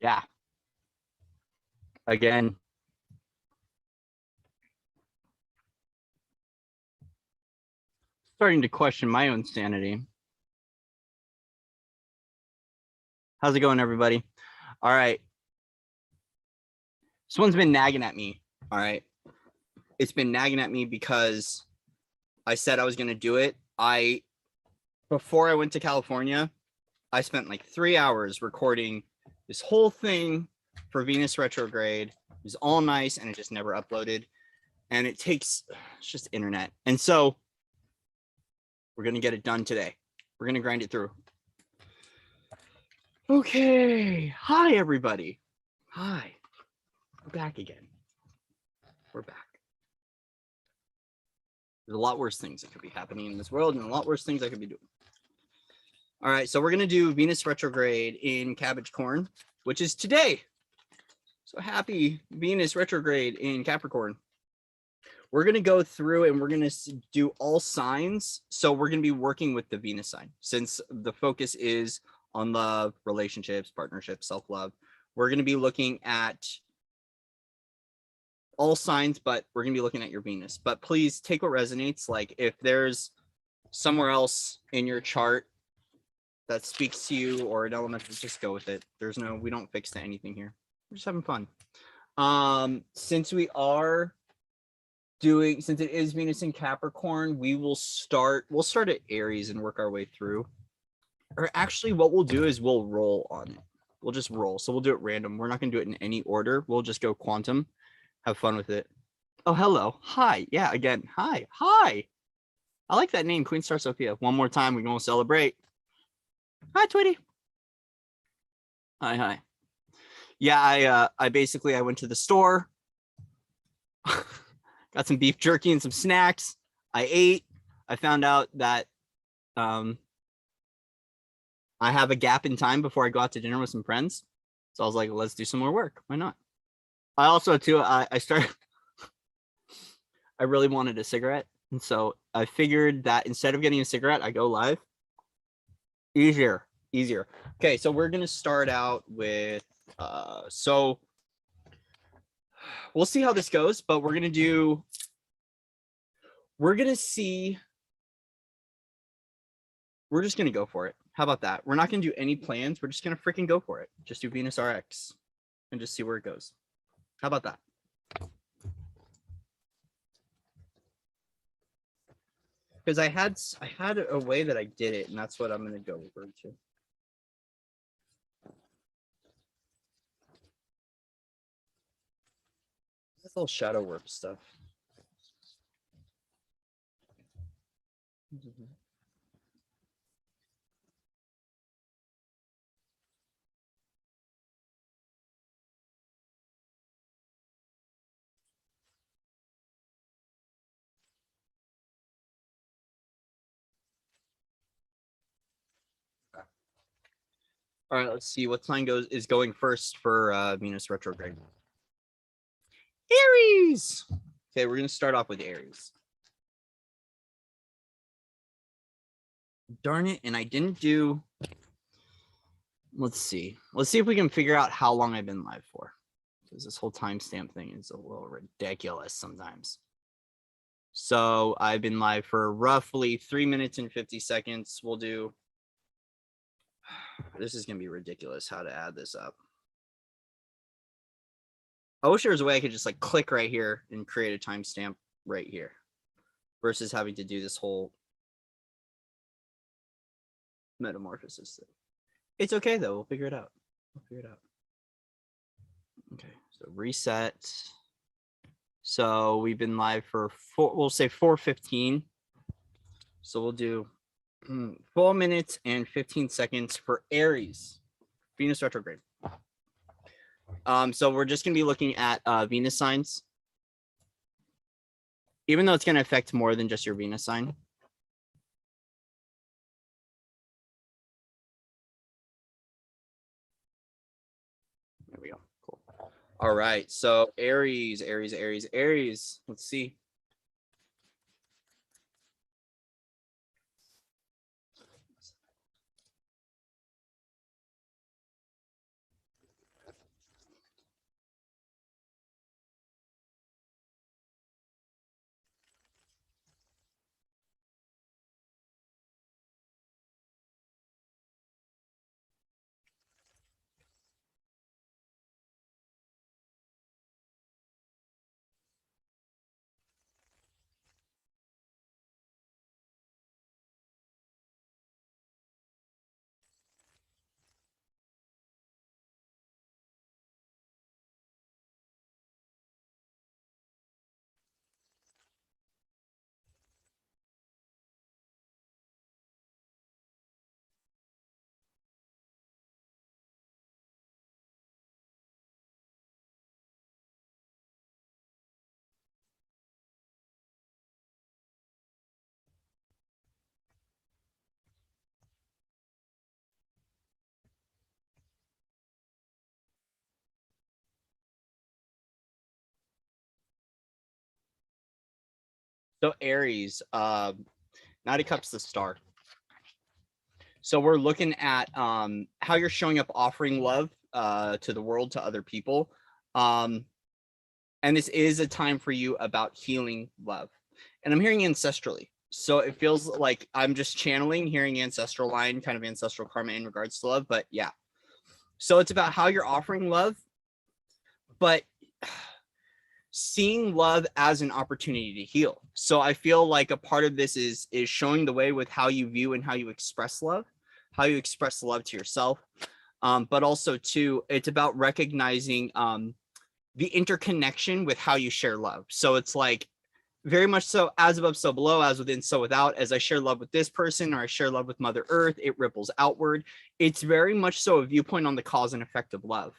Yeah. Again. Starting to question my own sanity. How's it going, everybody? All right. This one's been nagging at me. All right. It's been nagging at me because I said I was going to do it. Before I went to California, I spent like 3 hours recording this whole thing for Venus retrograde. It was all nice and it just never uploaded. And it's just internet. And so we're going to get it done today. We're going to grind it through. Okay. Hi, everybody. Hi. We're back again. We're back. There's a lot worse things that could be happening in this world and a lot worse things I could be doing. All right, so we're going to do Venus retrograde in Capricorn, which is today. So happy Venus retrograde in Capricorn. We're going to go through and we're going to do all signs. So we're going to be working with the Venus sign since the focus is on love, relationships, partnerships, self-love. We're going to be looking at all signs, but we're going to be looking at your Venus. But please take what resonates. Like if there's somewhere else in your chart that speaks to you or an element, just go with it. We don't fix to anything here. We're just having fun. Since it is Venus in Capricorn, we'll start at Aries and work our way through. Or actually what we'll do is we'll roll on it. We'll just roll. So we'll do it random. We're not going to do it in any order. We'll just go quantum. Have fun with it. Oh, hello. Hi. Yeah, again. Hi. Hi. I like that name, Queen Star Sophia. One more time. We're going to celebrate. Hi, Tweety. Hi. Yeah, I went to the store. Got some beef jerky and some snacks. I ate. I found out that I have a gap in time before I go out to dinner with some friends. So I was like, let's do some more work. Why not? I also, too, I really wanted a cigarette. And so I figured that instead of getting a cigarette, I go live. Easier. Okay, so we're going to start out with, so we'll see how this goes, but we're going to see, we're just going to go for it. How about that? We're not going to do any plans. We're just going to freaking go for it. Just do Venus RX and just see where it goes. How about that? Because I had a way that I did it, and that's what I'm going to go over to. This little shadow work stuff. All right, let's see what sign is going first for Venus retrograde. Aries. Okay, we're going to start off with Aries. Darn it, and I didn't do. Let's see if we can figure out how long I've been live for, because this whole timestamp thing is a little ridiculous sometimes. So I've been live for roughly 3 minutes and 50 seconds. We'll do. This is going to be ridiculous how to add this up. I wish there was a way I could just like click right here and create a timestamp right here versus having to do this whole metamorphosis thing. It's okay though. We'll figure it out. Okay, so reset. So we've been live for we'll say 4:15. So we'll do 4 minutes and 15 seconds for Aries, Venus retrograde. So we're just going to be looking at Venus signs, even though it's going to affect more than just your Venus sign. There we go. Cool. All right. So Aries. Let's see. So Aries, Knight of Cups, the star. So we're looking at how you're showing up, offering love to the world, to other people. And this is a time for you about healing love. And I'm hearing ancestrally. So it feels like I'm just channeling, hearing ancestral line, kind of ancestral karma in regards to love. But yeah. So it's about how you're offering love, but seeing love as an opportunity to heal. So I feel like a part of this is showing the way with how you view and how you express love, how you express love to yourself. But also too, it's about recognizing the interconnection with how you share love. So it's like very much so, as above, so below, as within, so without. As I share love with this person, or I share love with Mother Earth, it ripples outward. It's very much so a viewpoint on the cause and effect of love.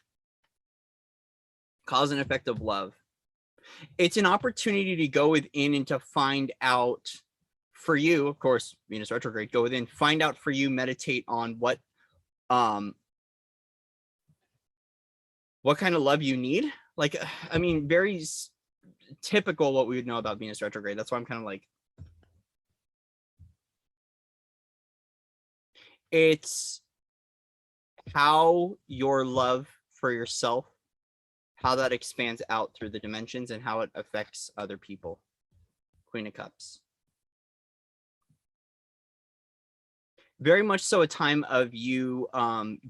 Cause and effect of love. It's an opportunity to go within and to find out for you, of course, Venus retrograde, go within, find out for you, meditate on what kind of love you need. Like, I mean, very typical what we would know about Venus retrograde. That's why I'm kind of like, it's how your love for yourself, how that expands out through the dimensions and how it affects other people. Queen of Cups. Very much so a time of you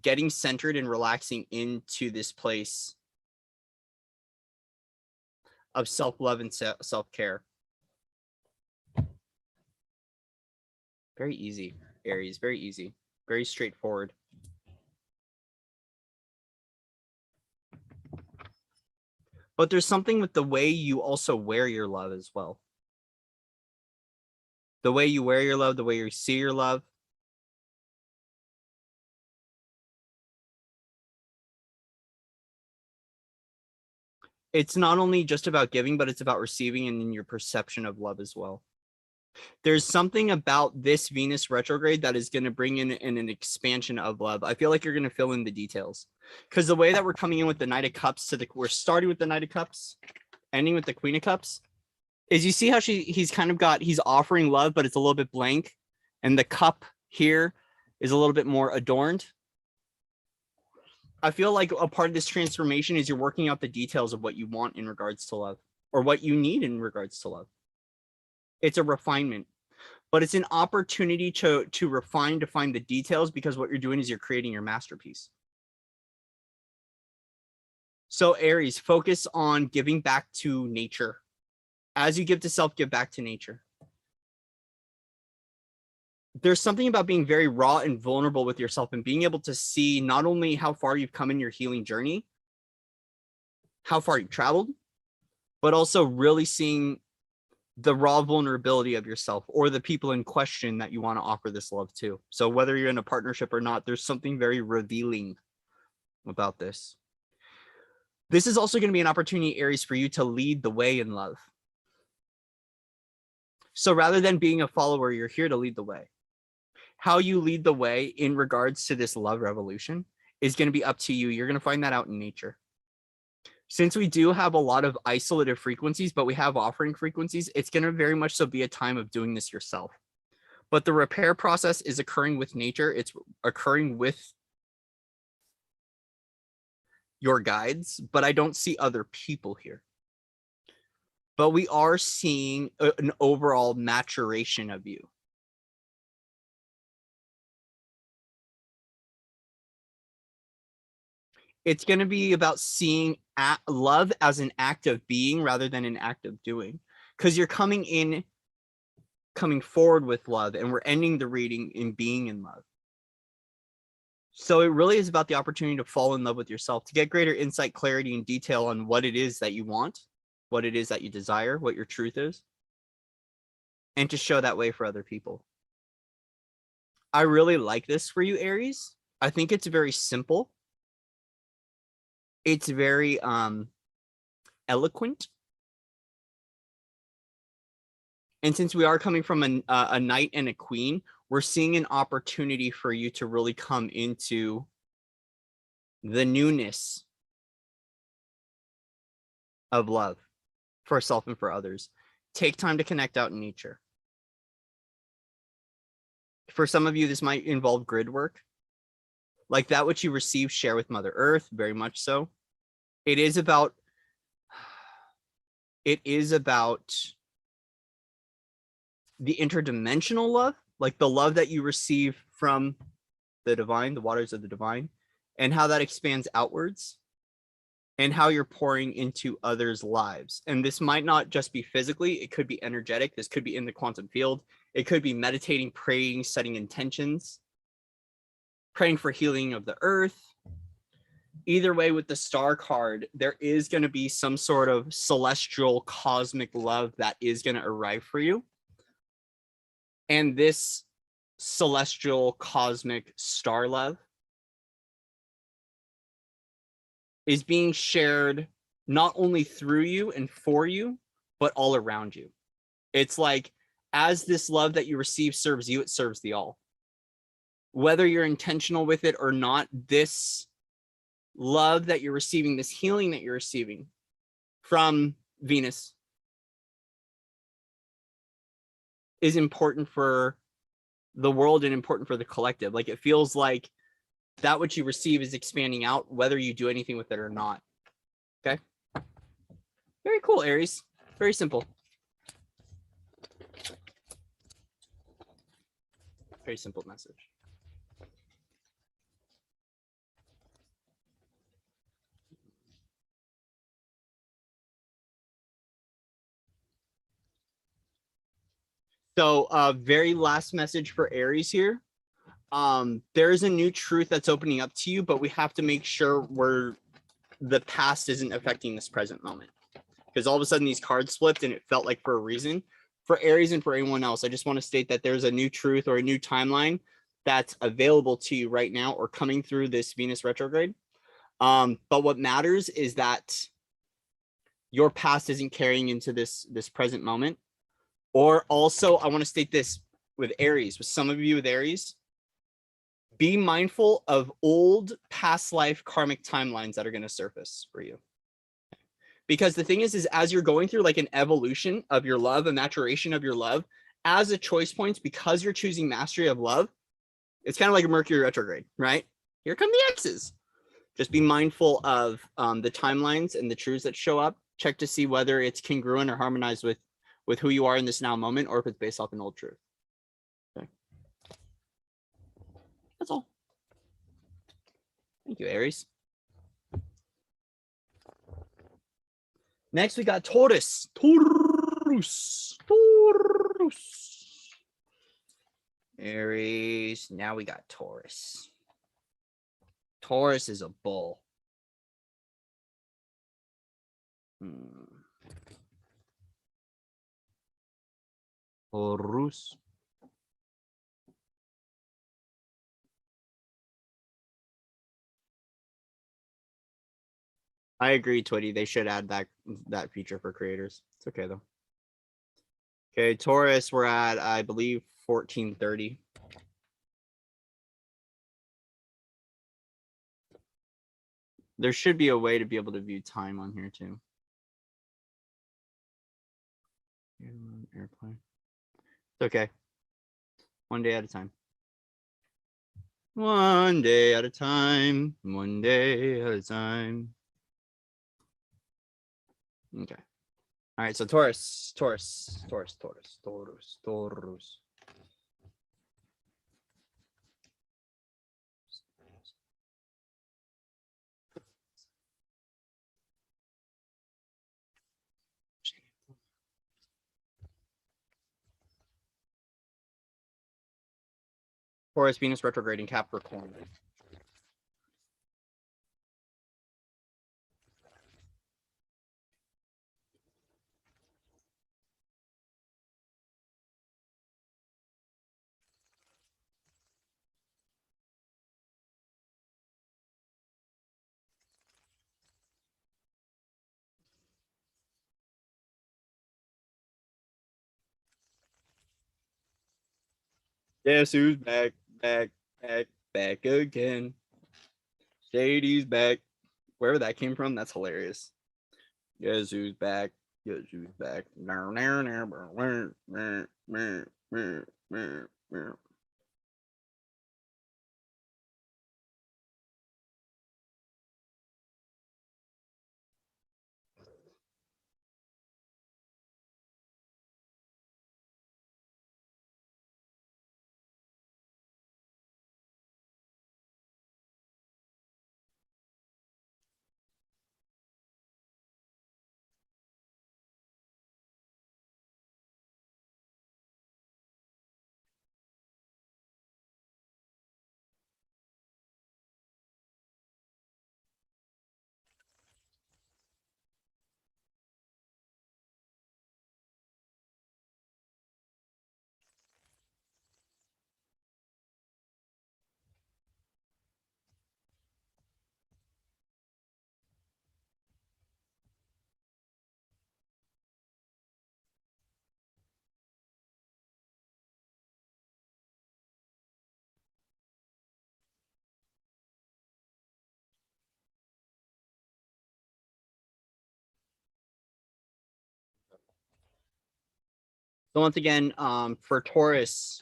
getting centered and relaxing into this place of self-love and self-care. Very easy, Aries, very easy, very straightforward. But there's something with the way you also wear your love as well. The way you wear your love, the way you see your love. It's not only just about giving, but it's about receiving and in your perception of love as well. There's something about this Venus retrograde that is going to bring in an expansion of love. I feel like you're going to fill in the details because the way that we're coming in with the Knight of Cups we're starting with the Knight of Cups, ending with the Queen of Cups, is you see how he's offering love, but it's a little bit blank. And the cup here is a little bit more adorned. I feel like a part of this transformation is you're working out the details of what you want in regards to love or what you need in regards to love. It's a refinement, but it's an opportunity to refine, to find the details, because what you're doing is you're creating your masterpiece. So Aries, focus on giving back to nature. As you give to self, give back to nature. There's something about being very raw and vulnerable with yourself and being able to see not only how far you've come in your healing journey, how far you've traveled, but also really seeing the raw vulnerability of yourself or the people in question that you want to offer this love to. So whether you're in a partnership or not, there's something very revealing about this. This is also going to be an opportunity, Aries, for you to lead the way in love. So rather than being a follower, you're here to lead the way. How you lead the way in regards to this love revolution is going to be up to you. You're going to find that out in nature. Since we do have a lot of isolative frequencies, but we have offering frequencies, it's going to very much so be a time of doing this yourself. But the repair process is occurring with nature. It's occurring with your guides, but I don't see other people here. But we are seeing an overall maturation of you. It's going to be about seeing love as an act of being rather than an act of doing, because you're coming forward with love, and we're ending the reading in being in love. So it really is about the opportunity to fall in love with yourself, to get greater insight, clarity, and detail on what it is that you want, what it is that you desire, what your truth is, and to show that way for other people. I really like this for you, Aries. I think it's very simple. It's very eloquent. And since we are coming from a knight and a queen, we're seeing an opportunity for you to really come into the newness of love for self and for others. take time to connect out in nature. For some of you, this might involve grid work. Like that which you receive, share with Mother Earth, very much so. It is about the interdimensional love, like the love that you receive from the divine, the waters of the divine, and how that expands outwards and how you're pouring into others' lives. And this might not just be physically, it could be energetic. This could be in the quantum field. It could be meditating, praying, setting intentions, praying for healing of the earth. Either way, with the star card, there is going to be some sort of celestial cosmic love that is going to arrive for you. And this celestial cosmic star love is being shared not only through you and for you, but all around you. It's like, as this love that you receive serves you, it serves the all. Whether you're intentional with it or not, this love that you're receiving, this healing that you're receiving from Venus is important for the world and important for the collective. Like it feels like that which you receive is expanding out, whether you do anything with it or not. Okay. Very cool, Aries. Very simple. Very simple message. So very last message for Aries here. There is a new truth that's opening up to you, but we have to make sure the past isn't affecting this present moment. Because all of a sudden these cards flipped and it felt like for a reason. For Aries and for anyone else, I just want to state that there's a new truth or a new timeline that's available to you right now or coming through this Venus retrograde. But what matters is that your past isn't carrying into this present moment. Or also, I want to state this with Aries, with some of you with Aries, be mindful of old past life karmic timelines that are going to surface for you. Because the thing is as you're going through like an evolution of your love, a maturation of your love, as a choice points, because you're choosing mastery of love, it's kind of like a Mercury retrograde, right? Here come the X's. Just be mindful of the timelines and the truths that show up. Check to see whether it's congruent or harmonized with who you are in this now moment, or if it's based off an old truth. Okay. That's all. Thank you, Aries. Next, we got Taurus. Taurus. Aries. Now we got Taurus. Taurus is a bull. Taurus. I agree, Twitty. They should add that feature for creators. It's okay though. Okay, Taurus, we're at, I believe, 1430. There should be a way to be able to view time on here too. Airplane. It's okay. One day at a time. One day at a time. One day at a time. Okay. All right. So Taurus. Taurus, Venus retrograde in Capricorn. Guess who's back again? Shady's back. Wherever that came from, that's hilarious. Guess who's back Yes, she's back. So once again, for Taurus.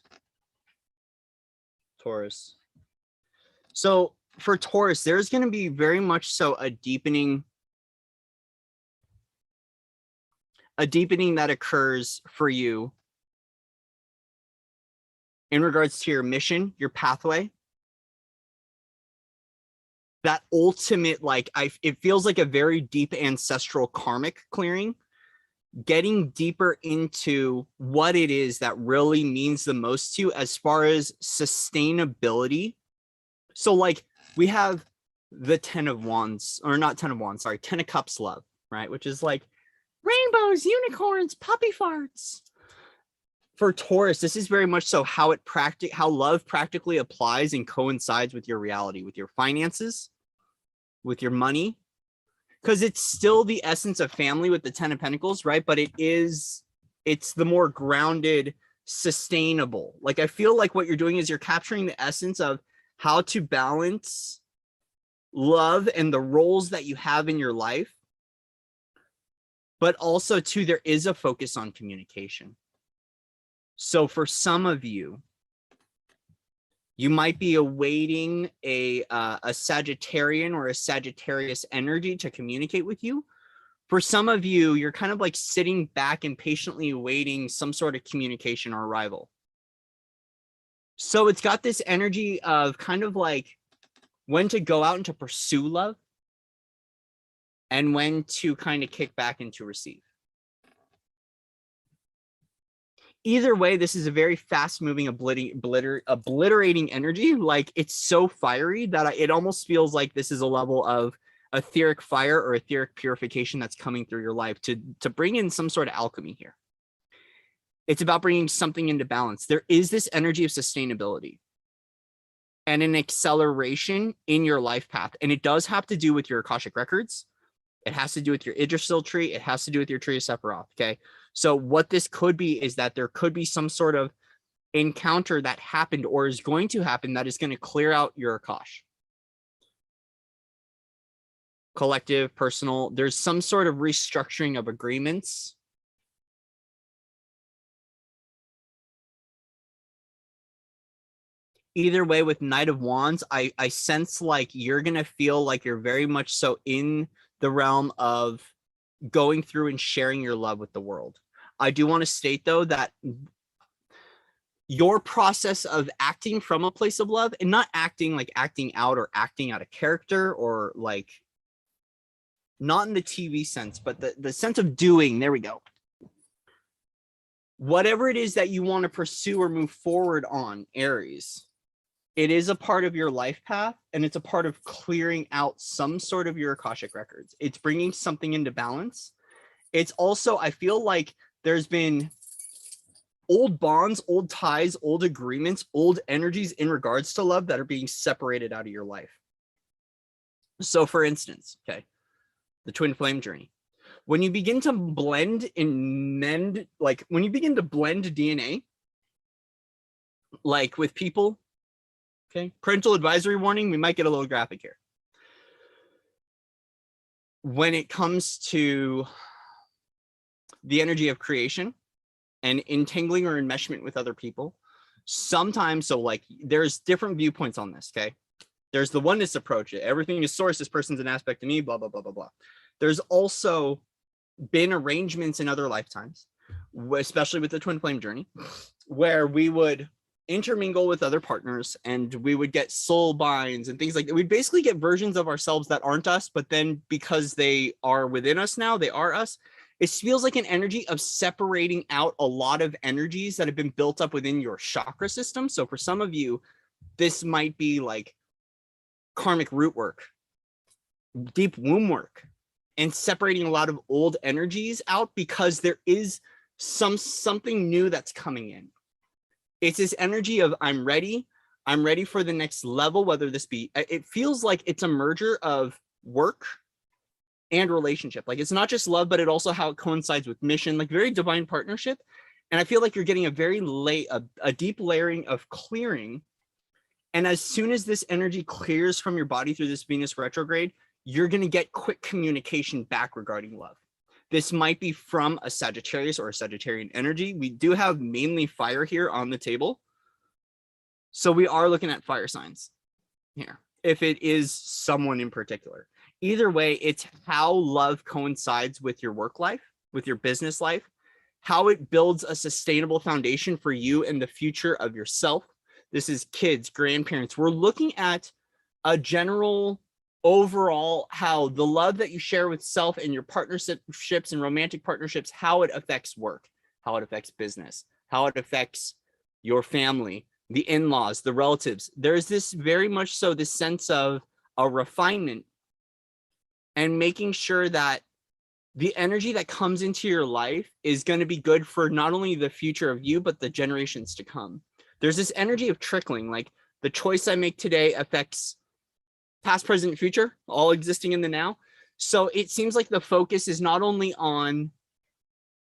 So for Taurus, there's going to be very much so a deepening that occurs for you in regards to your mission, your pathway. That ultimate, like, it feels like a very deep ancestral karmic clearing, getting deeper into what it is that really means the most to you as far as sustainability. So like we have the 10 of wands, or not 10 of wands, sorry, 10 of cups love, right? Which is like rainbows, unicorns, puppy farts. For Taurus, this is very much so how love practically applies and coincides with your reality, with your finances, with your money, because it's still the essence of family with the 10 of Pentacles, right? But it's the more grounded, sustainable. Like I feel like what you're doing is you're capturing the essence of how to balance love and the roles that you have in your life, but also too, there is a focus on communication. So for some of you, you might be awaiting a Sagittarian or a Sagittarius energy to communicate with you. For some of you, you're kind of like sitting back and patiently awaiting some sort of communication or arrival. So it's got this energy of kind of like when to go out and to pursue love and when to kind of kick back and to receive. Either way, this is a very fast-moving, obliterating energy. Like it's so fiery that it almost feels like this is a level of etheric fire or etheric purification that's coming through your life to bring in some sort of alchemy here. It's about bringing something into balance. There is this energy of sustainability and an acceleration in your life path. And it does have to do with your Akashic records. It has to do with your Yggdrasil tree. It has to do with your tree of Sephiroth. Okay. So what this could be is that there could be some sort of encounter that happened or is going to happen that is going to clear out your Akash. Collective, personal. There's some sort of restructuring of agreements. Either way, with Knight of Wands, I sense like you're going to feel like you're very much so in the realm of going through and sharing your love with the world. I do want to state, though, that your process of acting from a place of love and not acting like acting out or acting out of character or like not in the TV sense, but the sense of doing. There we go. Whatever it is that you want to pursue or move forward on, Aries, it is a part of your life path and it's a part of clearing out some sort of your Akashic records. It's bringing something into balance. It's also, I feel like there's been old bonds, old ties, old agreements, old energies in regards to love that are being separated out of your life. So for instance, okay, the twin flame journey. When you begin to blend and mend, like when you begin to blend DNA, like with people, okay, parental advisory warning, we might get a little graphic here. When it comes to the energy of creation and entangling or enmeshment with other people. Sometimes, so like there's different viewpoints on this, okay? There's the oneness approach. Everything is source. This person's an aspect of me, blah, blah, blah, blah, blah. There's also been arrangements in other lifetimes, especially with the twin flame journey, where we would intermingle with other partners and we would get soul binds and things like that. We'd basically get versions of ourselves that aren't us, but then because they are within us now, they are us. It feels like an energy of separating out a lot of energies that have been built up within your chakra system. So for some of you, this might be like karmic root work, deep womb work, and separating a lot of old energies out because there is something new that's coming in. It's this energy of I'm ready for the next level, whether this be, it feels like it's a merger of work and relationship. Like it's not just love, but it also how it coincides with mission, like very divine partnership. And I feel like you're getting a very a deep layering of clearing. And as soon as this energy clears from your body through this Venus retrograde, you're going to get quick communication back regarding love. This might be from a Sagittarius or a Sagittarian energy. We do have mainly fire here on the table. So we are looking at fire signs here, if it is someone in particular. Either way, it's how love coincides with your work life, with your business life, how it builds a sustainable foundation for you and the future of yourself. This is kids, grandparents. We're looking at a general overall how the love that you share with self and your partnerships and romantic partnerships, how it affects work, how it affects business, how it affects your family, the in-laws, the relatives. There's this very much so this sense of a refinement and making sure that the energy that comes into your life is going to be good for not only the future of you, but the generations to come. There's this energy of trickling, like the choice I make today affects past, present, future, all existing in the now. So it seems like the focus is not only on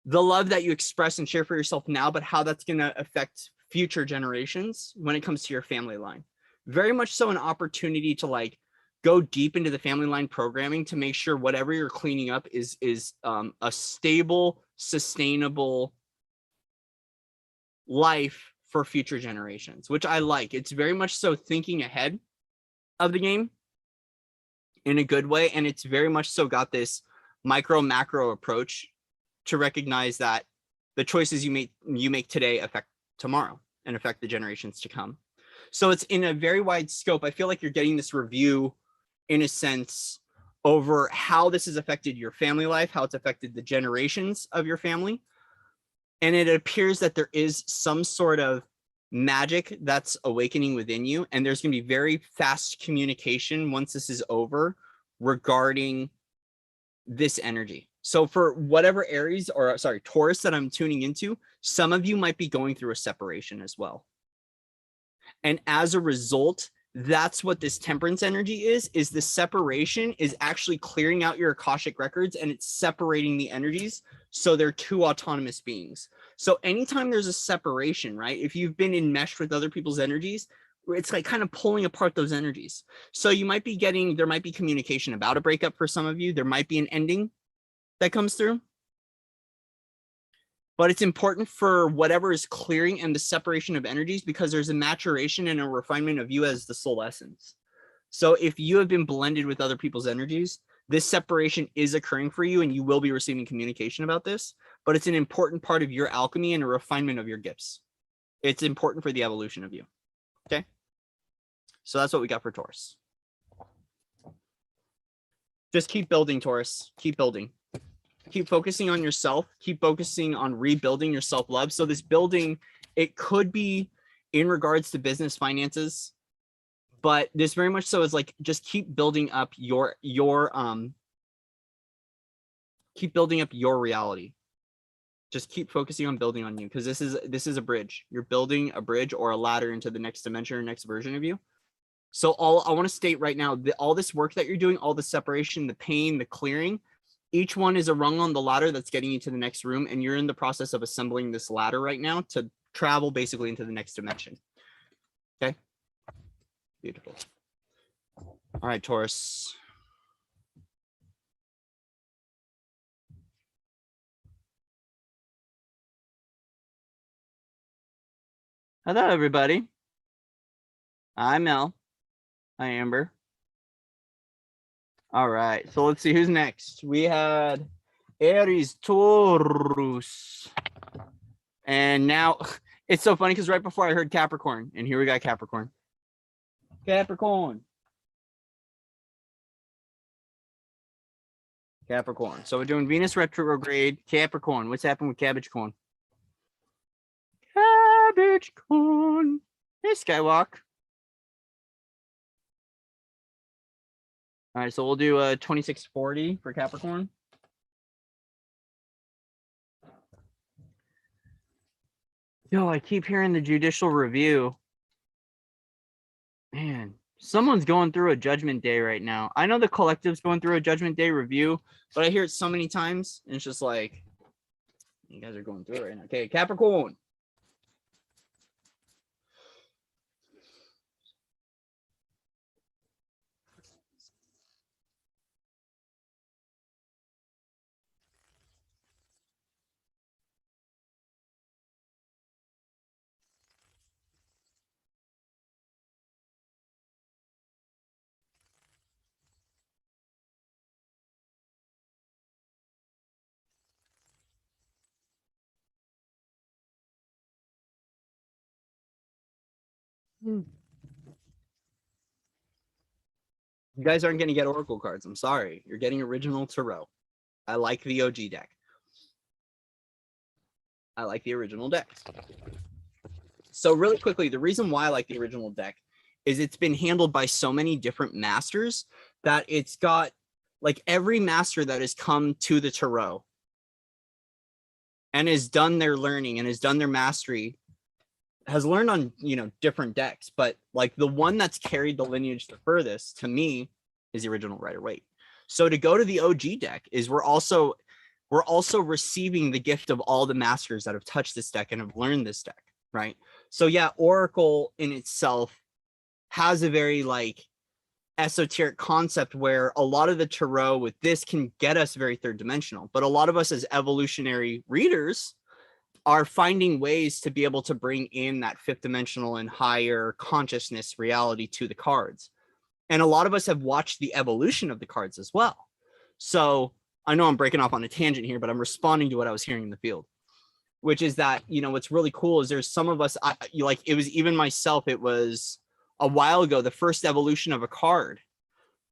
the love that you express and share for yourself now, but how that's going to affect future generations when it comes to your family line. Very much so an opportunity to like go deep into the family line programming to make sure whatever you're cleaning up is a stable, sustainable life for future generations, which I like. It's very much so thinking ahead of the game in a good way. And it's very much so got this micro macro approach to recognize that the choices you make today affect tomorrow and affect the generations to come. So it's in a very wide scope. I feel like you're getting this review in a sense over how this has affected your family life, how it's affected the generations of your family. And it appears that there is some sort of magic that's awakening within you. And there's going to be very fast communication once this is over regarding this energy. So for whatever Aries or sorry, Taurus that I'm tuning into, some of you might be going through a separation as well. And as a result, that's what this temperance energy is the separation is actually clearing out your Akashic records and it's separating the energies. So they're two autonomous beings. So anytime there's a separation, right? If you've been enmeshed with other people's energies, it's like kind of pulling apart those energies. So you might be getting, there might be communication about a breakup for some of you. There might be an ending that comes through. But it's important for whatever is clearing and the separation of energies because there's a maturation and a refinement of you as the soul essence. So if you have been blended with other people's energies, this separation is occurring for you and you will be receiving communication about this, but it's an important part of your alchemy and a refinement of your gifts. It's important for the evolution of you. Okay. So that's what we got for Taurus. Just keep building, Taurus. Keep building. Keep focusing on yourself. Keep focusing on rebuilding your self-love. So this building, it could be in regards to business finances, but this very much so is like just keep building up your reality. Just keep focusing on building on you because this is a bridge. You're building a bridge or a ladder into the next dimension or next version of you. So I want to state right now that all this work that you're doing, all the separation, the pain, the clearing, each one is a rung on the ladder that's getting you to the next room. And you're in the process of assembling this ladder right now to travel basically into the next dimension. Okay. Beautiful. All right, Taurus. Hello, everybody. I'm Mel. Hi, Amber. All right. So let's see who's next. We had Aries, Taurus. And now it's so funny because right before I heard Capricorn, and here we got Capricorn. Capricorn. Capricorn. So we're doing Venus retrograde, Capricorn. What's happened with Cabbage Corn? Cabbage Corn. Hey, Skywalk. All right, so we'll do a 2640 for Capricorn. Yo, I keep hearing the judicial review. Man, someone's going through a judgment day right now. I know the collective's going through a judgment day review, but I hear it so many times, and it's just like, you guys are going through it right now. Okay, Capricorn. You guys aren't going to get Oracle cards. I'm sorry. You're getting original Tarot. I like the OG deck. I like the original deck. So really quickly, the reason why I like the original deck is it's been handled by so many different masters that it's got like every master that has come to the Tarot and has done their learning and has done their mastery has learned on, you know, different decks, but like the one that's carried the lineage the furthest to me is the original Rider-Waite. So to go to the OG deck is we're also receiving the gift of all the masters that have touched this deck and have learned this deck, right? So yeah, Oracle in itself has a very like esoteric concept where a lot of the tarot with this can get us very third dimensional, but a lot of us as evolutionary readers are finding ways to be able to bring in that fifth dimensional and higher consciousness reality to the cards. And a lot of us have watched the evolution of the cards as well. So I know I'm breaking off on a tangent here, but I'm responding to what I was hearing in the field, which is that, you know, what's really cool is there's some of us, like it was even myself, it was a while ago, the first evolution of a card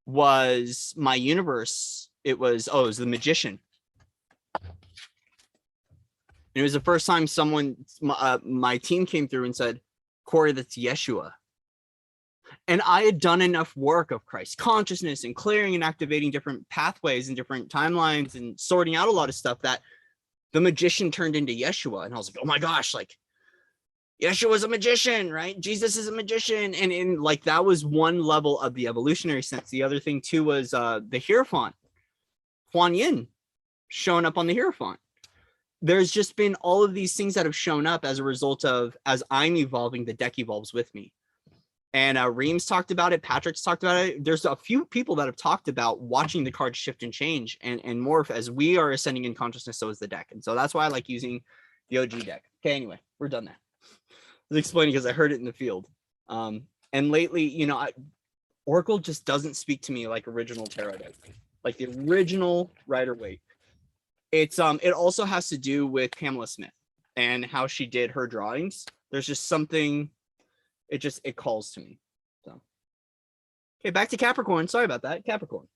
was my universe. It was the Magician. And it was the first time someone, my team came through and said, Corey, that's Yeshua. And I had done enough work of Christ consciousness and clearing and activating different pathways and different timelines and sorting out a lot of stuff that the Magician turned into Yeshua. And I was like, oh my gosh, like Yeshua's a magician, right? Jesus is a magician. And in like, that was one level of the evolutionary sense. The other thing too was the Hierophant, Kuan Yin, showing up on the Hierophant. There's just been all of these things that have shown up as a result of, as I'm evolving, the deck evolves with me. And Reams talked about it. Patrick's talked about it. There's a few people that have talked about watching the cards shift and change and morph as we are ascending in consciousness. So is the deck. And so that's why I like using the OG deck. Okay, anyway, we're done there. I was explaining because I heard it in the field. And lately, you know, Oracle just doesn't speak to me like original tarot deck, like the original Rider-Waite. It's it also has to do with Pamela Smith and how she did her drawings. There's just something, it calls to me. So okay, back to Capricorn. Sorry about that. Capricorn.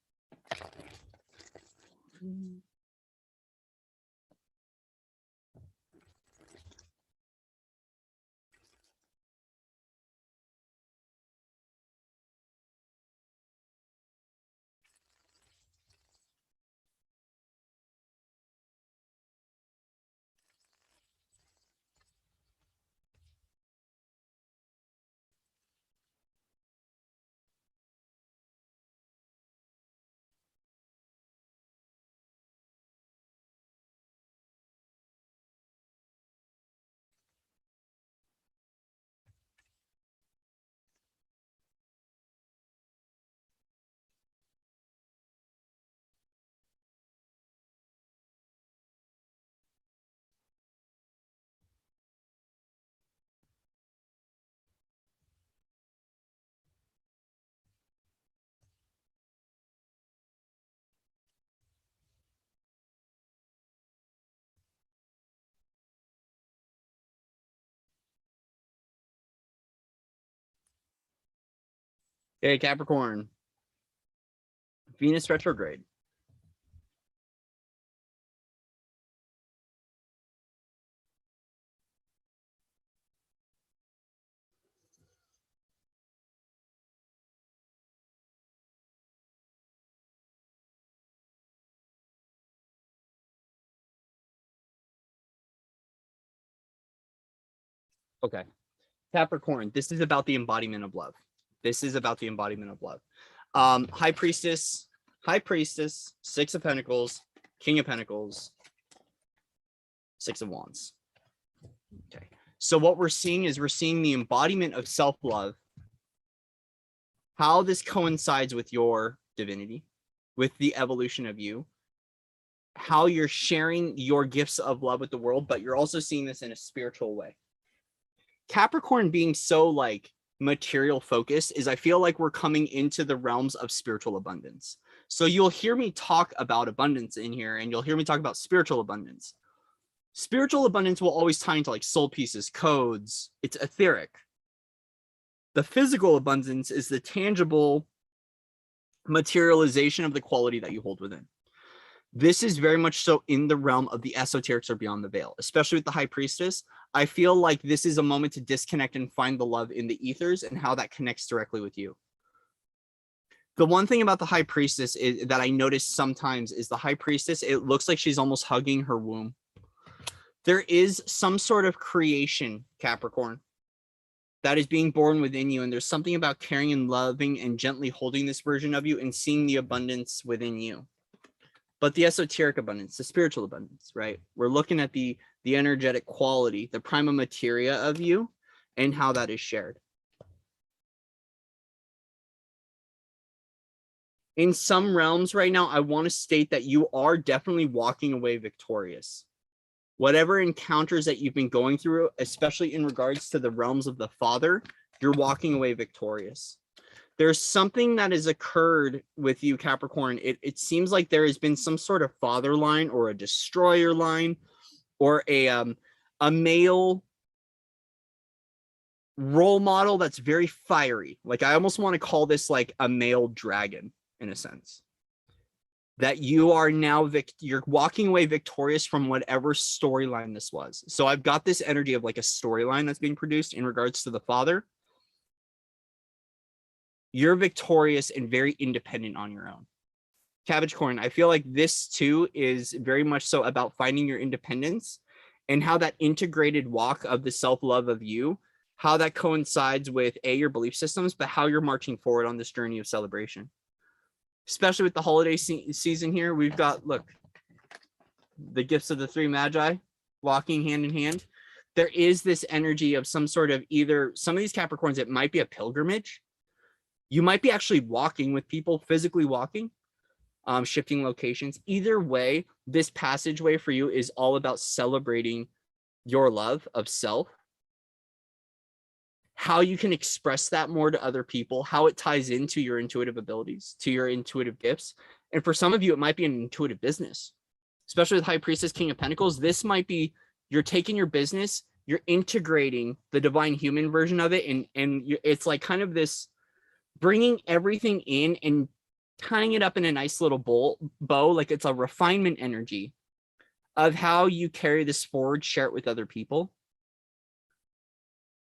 Okay, Capricorn. Venus retrograde. Okay. Capricorn, this is about the embodiment of love. This is about the embodiment of love. High Priestess, Six of Pentacles, King of Pentacles, Six of Wands. Okay. So what we're seeing is we're seeing the embodiment of self-love, how this coincides with your divinity, with the evolution of you, how you're sharing your gifts of love with the world, but you're also seeing this in a spiritual way. Capricorn being so like material focused is I feel like we're coming into the realms of spiritual abundance. So you'll hear me talk about abundance in here, and you'll hear me talk about spiritual abundance. Spiritual abundance will always tie into like soul pieces, codes. It's etheric. The physical abundance is the tangible materialization of the quality that you hold within. This is very much so in the realm of the esoterics or beyond the veil, especially with the High Priestess. I feel like this is a moment to disconnect and find the love in the ethers and how that connects directly with you. The one thing about the High Priestess is that I notice sometimes is the High Priestess, it looks like she's almost hugging her womb. There is some sort of creation, Capricorn, that is being born within you. And there's something about caring and loving and gently holding this version of you and seeing the abundance within you. But the esoteric abundance, the spiritual abundance, right? We're looking at the energetic quality, the prima materia of you and how that is shared. In some realms right now, I want to state that you are definitely walking away victorious. Whatever encounters that you've been going through, especially in regards to the realms of the Father, you're walking away victorious. There's something that has occurred with you, Capricorn. It seems like there has been some sort of father line or a destroyer line or a male role model that's very fiery. Like I almost want to call this like a male dragon in a sense. That you are now, you're walking away victorious from whatever storyline this was. So I've got this energy of like a storyline that's being produced in regards to the Father. You're victorious and very independent on your own. Capricorn, I feel like this too is very much so about finding your independence and how that integrated walk of the self-love of you, how that coincides with your belief systems, but how you're marching forward on this journey of celebration. Especially with the holiday season here, we've got, look, the gifts of the three magi walking hand in hand. There is this energy of some sort of either, some of these Capricorns, it might be a pilgrimage. You might be actually walking with people, physically walking, shifting locations. Either way, this passageway for you is all about celebrating your love of self, how you can express that more to other people, how it ties into your intuitive abilities, to your intuitive gifts. And for some of you, it might be an intuitive business, especially with High Priestess, King of Pentacles. This might be, you're taking your business, you're integrating the divine human version of it. And it's like kind of this bringing everything in and tying it up in a nice little bow, like it's a refinement energy of how you carry this forward, share it with other people.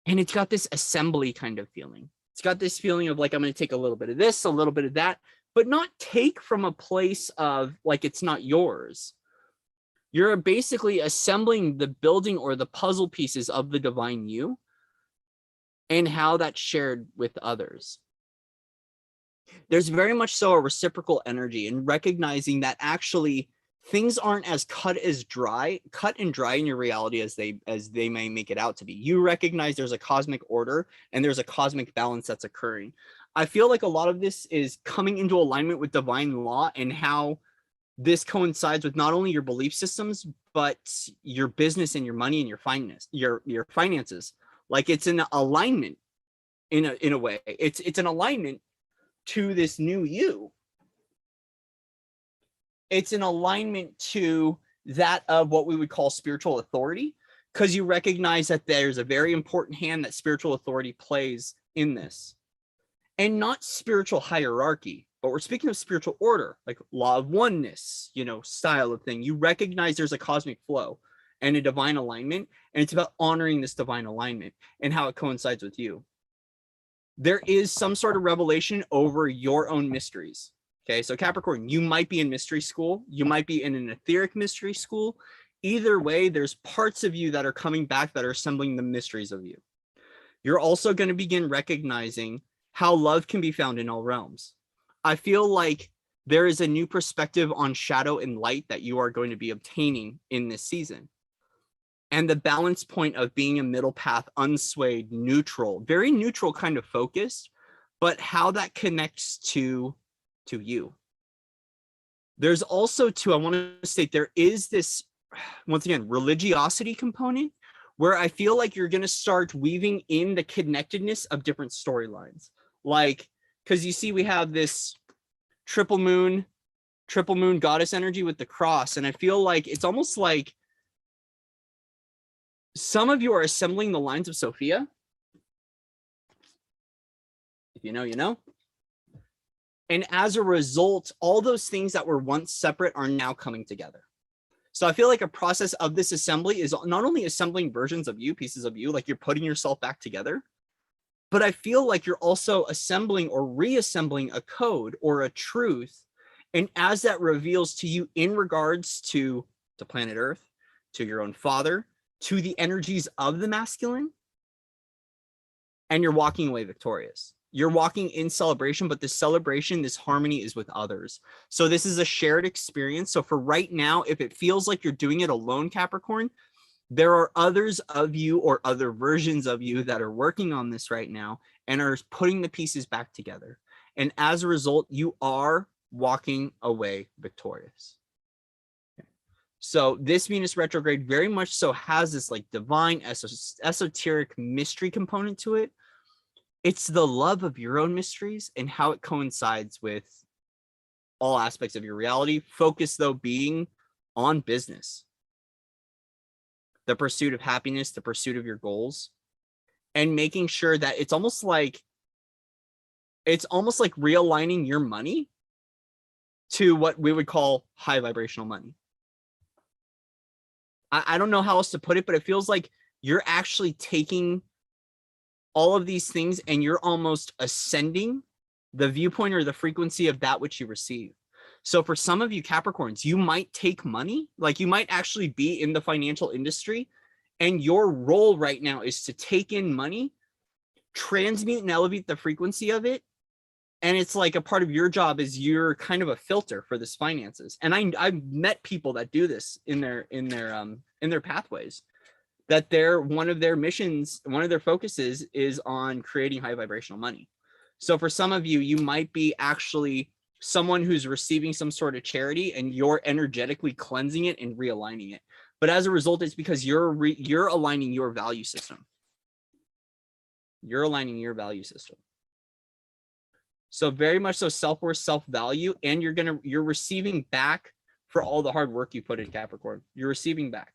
And it's got this assembly kind of feeling. It's got this feeling of like, I'm going to take a little bit of this, a little bit of that, but not take from a place of like, it's not yours. You're basically assembling the building or the puzzle pieces of the divine you and how that's shared with others. There's very much so a reciprocal energy and recognizing that actually things aren't as cut and dry in your reality as they may make it out to be. You recognize there's a cosmic order and there's a cosmic balance that's occurring. I feel like a lot of this is coming into alignment with divine law and how this coincides with not only your belief systems, but your business and your money and your finances. Like it's an alignment in a way. It's an alignment to this new you. It's an alignment to that of what we would call spiritual authority, because you recognize that there's a very important hand that spiritual authority plays in this. and not spiritual hierarchy, but we're speaking of spiritual order, like law of oneness, you know, style of thing. You recognize there's a cosmic flow and a divine alignment, and it's about honoring this divine alignment and how it coincides with you. There is some sort of revelation over your own mysteries. Okay, so Capricorn, you might be in mystery school, you might be in an etheric mystery school. Either way, there's parts of you that are coming back that are assembling the mysteries of you. You're also going to begin recognizing how love can be found in all realms. I feel like there is a new perspective on shadow and light that you are going to be obtaining in this season. And the balance point of being a middle path, unswayed, neutral, very neutral kind of focused, but how that connects to you. There's also, too, I want to state, there is this, once again, religiosity component where I feel like you're going to start weaving in the connectedness of different storylines. Like, because you see, we have this triple moon goddess energy with the cross. And I feel like it's almost like some of you are assembling the lines of Sophia. If you know, you know. And as a result, all those things that were once separate are now coming together. So I feel like a process of this assembly is not only assembling versions of you, pieces of you, like you're putting yourself back together, but I feel like you're also assembling or reassembling a code or a truth. And as that reveals to you in regards to planet Earth, to your own father, to the energies of the masculine, and you're walking away victorious. You're walking in celebration, but this celebration, this harmony is with others. So this is a shared experience. So for right now, if it feels like you're doing it alone, Capricorn, there are others of you or other versions of you that are working on this right now and are putting the pieces back together. And as a result, you are walking away victorious. Okay. So this Venus retrograde very much so has this like divine esoteric mystery component to it. It's the love of your own mysteries and how it coincides with all aspects of your reality. Focus, though, being on business, the pursuit of happiness, the pursuit of your goals, and making sure that it's almost like realigning your money to what we would call high vibrational money. I don't know how else to put it, but it feels like you're actually taking all of these things and you're almost ascending the viewpoint or the frequency of that which you receive. So for some of you Capricorns, you might take money, like you might actually be in the financial industry, and your role right now is to take in money, transmute and elevate the frequency of it. And it's like a part of your job is you're kind of a filter for this finances. And I've met people that do this in their pathways, that one of their missions, one of their focuses is on creating high vibrational money. So for some of you, you might be actually someone who's receiving some sort of charity and you're energetically cleansing it and realigning it. But as a result, it's because you're aligning your value system. You're aligning your value system. So very much so self-worth, self-value, and you're receiving back for all the hard work you put in, Capricorn. You're receiving back.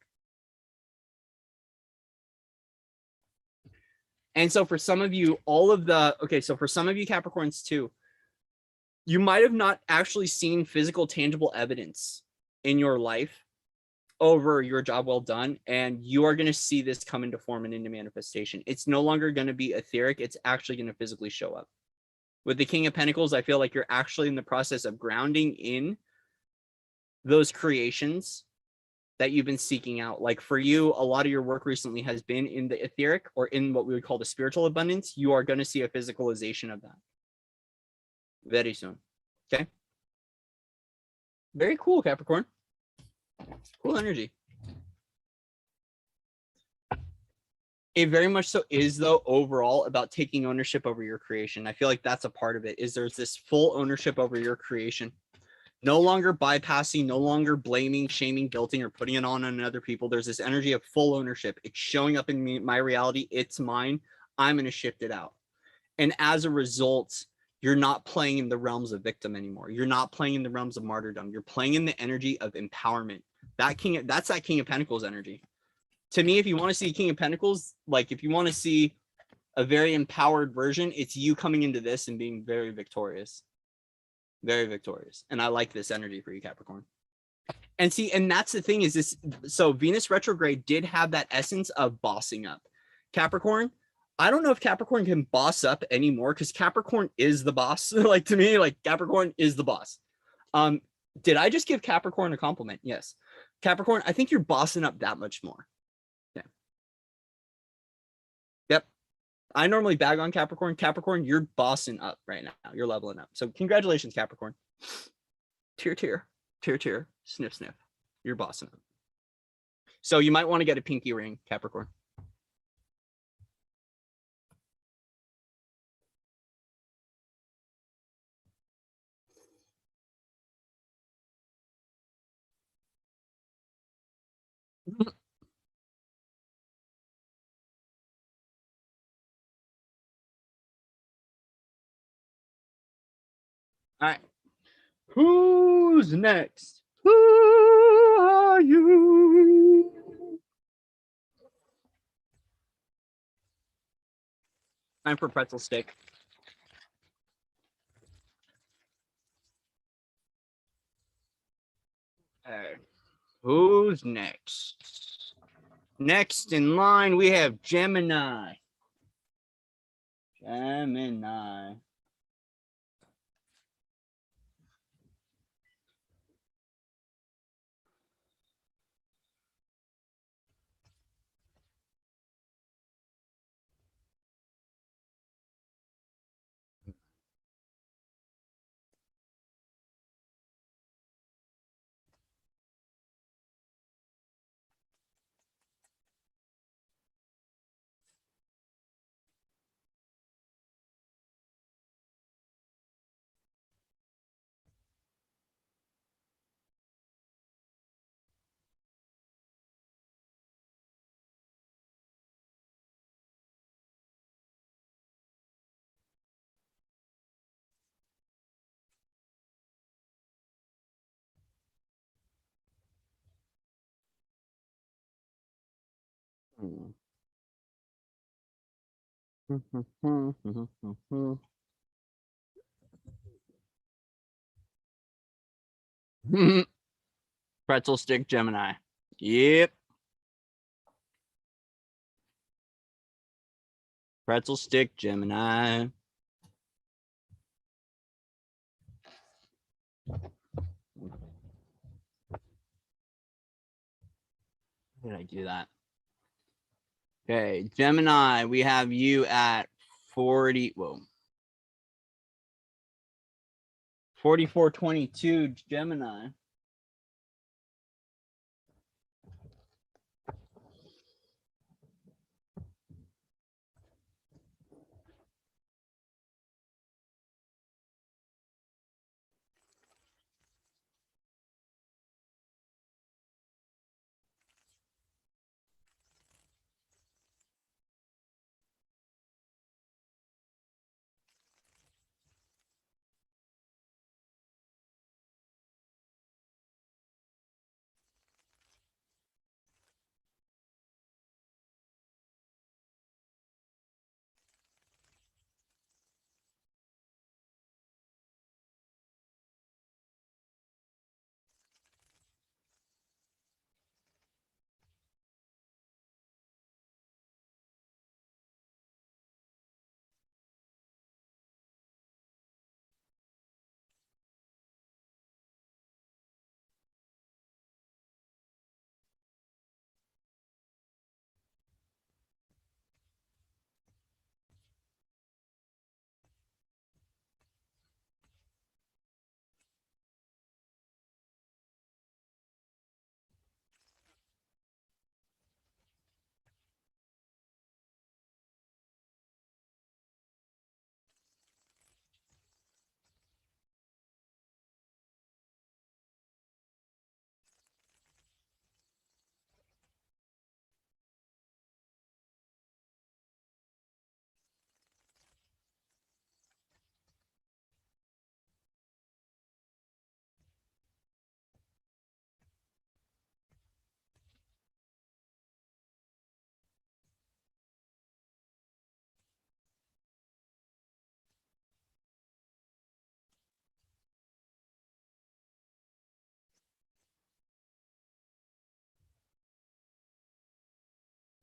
And so for some of you, so for some of you Capricorns too, you might have not actually seen physical, tangible evidence in your life over your job well done, and you are going to see this come into form and into manifestation. It's no longer going to be etheric. It's actually going to physically show up. With the King of Pentacles, I feel like you're actually in the process of grounding in those creations that you've been seeking out. Like for you, a lot of your work recently has been in the etheric or in what we would call the spiritual abundance. You are going to see a physicalization of that very soon. Okay. Very cool, Capricorn. Cool energy. It very much so is, though, overall about taking ownership over your creation. I feel like that's a part of it, is there's this full ownership over your creation. No longer bypassing, no longer blaming, shaming, guilting, or putting it on other people. There's this energy of full ownership. It's showing up in me, my reality. It's mine. I'm going to shift it out. And as a result, you're not playing in the realms of victim anymore. You're not playing in the realms of martyrdom. You're playing in the energy of empowerment. That's that King of Pentacles energy. To me, if you want to see King of Pentacles, like if you want to see a very empowered version. It's you coming into this and being very victorious. Very victorious. And I like this energy for you, Capricorn. And see, and that's the thing is this. So Venus retrograde did have that essence of bossing up. Capricorn, I don't know if Capricorn can boss up anymore because Capricorn is the boss. Like to me, like Capricorn is the boss. Did I just give Capricorn a compliment? Yes. Capricorn, I think you're bossing up that much more. Yeah. Yep. I normally bag on Capricorn. Capricorn, you're bossing up right now. You're leveling up. So congratulations, Capricorn. Tear, tear, tear, tear, sniff, sniff. You're bossing up. So you might want to get a pinky ring, Capricorn. All right. Who's next? Who are you? Time for pretzel stick. Who's next? Next in line, we have Gemini. Gemini. Pretzel stick Gemini. Yep. Pretzel stick Gemini. How did I do that? Okay, Gemini, we have you at 40. Whoa. 4422 Gemini.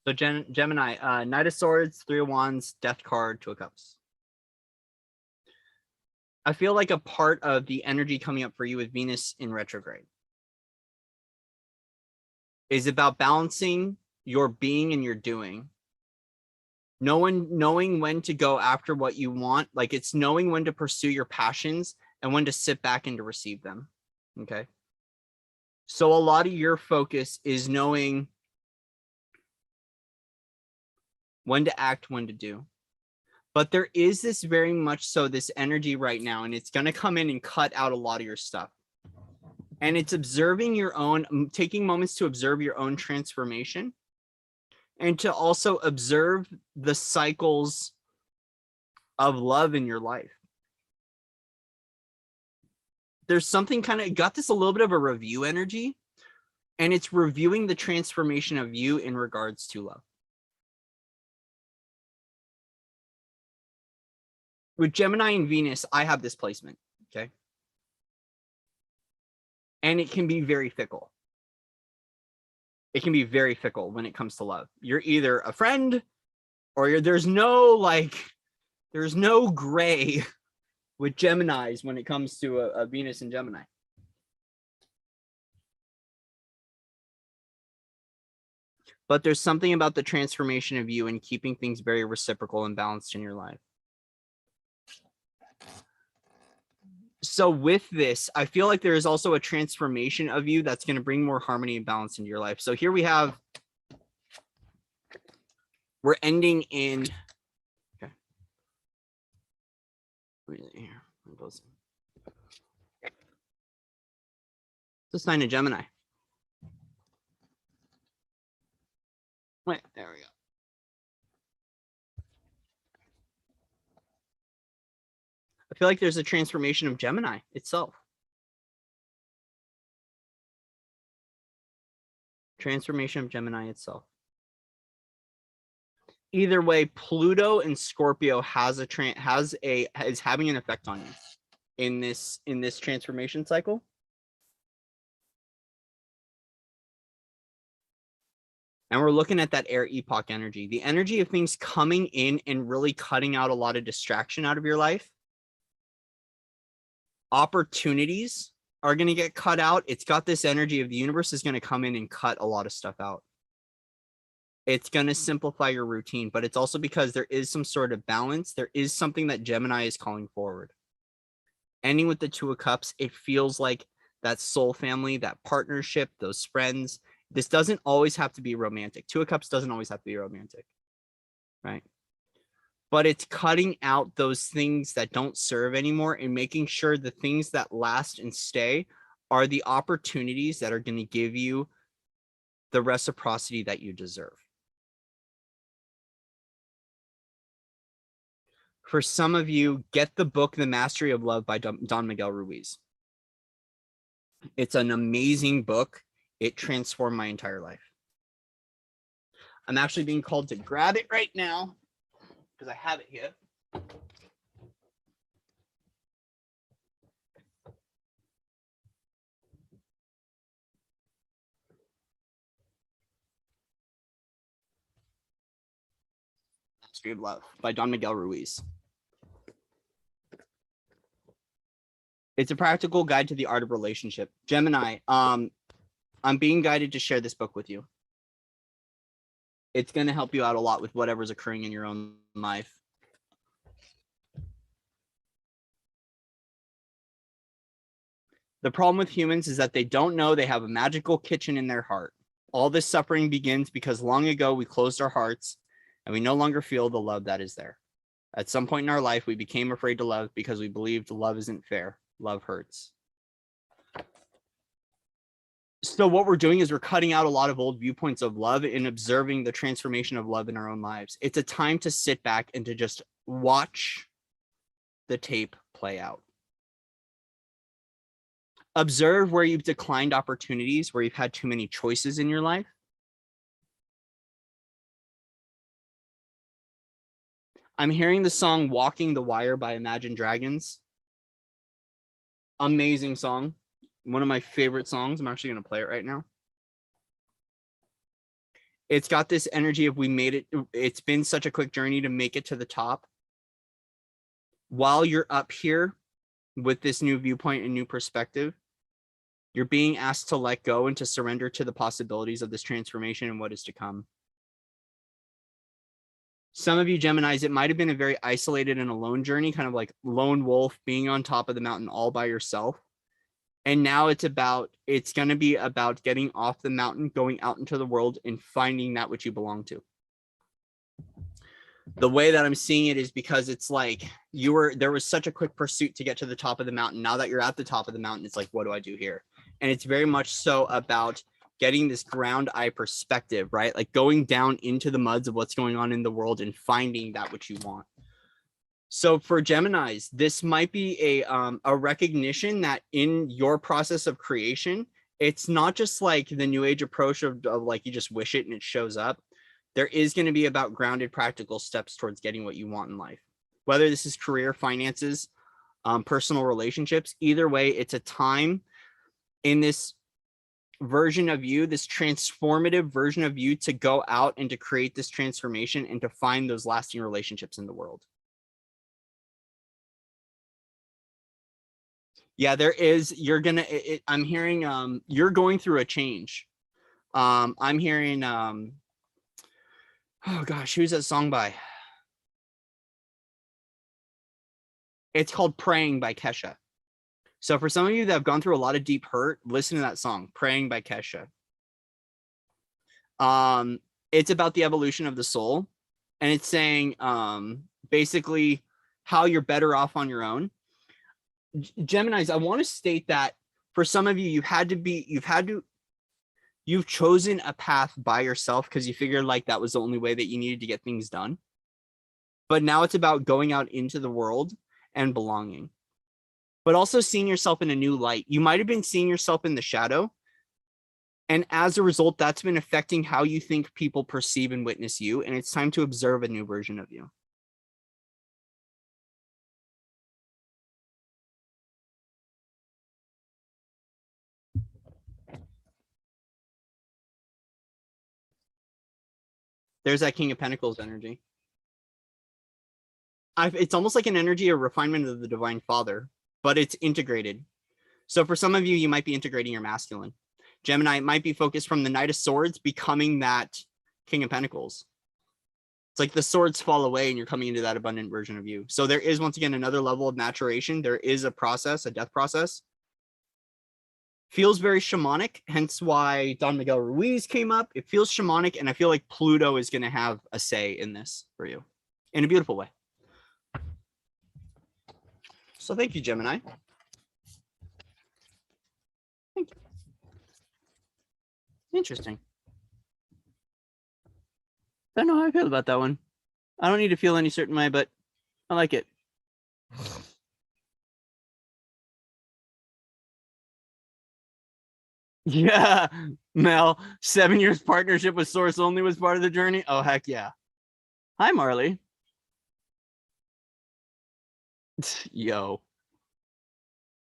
So Gemini, Knight of Swords, Three of Wands, Death card, Two of Cups. I feel like a part of the energy coming up for you with Venus in retrograde is about balancing your being and your doing. Knowing when to go after what you want. Like it's knowing when to pursue your passions and when to sit back and to receive them. Okay. So a lot of your focus is knowing when to act, when to do. But there is this very much so this energy right now, and it's going to come in and cut out a lot of your stuff. And it's observing your own, taking moments to observe your own transformation and to also observe the cycles of love in your life. There's something kind of got this a little bit of a review energy, and it's reviewing the transformation of you in regards to love. With Gemini and Venus, I have this placement, okay? And it can be very fickle. It can be very fickle when it comes to love. You're either a friend or there's no gray with Geminis when it comes to a Venus and Gemini. But there's something about the transformation of you and keeping things very reciprocal and balanced in your life. So with this, I feel like there is also a transformation of you that's going to bring more harmony and balance into your life. So here we're ending in, okay. Here, the sign of Gemini. Wait, there we go. I feel like there's a transformation of Gemini itself. Transformation of Gemini itself. Either way, Pluto and Scorpio is having an effect on you in this transformation cycle. And we're looking at that air epoch energy, the energy of things coming in and really cutting out a lot of distraction out of your life. Opportunities are going to get cut out. It's got this energy of the universe is going to come in and cut a lot of stuff out. It's going to simplify your routine, but it's also because there is some sort of balance. There is something that Gemini is calling forward. Ending with the Two of Cups, it feels like that soul family, that partnership, those friends. This doesn't always have to be romantic. Two of Cups doesn't always have to be romantic, right? But it's cutting out those things that don't serve anymore and making sure the things that last and stay are the opportunities that are going to give you the reciprocity that you deserve. For some of you, get the book, The Mastery of Love by Don Miguel Ruiz. It's an amazing book. It transformed my entire life. I'm actually being called to grab it right now because I have it here. Mastery of Love by Don Miguel Ruiz. It's a practical guide to the art of relationship. Gemini, I'm being guided to share this book with you. It's going to help you out a lot with whatever's occurring in your own life. The problem with humans is that they don't know they have a magical kitchen in their heart. All this suffering begins because long ago we closed our hearts and we no longer feel the love that is there. At some point in our life, we became afraid to love because we believed love isn't fair. Love hurts. So what we're doing is we're cutting out a lot of old viewpoints of love and observing the transformation of love in our own lives. It's a time to sit back and to just watch the tape play out. Observe where you've declined opportunities, where you've had too many choices in your life. I'm hearing the song Walking the Wire by Imagine Dragons. Amazing song. One of my favorite songs. I'm actually going to play it right now. It's got this energy of we made it. It's been such a quick journey to make it to the top. While you're up here with this new viewpoint and new perspective, you're being asked to let go and to surrender to the possibilities of this transformation and what is to come. Some of you Geminis, it might have been a very isolated and alone journey, kind of like lone wolf being on top of the mountain all by yourself. And now it's going to be about getting off the mountain, going out into the world and finding that which you belong to. The way that I'm seeing it is because it's like there was such a quick pursuit to get to the top of the mountain. Now that you're at the top of the mountain, it's like, what do I do here? And it's very much so about getting this ground eye perspective, right? Like going down into the muds of what's going on in the world and finding that which you want. So for Geminis, this might be a recognition that in your process of creation, it's not just like the new age approach of like you just wish it and it shows up. There is going to be about grounded practical steps towards getting what you want in life, whether this is career, finances, personal relationships. Either way, it's a time in this version of you, this transformative version of you, to go out and to create this transformation and to find those lasting relationships in the world. Yeah, there is. I'm hearing you're going through a change. I'm hearing oh gosh, who's that song by? It's called Praying by Kesha. So for some of you that have gone through a lot of deep hurt, listen to that song, Praying by Kesha. It's about the evolution of the soul. And it's saying basically how you're better off on your own. Geminis, I want to state that for some of you, you've chosen a path by yourself because you figured like that was the only way that you needed to get things done. But now it's about going out into the world and belonging, but also seeing yourself in a new light. You might have been seeing yourself in the shadow. And as a result, that's been affecting how you think people perceive and witness you. And it's time to observe a new version of you. There's that King of Pentacles energy. It's almost like an energy of refinement of the Divine Father, but it's integrated. So for some of you, you might be integrating your masculine. Gemini might be focused from the Knight of Swords becoming that King of Pentacles. It's like the swords fall away and you're coming into that abundant version of you. So there is, once again, another level of maturation. There is a process, a death process. Feels very shamanic, hence why Don Miguel Ruiz came up. It feels shamanic, and I feel like Pluto is going to have a say in this for you in a beautiful way. So thank you, Gemini. Thank you. Interesting. I don't know how I feel about that one. I don't need to feel any certain way, but I like it. Yeah, Mel, 7 years partnership with Source Only was part of the journey. Oh, heck yeah. Hi, Marley. Yo.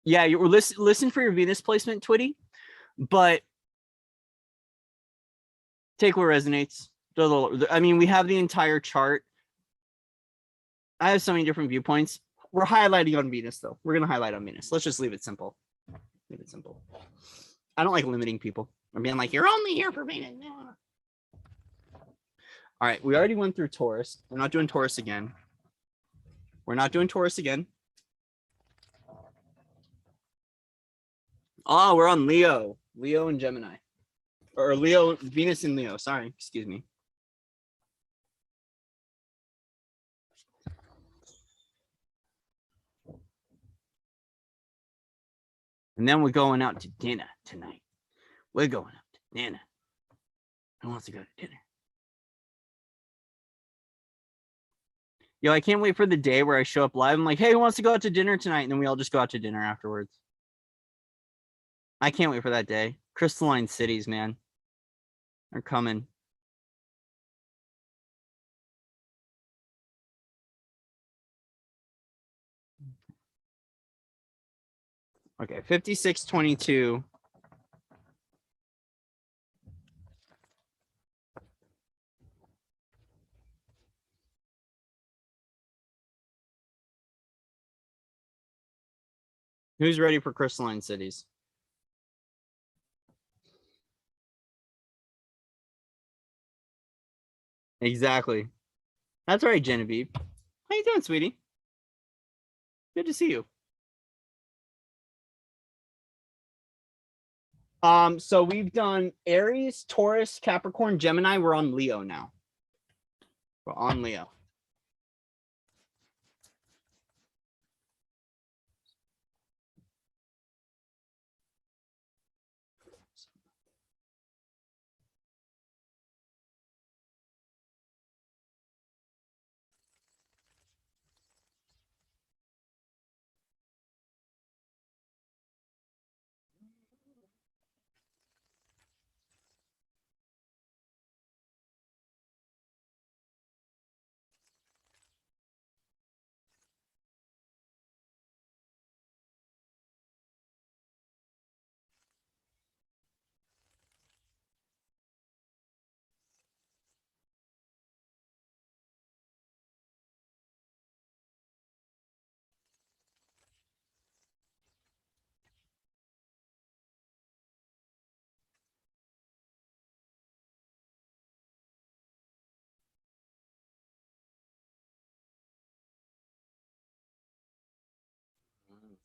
Yeah, you were listen for your Venus placement, Twitty, but take what resonates. I mean, we have the entire chart. I have so many different viewpoints. We're highlighting on Venus, though. We're going to highlight on Venus. Let's just leave it simple. Leave it simple. I don't like limiting people. I'm being like, you're only here for Venus. All right, we already went through Taurus. We're not doing Taurus again. We're not doing Taurus again. Oh, we're on Leo. Leo and Gemini. Or Leo, Venus and Leo. Sorry, excuse me. And then we're going out to dinner tonight. We're going out to dinner. Who wants to go to dinner? Yo, I can't wait for the day where I show up live. I'm like, hey, who wants to go out to dinner tonight? And then we all just go out to dinner afterwards. I can't wait for that day. Crystalline cities, man. They're coming. Okay, 5622. Who's ready for crystalline cities? Exactly. That's right, Genevieve. How you doing, sweetie? Good to see you. So we've done Aries, Taurus, Capricorn, Gemini. We're on Leo now. We're on Leo.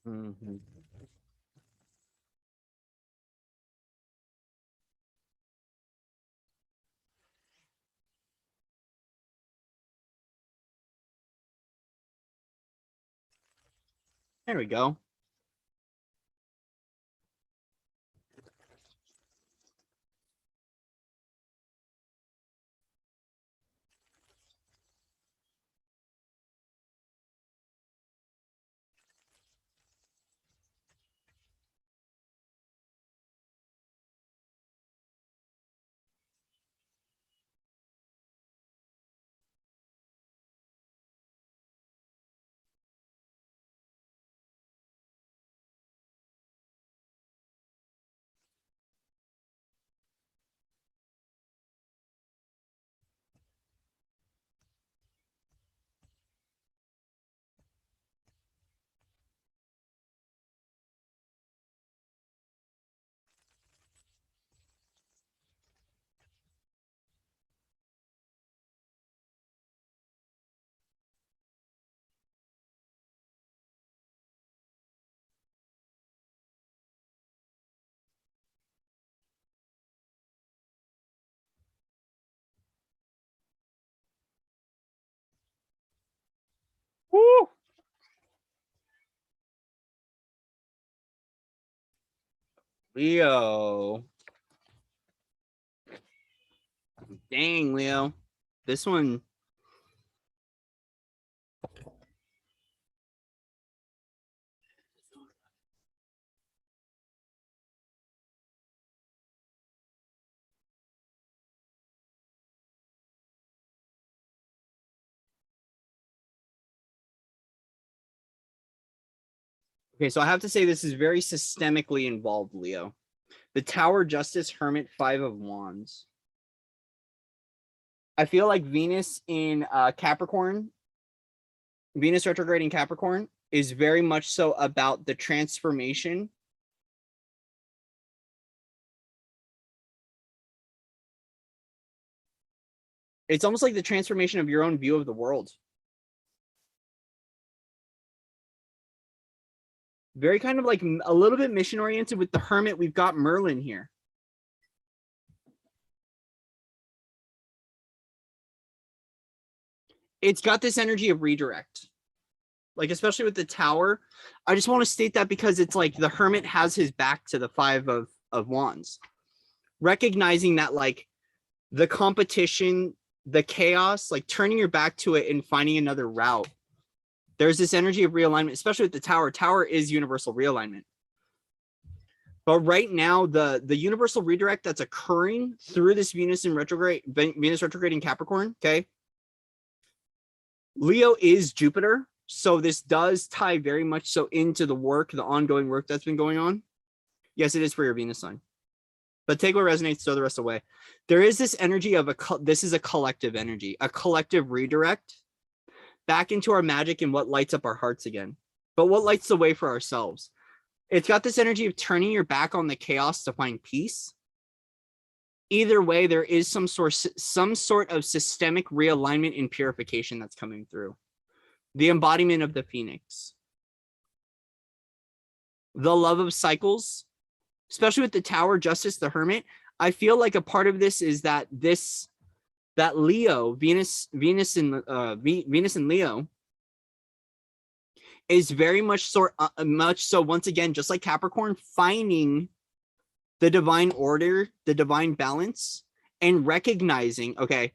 Mm-hmm. There we go. Woo! Leo. Dang, Leo. This one. Okay, so I have to say this is very systemically involved, Leo. The Tower, Justice, Hermit, Five of Wands. I feel like Venus in Capricorn, Venus retrograde in Capricorn is very much so about the transformation. It's almost like the transformation of your own view of the world. Very kind of like a little bit mission oriented with the Hermit. We've got Merlin here. It's got this energy of redirect. Like, especially with the Tower. I just want to state that because it's like the Hermit has his back to the Five of Wands. Recognizing that, like, the competition, the chaos, like turning your back to it and finding another route. There's this energy of realignment, especially with the Tower. Tower is universal realignment. But right now, the universal redirect that's occurring through this Venus retrograde in Capricorn, okay? Leo is Jupiter, so this does tie very much so into the work, the ongoing work that's been going on. Yes, it is for your Venus sign. But take what resonates, throw the rest away. There is this energy of this is a collective energy, a collective redirect back into our magic and what lights up our hearts again. But what lights the way for ourselves? It's got this energy of turning your back on the chaos to find peace. Either way, there is some sort of systemic realignment and purification that's coming through. The embodiment of the Phoenix. The love of cycles, especially with the Tower, Justice, the Hermit. I feel like a part of this is that that Leo, Venus in Leo is very much so once again, just like Capricorn, finding the divine order, the divine balance, and recognizing, okay,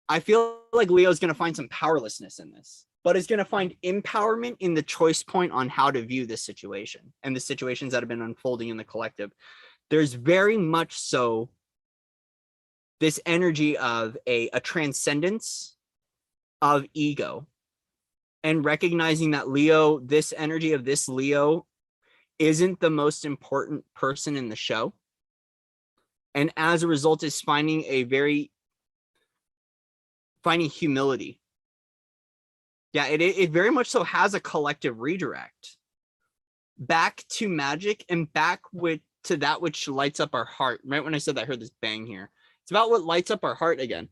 I feel like Leo is going to find some powerlessness in this, but is going to find empowerment in the choice point on how to view this situation and the situations that have been unfolding in the collective. There's very much so this energy of a transcendence of ego, and recognizing that Leo, this energy of this Leo isn't the most important person in the show. And as a result is finding humility. Yeah, it very much so has a collective redirect back to magic and back to that which lights up our heart. Right when I said that, I heard this bang here. It's about what lights up our heart again.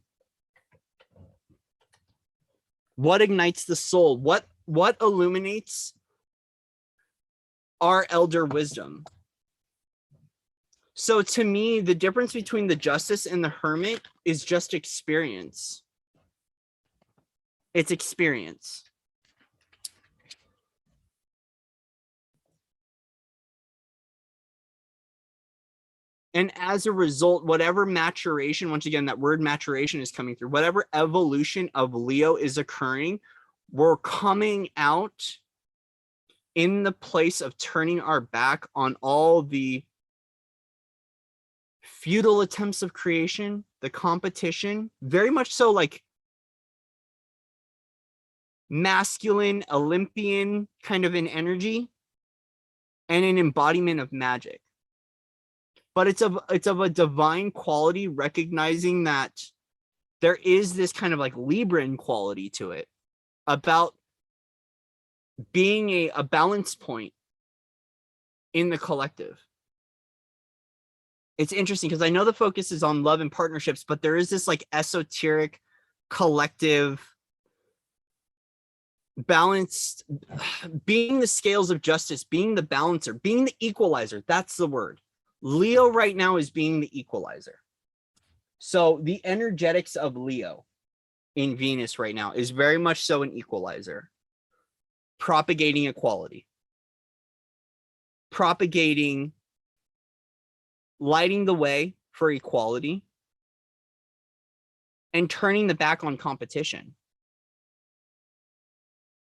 What ignites the soul? What illuminates our elder wisdom? So to me, the difference between the Justice and the Hermit is just experience. It's experience. And as a result, whatever maturation, once again, that word maturation is coming through, whatever evolution of Leo is occurring, we're coming out in the place of turning our back on all the futile attempts of creation, the competition, very much so like masculine, Olympian kind of an energy and an embodiment of magic. But it's of a divine quality, recognizing that there is this kind of like Libran quality to it about being a balance point in the collective. It's interesting because I know the focus is on love and partnerships, but there is this like esoteric collective balanced, being the scales of justice, being the balancer, being the equalizer. That's the word. Leo right now is being the equalizer. So the energetics of Leo in Venus right now is very much so an equalizer, propagating equality, propagating, lighting the way for equality, and turning the back on competition.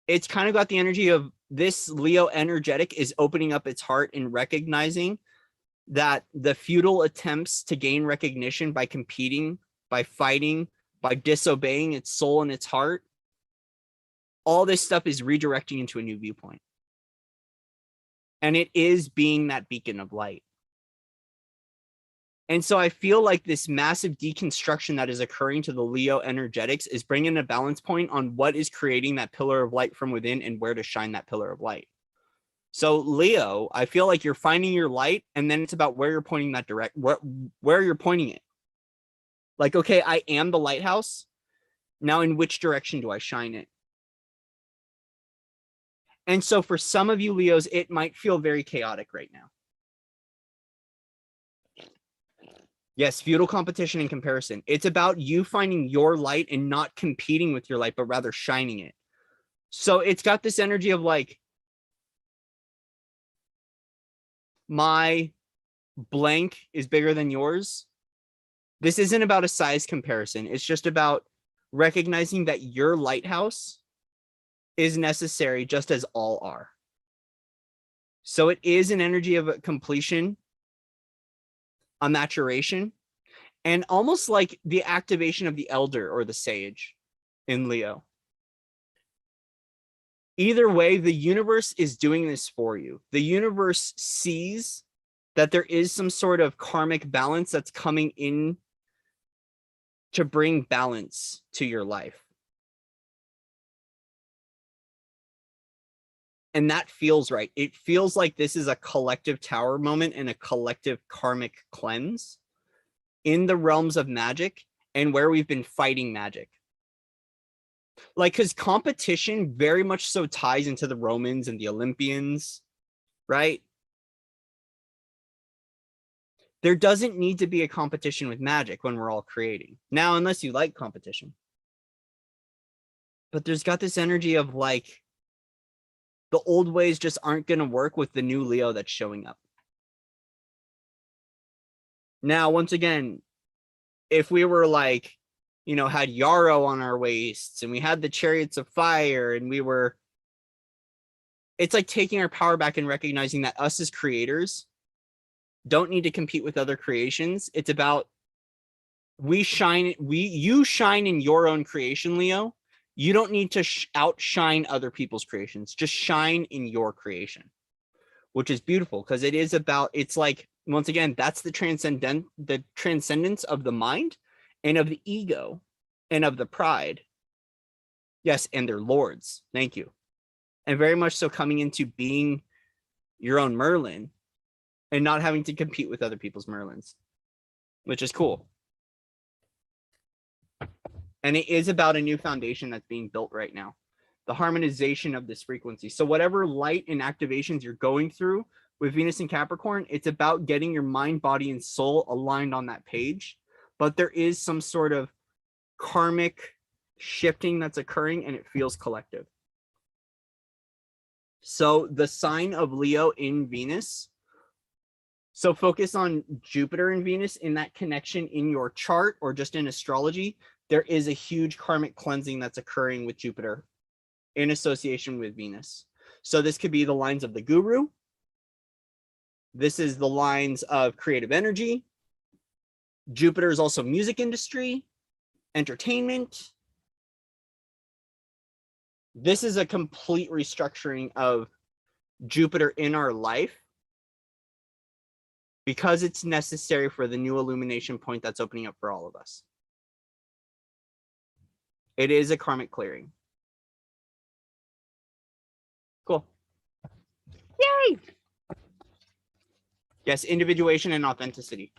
It's kind of got the energy of this Leo energetic is opening up its heart and recognizing that the futile attempts to gain recognition by competing, by fighting, by disobeying its soul and its heart, all this stuff is redirecting into a new viewpoint. And it is being that beacon of light. And so I feel like this massive deconstruction that is occurring to the Leo energetics is bringing a balance point on what is creating that pillar of light from within and where to shine that pillar of light. So Leo, I feel like you're finding your light, and then it's about where you're pointing that where you're pointing it. Like, okay, I am the lighthouse. Now in which direction do I shine it? And so for some of you Leos, it might feel very chaotic right now. Yes, futile competition and comparison. It's about you finding your light and not competing with your light, but rather shining it. So it's got this energy of like, my blank is bigger than yours. This isn't about a size comparison. It's just about recognizing that your lighthouse is necessary just as all are. So it is an energy of a completion, a maturation, and almost like the activation of the elder or the sage in Leo. Either way, the universe is doing this for you. The universe sees that there is some sort of karmic balance that's coming in to bring balance to your life. And that feels right. It feels like this is a collective tower moment and a collective karmic cleanse in the realms of magic and where we've been fighting magic. Like, because competition very much so ties into the Romans and the Olympians, right? There doesn't need to be a competition with magic when we're all creating. Now, unless you like competition. But there's got this energy of like, the old ways just aren't going to work with the new Leo that's showing up. Now, once again, if we were like, you know, had yarrow on our waists and we had the chariots of fire and we were, it's like taking our power back and recognizing that us as creators don't need to compete with other creations. It's about you shine in your own creation, Leo. You don't need to outshine other people's creations. Just shine in your creation, which is beautiful because it is about, it's like, once again, that's the transcendence of the mind and of the ego and of the pride. Yes, and their lords. Thank you. And very much so coming into being your own Merlin and not having to compete with other people's Merlins, which is cool. And it is about a new foundation that's being built right now. The harmonization of this frequency. So whatever light and activations you're going through with Venus and Capricorn, it's about getting your mind, body, and soul aligned on that page. But there is some sort of karmic shifting that's occurring and it feels collective. So the sign of Leo in Venus. So focus on Jupiter and Venus in that connection in your chart or just in astrology. There is a huge karmic cleansing that's occurring with Jupiter in association with Venus. So this could be the lines of the guru. This is the lines of creative energy. Jupiter is also music industry, entertainment. This is a complete restructuring of Jupiter in our life because it's necessary for the new illumination point that's opening up for all of us. It is a karmic clearing. Cool. Yay! Yes, individuation and authenticity.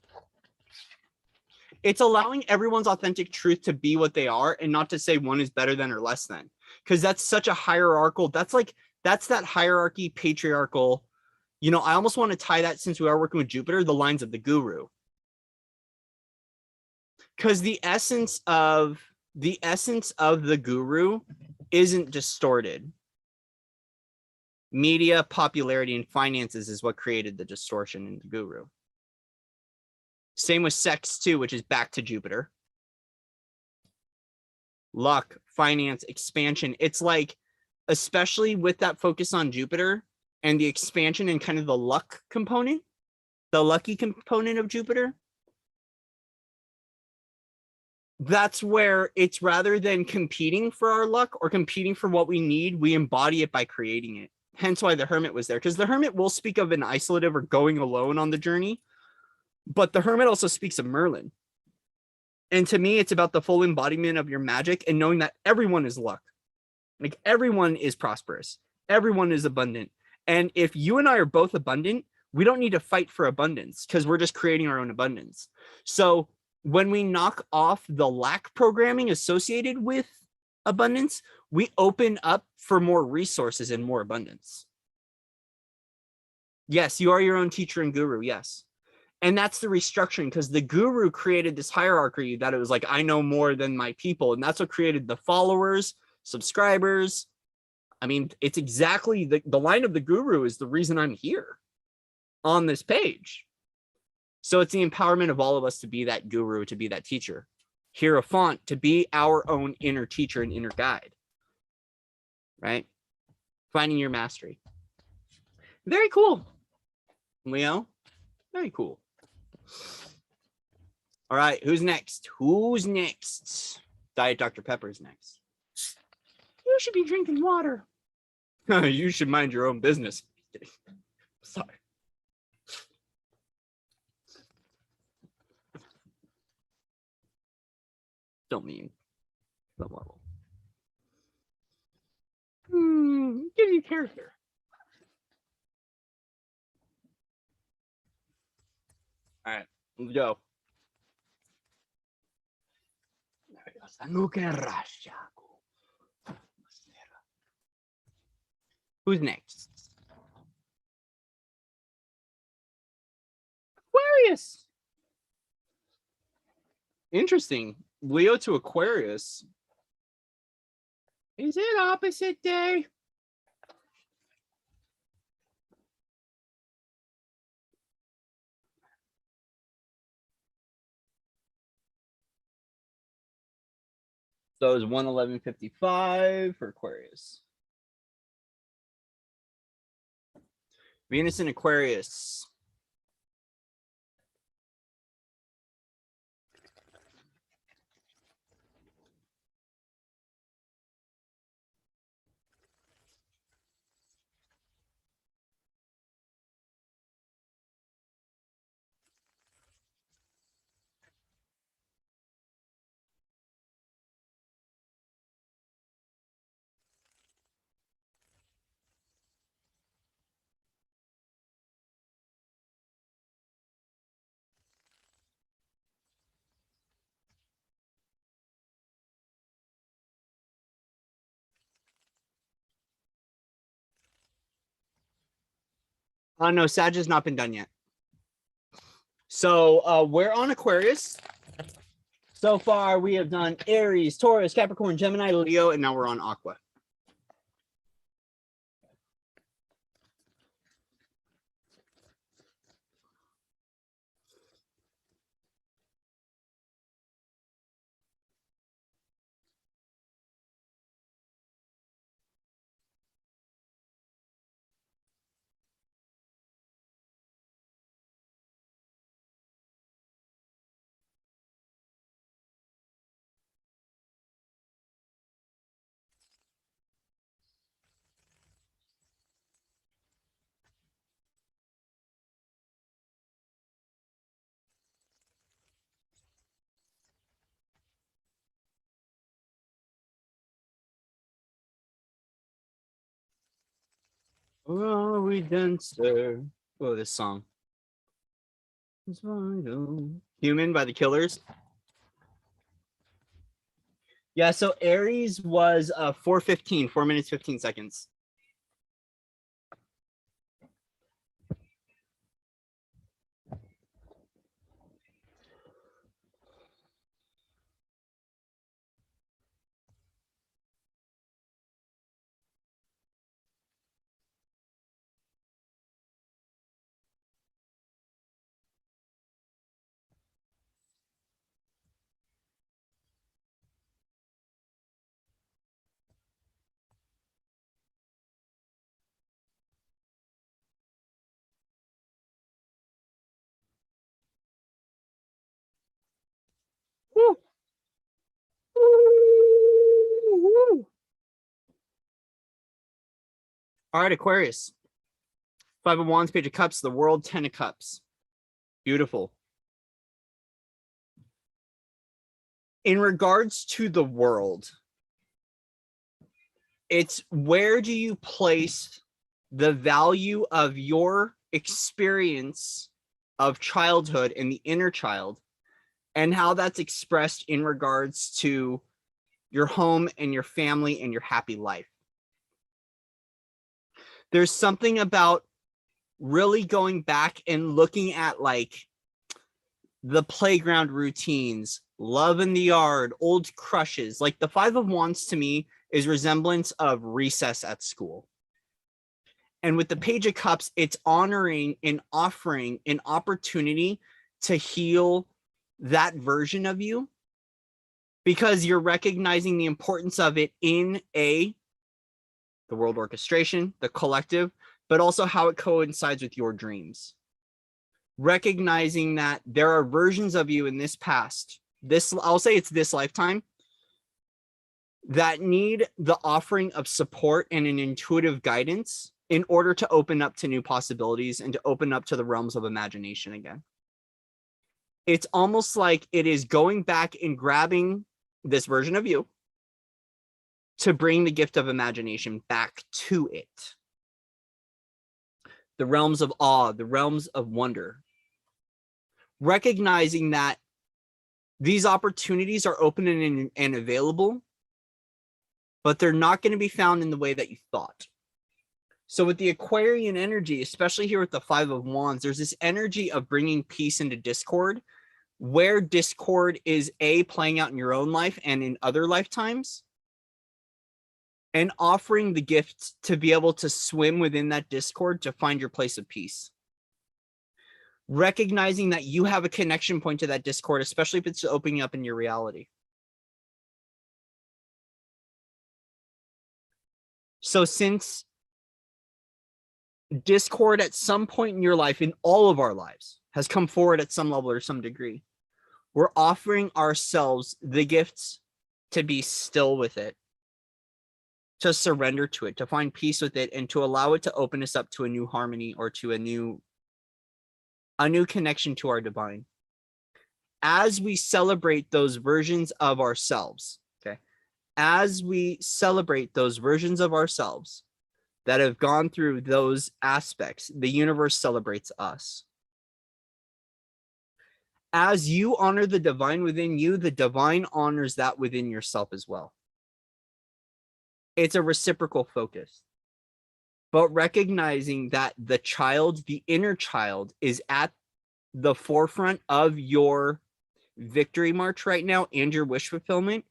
It's allowing everyone's authentic truth to be what they are and not to say one is better than or less than. Because that's such a hierarchical, that's that hierarchy, patriarchal. You know, I almost want to tie that, since we are working with Jupiter, the lines of the guru. Because the essence of the guru isn't distorted. Media, popularity, and finances is what created the distortion in the guru. Same with sex too, which is back to Jupiter. Luck, finance, expansion. It's like, especially with that focus on Jupiter and the expansion and kind of the luck component, the lucky component of Jupiter. That's where it's, rather than competing for our luck or competing for what we need, we embody it by creating it. Hence why the Hermit was there, because the Hermit will speak of an isolative or going alone on the journey, but the Hermit also speaks of Merlin. And to me, it's about the full embodiment of your magic and knowing that everyone is luck. Like, everyone is prosperous. Everyone is abundant. And if you and I are both abundant, we don't need to fight for abundance because we're just creating our own abundance. So when we knock off the lack programming associated with abundance, we open up for more resources and more abundance. Yes, you are your own teacher and guru. Yes. And that's the restructuring, because the guru created this hierarchy that it was like, I know more than my people. And that's what created the followers, subscribers. I mean, it's exactly the line of the guru is the reason I'm here on this page. So it's the empowerment of all of us to be that guru, to be that teacher. Hierophant, to be our own inner teacher and inner guide. Right? Finding your mastery. Very cool. Leo, very cool. All right, who's next? Who's next? Diet Dr. Pepper's next. You should be drinking water. You should mind your own business. Sorry. Don't mean the level. Give you character. All right, let's go. Who's next? Aquarius. Interesting. Leo to Aquarius. Is it opposite day? So it's 111.55 for Aquarius. Venus in Aquarius. Oh no, Sag has not been done yet. So we're on Aquarius. So far, we have done Aries, Taurus, Capricorn, Gemini, Leo, and now we're on Aqua. Oh, we dancer. Oh, this song. Human by the Killers. Yeah, so Aries was 4:15, 4 minutes 15 seconds. Woo. Woo. All right, Aquarius. 5 of Wands, Page of Cups, the World, 10 of Cups. Beautiful. In regards to the world, it's where do you place the value of your experience of childhood and the inner child, and how that's expressed in regards to your home and your family and your happy life. There's something about really going back and looking at like the playground routines, love in the yard, old crushes. Like the 5 of Wands to me is resemblance of recess at school. And with the Page of Cups, it's honoring and offering an opportunity to heal that version of you, because you're recognizing the importance of it in the world orchestration, the collective, but also how it coincides with your dreams. Recognizing that there are versions of you in this past, I'll say it's this lifetime, that need the offering of support and an intuitive guidance in order to open up to new possibilities and to open up to the realms of imagination again. It's almost like it is going back and grabbing this version of you to bring the gift of imagination back to it. The realms of awe, the realms of wonder. recognizing that these opportunities are open and available, but they're not going to be found in the way that you thought. So with the Aquarian energy, especially here with the Five of Wands, there's this energy of bringing peace into discord, where discord is playing out in your own life and in other lifetimes, and offering the gift to be able to swim within that discord to find your place of peace. Recognizing that you have a connection point to that discord, especially if it's opening up in your reality. So since discord at some point in your life, in all of our lives, has come forward at some level or some degree, we're offering ourselves the gifts to be still with it, to surrender to it, to find peace with it, and to allow it to open us up to a new harmony or to a new connection to our divine. As we celebrate those versions of ourselves, okay, as we celebrate those versions of ourselves that have gone through those aspects, the universe celebrates us. As you honor the divine within you, the divine honors that within yourself as well. It's a reciprocal focus. But recognizing that the child, the inner child, is at the forefront of your victory march right now and your wish fulfillment,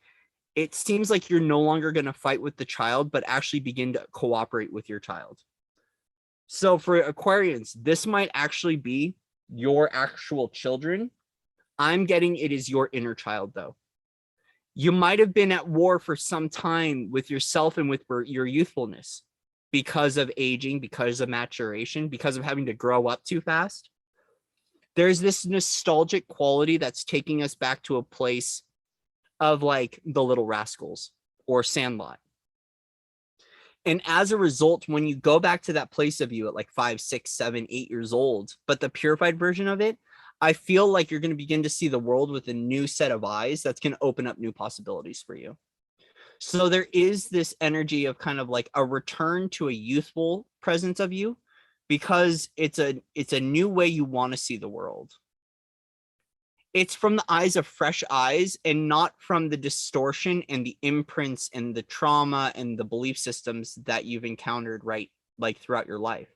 it seems like you're no longer going to fight with the child, but actually begin to cooperate with your child. So for Aquarians, this might actually be your actual children. I'm getting it is your inner child, though. You might have been at war for some time with yourself and with your youthfulness because of aging, because of maturation, because of having to grow up too fast. There's this nostalgic quality that's taking us back to a place of like the Little Rascals or Sandlot. And as a result, when you go back to that place of you at like 5, 6, 7, 8 years old, but the purified version of it, I feel like you're going to begin to see the world with a new set of eyes that's going to open up new possibilities for you. So there is this energy of kind of like a return to a youthful presence of you, because it's a new way you want to see the world. It's from the eyes of fresh eyes and not from the distortion and the imprints and the trauma and the belief systems that you've encountered, right? Like throughout your life.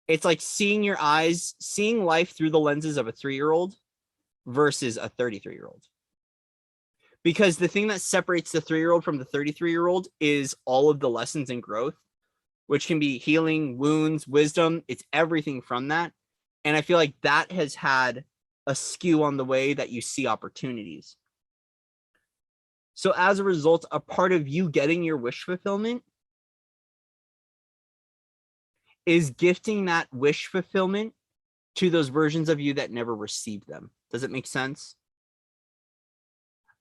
It's like seeing life through the lenses of a 3-year-old versus a 33-year-old. Because the thing that separates the 3-year-old from the 33-year-old is all of the lessons and growth, which can be healing, wounds, wisdom. It's everything from that. And I feel like that has had a skew on the way that you see opportunities. So as a result, a part of you getting your wish fulfillment is gifting that wish fulfillment to those versions of you that never received them. Does it make sense?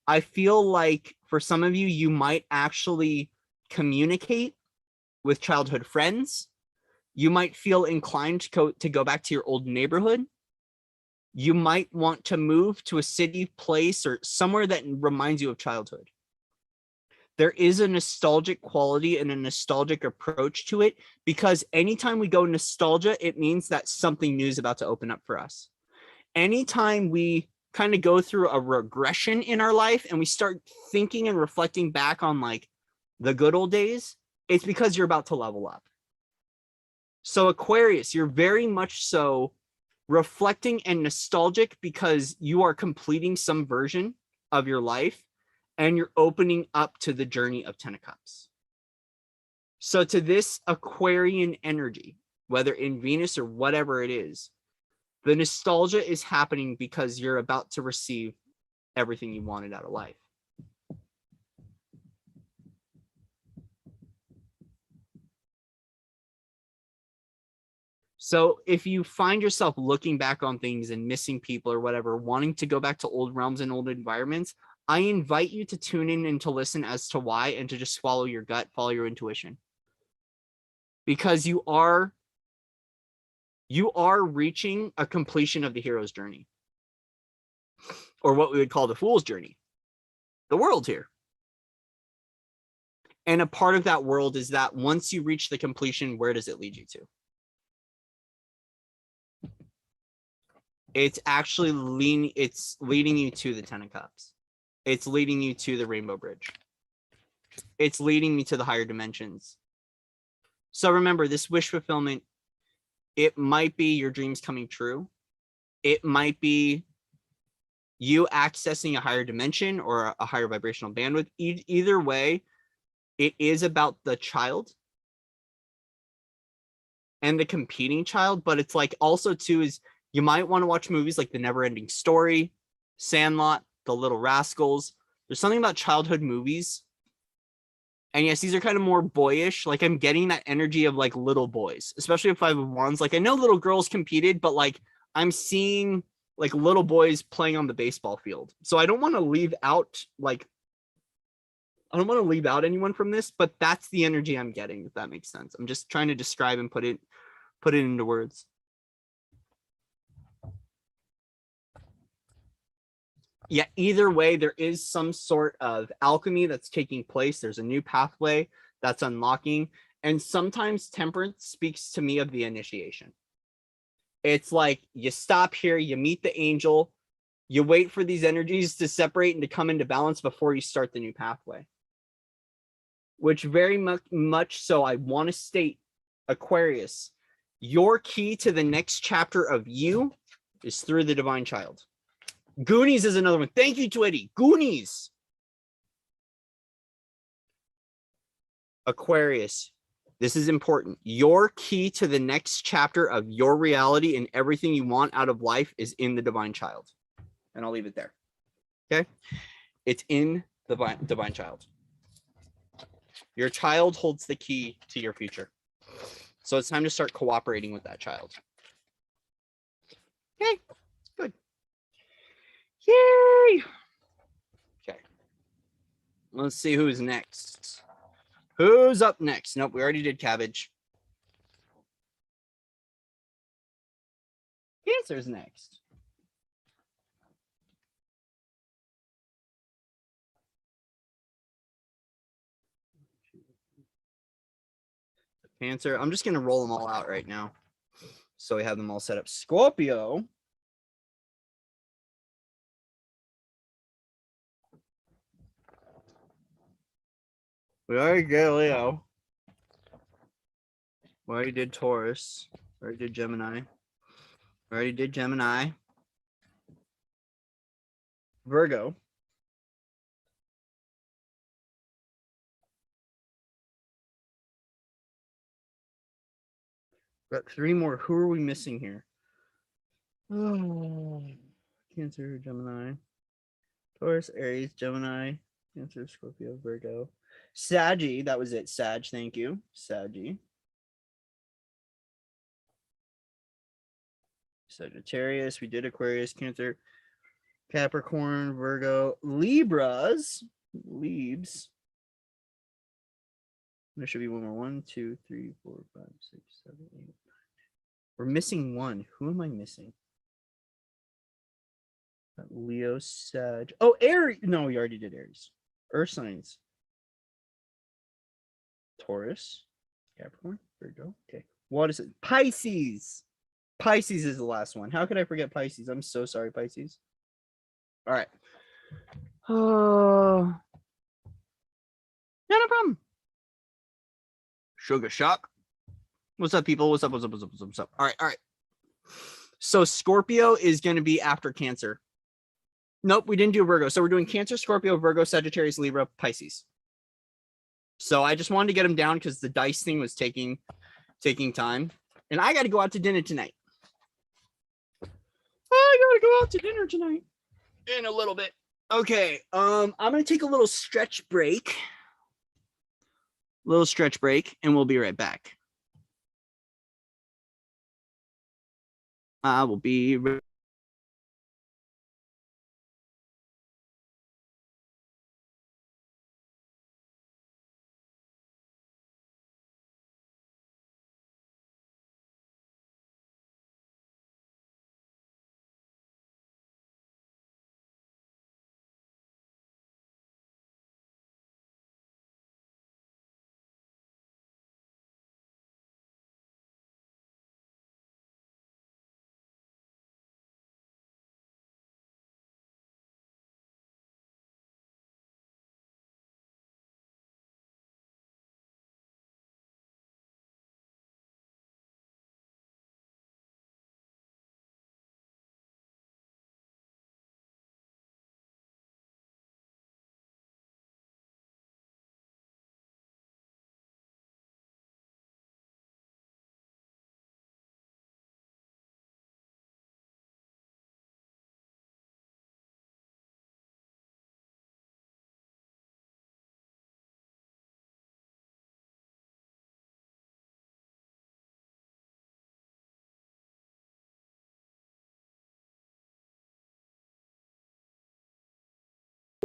I feel like for some of you, you might actually communicate with childhood friends. You might feel inclined to go back to your old neighborhood. You might want to move to a city, place, or somewhere that reminds you of childhood. There is a nostalgic quality and a nostalgic approach to it, because anytime we go nostalgia, it means that something new is about to open up for us. Anytime we kind of go through a regression in our life and we start thinking and reflecting back on like the good old days, it's because you're about to level up. So Aquarius, you're very much so reflecting and nostalgic because you are completing some version of your life and you're opening up to the journey of 10 of Cups. So to this Aquarian energy, whether in Venus or whatever it is, the nostalgia is happening because you're about to receive everything you wanted out of life. So if you find yourself looking back on things and missing people or whatever, wanting to go back to old realms and old environments, I invite you to tune in and to listen as to why, and to just follow your gut, follow your intuition. Because you are reaching a completion of the hero's journey, or what we would call the fool's journey. The world's here. And a part of that world is that once you reach the completion, where does it lead you to? It's actually leading you to the Ten of Cups. It's leading you to the Rainbow Bridge. It's leading me to the higher dimensions. So remember, this wish fulfillment, it might be your dreams coming true. It might be you accessing a higher dimension or a higher vibrational bandwidth. Either way, it is about the child and the competing child, but it's like also too is you might want to watch movies like The Never-Ending Story, Sandlot, The Little Rascals. There's something about childhood movies. And yes, these are kind of more boyish. Like I'm getting that energy of like little boys, especially with Five of Wands. Like I know little girls competed, but like I'm seeing like little boys playing on the baseball field. So I don't want to leave out anyone from this, but that's the energy I'm getting, if that makes sense. I'm just trying to describe and put it into words. Yeah, either way, there is some sort of alchemy that's taking place. There's a new pathway that's unlocking. And sometimes temperance speaks to me of the initiation. It's like you stop here, you meet the angel, you wait for these energies to separate and to come into balance before you start the new pathway. Which very much so I want to state, Aquarius, your key to the next chapter of you is through the divine child. Goonies is another one. Thank you, Twitty. Goonies. Aquarius, this is important. Your key to the next chapter of your reality and everything you want out of life is in the divine child. And I'll leave it there. Okay? It's in the divine child. Your child holds the key to your future. So it's time to start cooperating with that child. Okay, good. Yay! Okay. Let's see who's next. Who's up next? Nope, we already did cabbage. Cancer's next. Cancer. I'm just going to roll them all out right now. So we have them all set up. Scorpio. We already did Leo. We already did Taurus. We already did Gemini. We already did Gemini. Virgo. Got three more. Who are we missing here? Oh, Cancer, Gemini, Taurus, Aries, Gemini, Cancer, Scorpio, Virgo, Saggy. That was it. Sag. Thank you, Saggy. Sagittarius. We did Aquarius, Cancer, Capricorn, Virgo, Libras. Libs. There should be one more. 1, 2, 3, 4, 5, 6, 7, 8, 9. We're missing one. Who am I missing? Leo, Sag. Oh, Aries. No, we already did Aries. Earth signs. Taurus, Capricorn, Virgo. Okay. What is it? Pisces. Pisces is the last one. How could I forget Pisces? I'm so sorry, Pisces. All right. Oh. Yeah, no problem. Sugar shock. What's up, people? What's up? What's up? What's up? What's up? All right. All right. So Scorpio is going to be after Cancer. Nope, we didn't do Virgo. So we're doing Cancer, Scorpio, Virgo, Sagittarius, Libra, Pisces. So I just wanted to get them down because the dice thing was taking time. And I got to go out to dinner tonight. I got to go out to dinner tonight in a little bit. Okay, I'm going to take a little stretch break. And we'll be right back. I will be right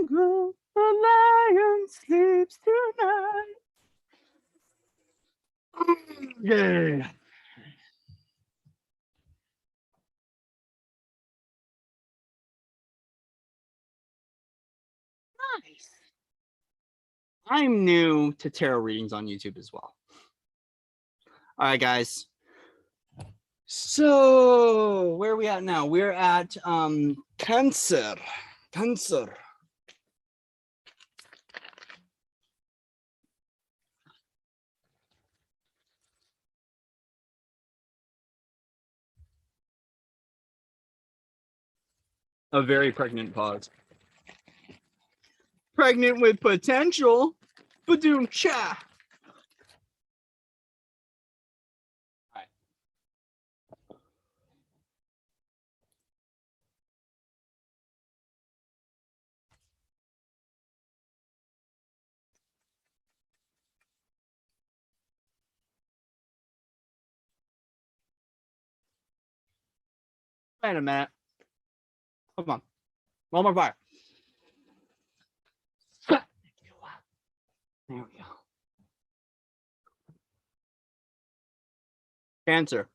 The lion sleeps tonight. Yeah. Nice. I'm new to tarot readings on YouTube as well. All right, guys. So where are we at now? We're at Cancer. Cancer. A very pregnant pause. Pregnant with potential. Badoom cha. Wait a minute. Come on. One more fire. There we go. Cancer.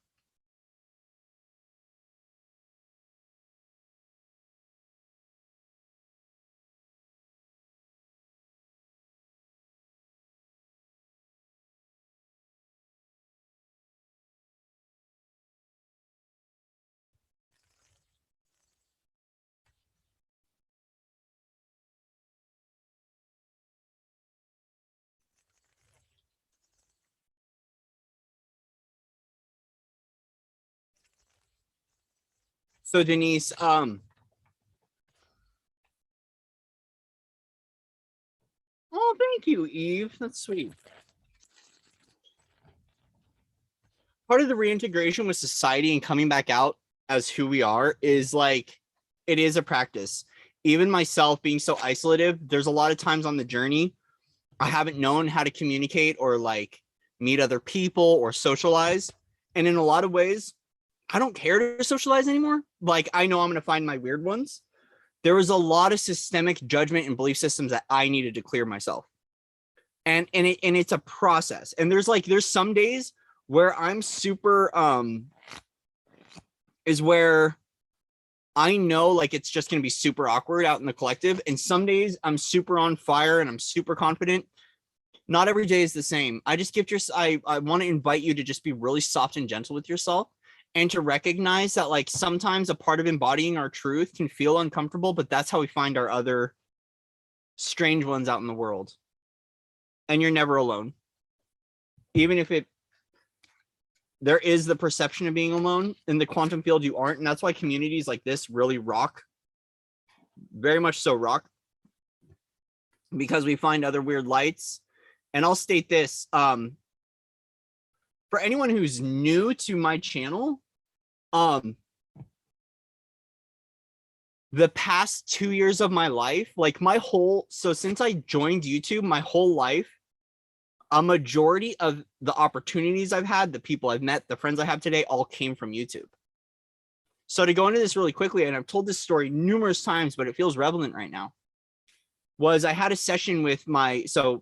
So Denise, oh, thank you, Eve. That's sweet. Part of the reintegration with society and coming back out as who we are is like, it is a practice. Even myself being so isolative, there's a lot of times on the journey I haven't known how to communicate or like meet other people or socialize. And in a lot of ways, I don't care to socialize anymore. Like, I know I'm going to find my weird ones. There was a lot of systemic judgment and belief systems that I needed to clear myself. And it's a process. And there's some days where I'm super is where I know like it's just going to be super awkward out in the collective. And some days I'm super on fire and I'm super confident. Not every day is the same. I just I want to invite you to just be really soft and gentle with yourself and to recognize that like sometimes a part of embodying our truth can feel uncomfortable, but that's how we find our other strange ones out in the world. And you're never alone. Even if there is the perception of being alone in the quantum field, you aren't. And that's why communities like this really rock. Very much so rock. Because we find other weird lights. And I'll state this. For anyone who's new to my channel, the past 2 years of my life, like so since I joined YouTube, my whole life, a majority of the opportunities I've had, the people I've met, the friends I have today, all came from YouTube. So to go into this really quickly, and I've told this story numerous times, but it feels relevant right now, was I had a session with Samantha,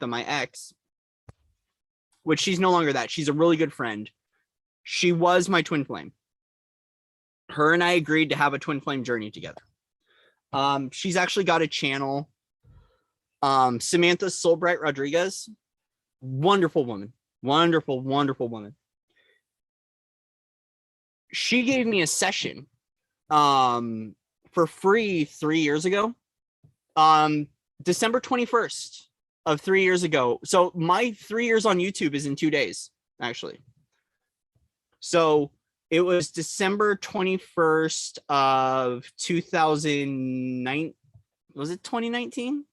my ex, which she's no longer that. She's a really good friend. She was my twin flame. Her and I agreed to have a twin flame journey together. She's actually got a channel. Samantha Solbright Rodriguez, wonderful woman, wonderful woman. She gave me a session for free 3 years ago, December 21st of 3 years ago. So my 3 years on YouTube is in 2 days, actually. So it was December 21st of 2009. Was it 2019?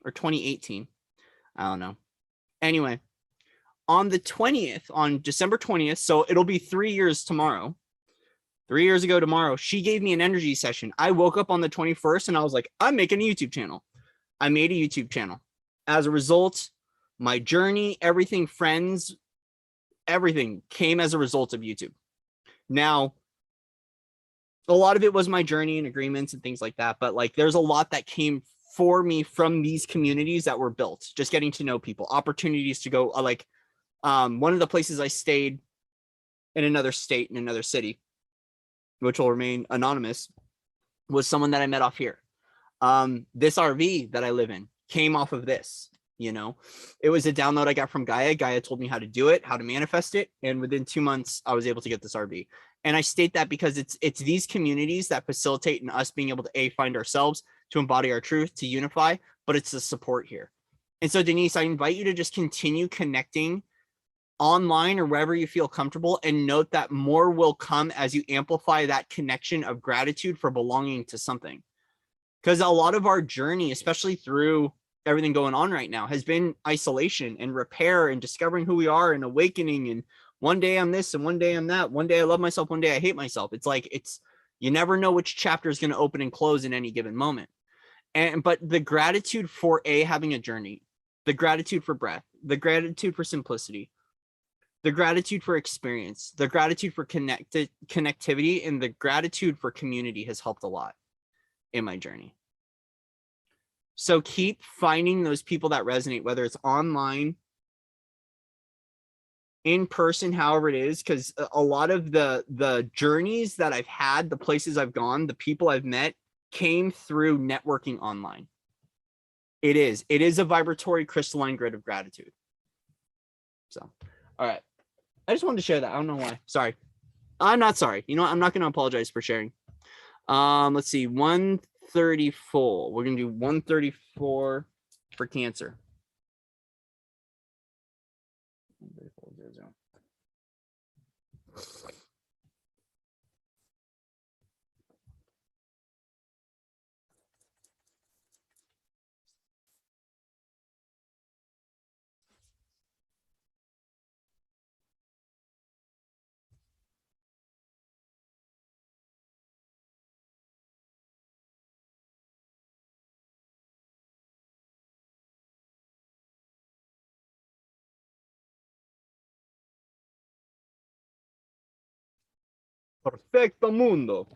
Or 2018, I don't know. Anyway, on the 20th, on December 20th, so it'll be 3 years tomorrow. 3 years ago tomorrow, she gave me an energy session. I woke up on the 21st and I was like, I'm making a YouTube channel. I made a YouTube channel. As a result, my journey, everything, friends, everything came as a result of YouTube. Now, a lot of it was my journey and agreements and things like that. But like, there's a lot that came for me from these communities that were built, just getting to know people, opportunities to go, one of the places I stayed in another state, in another city, which will remain anonymous, was someone that I met off here. This RV that I live in came off of this, you know, it was a download I got from Gaia. Gaia told me how to do it, how to manifest it. And within 2 months, I was able to get this RV. And I state that because it's these communities that facilitate in us being able to find ourselves, to embody our truth, to unify, but it's the support here. And so Denise, I invite you to just continue connecting online or wherever you feel comfortable, and note that more will come as you amplify that connection of gratitude for belonging to something. Because a lot of our journey, especially through everything going on right now, has been isolation and repair and discovering who we are and awakening. And one day I'm this and one day I'm that. One day I love myself, one day I hate myself. It's like, you never know which chapter is going to open and close in any given moment. But the gratitude for having a journey, the gratitude for breath, the gratitude for simplicity, the gratitude for experience, the gratitude for connectivity, and the gratitude for community has helped a lot in my journey. So keep finding those people that resonate, whether it's online, in person, however it is, because a lot of the journeys that I've had, the places I've gone, the people I've met came through networking online. It is a vibratory crystalline grid of gratitude. So, all right. I just wanted to share that. I don't know why. Sorry. I'm not sorry. You know what? I'm not going to apologize for sharing. Let's see. 134. We're going to do 134 for Cancer. Perfecto mundo.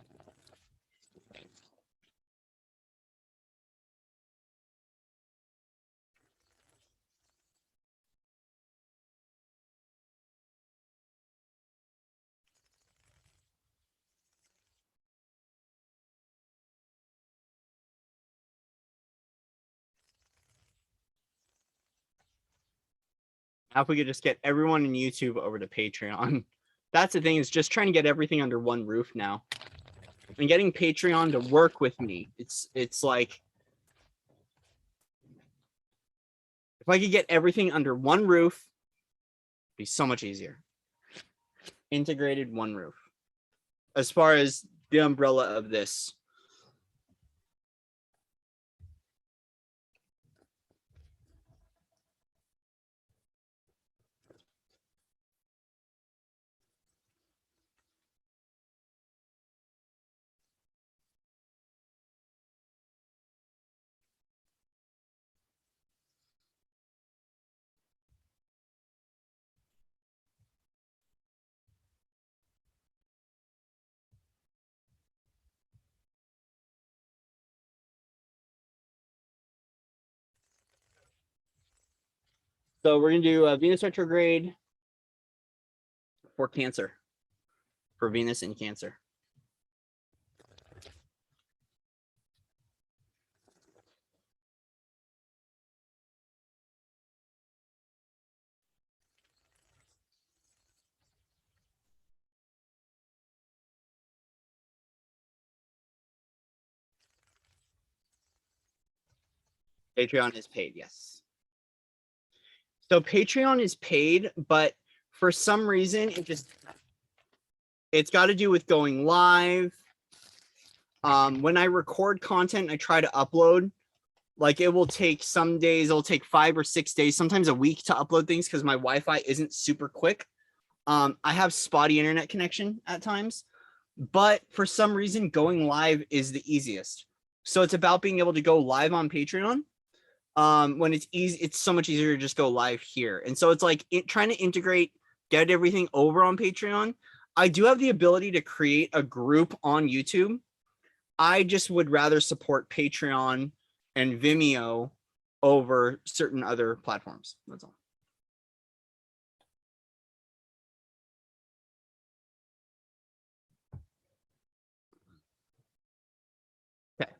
Now if we could just get everyone in YouTube over to Patreon. That's the thing, is just trying to get everything under one roof now. And getting Patreon to work with me. It's like, if I could get everything under one roof, it'd be so much easier. Integrated one roof. As far as the umbrella of this. So we're going to do Venus retrograde for Cancer. For Venus in Cancer. Patreon is paid, yes. So Patreon is paid, but for some reason, it's got to do with going live. When I record content, I try to upload. Like, it will take some days, it'll take 5 or 6 days, sometimes a week to upload things because my Wi-Fi isn't super quick. I have spotty internet connection at times, but for some reason, going live is the easiest. So it's about being able to go live on Patreon. When it's easy, it's so much easier to just go live here. And so it's like trying to integrate, get everything over on Patreon. I do have the ability to create a group on YouTube. I just would rather support Patreon and Vimeo over certain other platforms. That's all. Okay.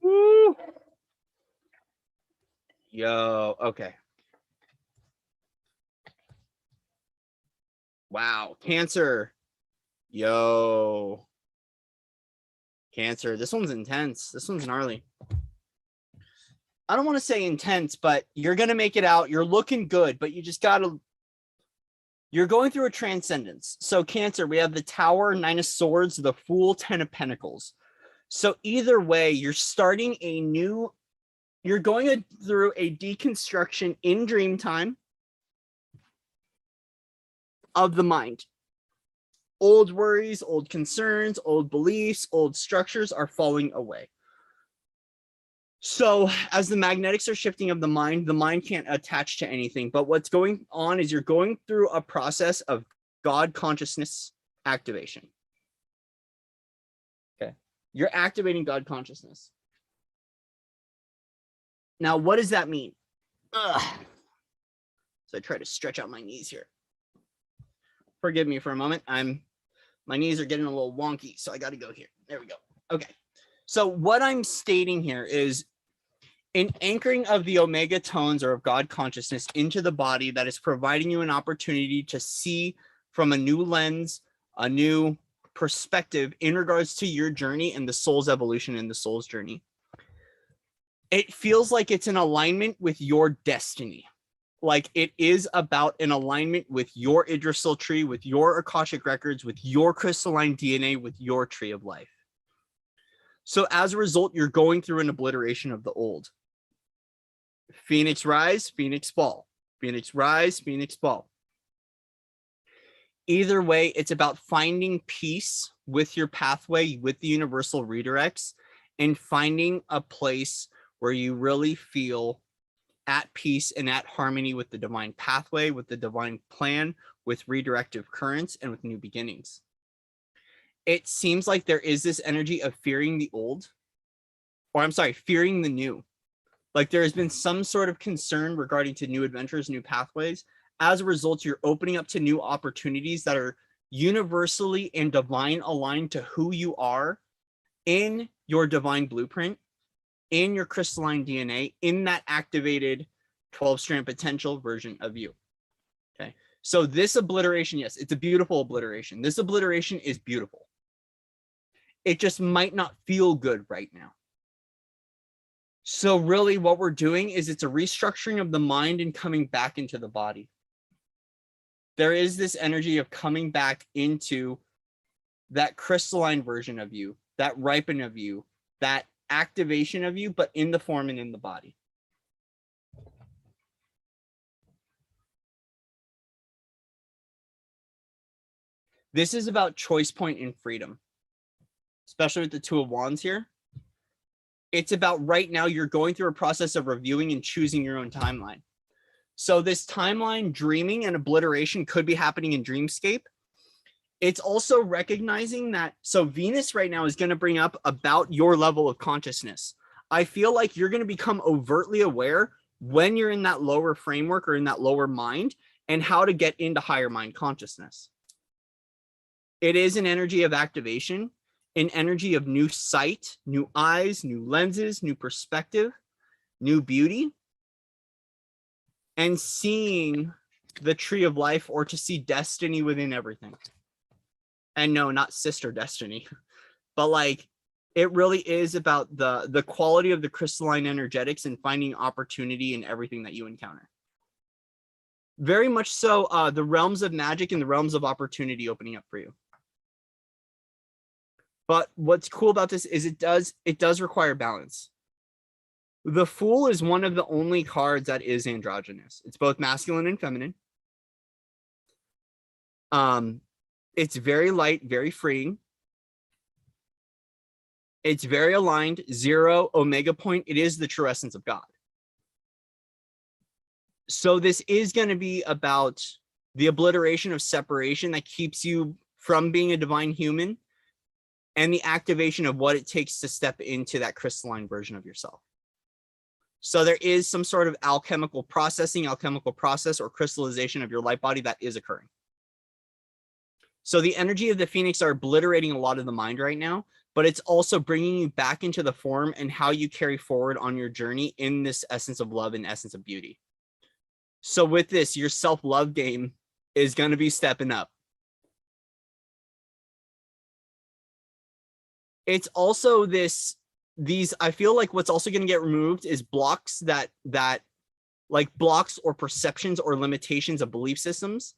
Woo. Yo, okay. Wow, Cancer. Yo. Cancer. This one's intense. This one's gnarly. I don't want to say intense, but you're going to make it out. You're looking good, but you just got to, you're going through a transcendence. So Cancer, we have the Tower, Nine of Swords, the Fool, Ten of Pentacles. So either way, you're starting a new, you're going through a deconstruction in dream time of the mind. Old worries, old concerns, old beliefs, old structures are falling away. So as the magnetics are shifting of the mind can't attach to anything. But what's going on is you're going through a process of God consciousness activation. Okay. You're activating God consciousness. Now, what does that mean? Ugh. So I try to stretch out my knees here. Forgive me for a moment. My knees are getting a little wonky, so I got to go here. There we go. Okay. So what I'm stating here is an anchoring of the omega tones or of God consciousness into the body that is providing you an opportunity to see from a new lens, a new perspective in regards to your journey and the soul's evolution and the soul's journey. It feels like it's in alignment with your destiny. Like it is about an alignment with your Yggdrasil tree, with your Akashic records, with your crystalline DNA, with your tree of life. So as a result, you're going through an obliteration of the old. Phoenix rise, Phoenix fall. Phoenix rise, Phoenix fall. Either way, it's about finding peace with your pathway, with the universal redirects, and finding a place where you really feel at peace and at harmony with the divine pathway, with the divine plan, with redirective currents, and with new beginnings. It seems like there is this energy of fearing the old, or I'm sorry, fearing the new. Like there has been some sort of concern regarding to new adventures, new pathways. As a result, you're opening up to new opportunities that are universally and divine aligned to who you are in your divine blueprint, in your crystalline DNA, in that activated 12-strand potential version of you. Okay. So this obliteration, yes, it's a beautiful obliteration. This obliteration is beautiful. It just might not feel good right now. So really what we're doing is it's a restructuring of the mind and coming back into the body. There is this energy of coming back into that crystalline version of you, that ripen of you, that activation of you, but in the form and in the body. This is about choice point and freedom, especially with the Two of Wands here. It's about right now you're going through a process of reviewing and choosing your own timeline. So this timeline dreaming and obliteration could be happening in dreamscape. It's also recognizing that, so Venus right now is going to bring up about your level of consciousness. I feel like you're going to become overtly aware when you're in that lower framework or in that lower mind and how to get into higher mind consciousness. It is an energy of activation, an energy of new sight, new eyes, new lenses, new perspective, new beauty, and seeing the tree of life, or to see destiny within everything. And no, not sister destiny, but like it really is about the quality of the crystalline energetics and finding opportunity in everything that you encounter. Very much so, the realms of magic and the realms of opportunity opening up for you. But what's cool about this is it does require balance. The Fool is one of the only cards that is androgynous. It's both masculine and feminine. It's very light, very freeing. It's very aligned, 0 omega point. It is the true essence of God. So this is going to be about the obliteration of separation that keeps you from being a divine human and the activation of what it takes to step into that crystalline version of yourself. So there is some sort of alchemical process or crystallization of your light body that is occurring. So the energy of the Phoenix are obliterating a lot of the mind right now, but it's also bringing you back into the form and how you carry forward on your journey in this essence of love and essence of beauty. So with this, your self-love game is going to be stepping up. It's also I feel like what's also going to get removed is blocks that like blocks or perceptions or limitations of belief systems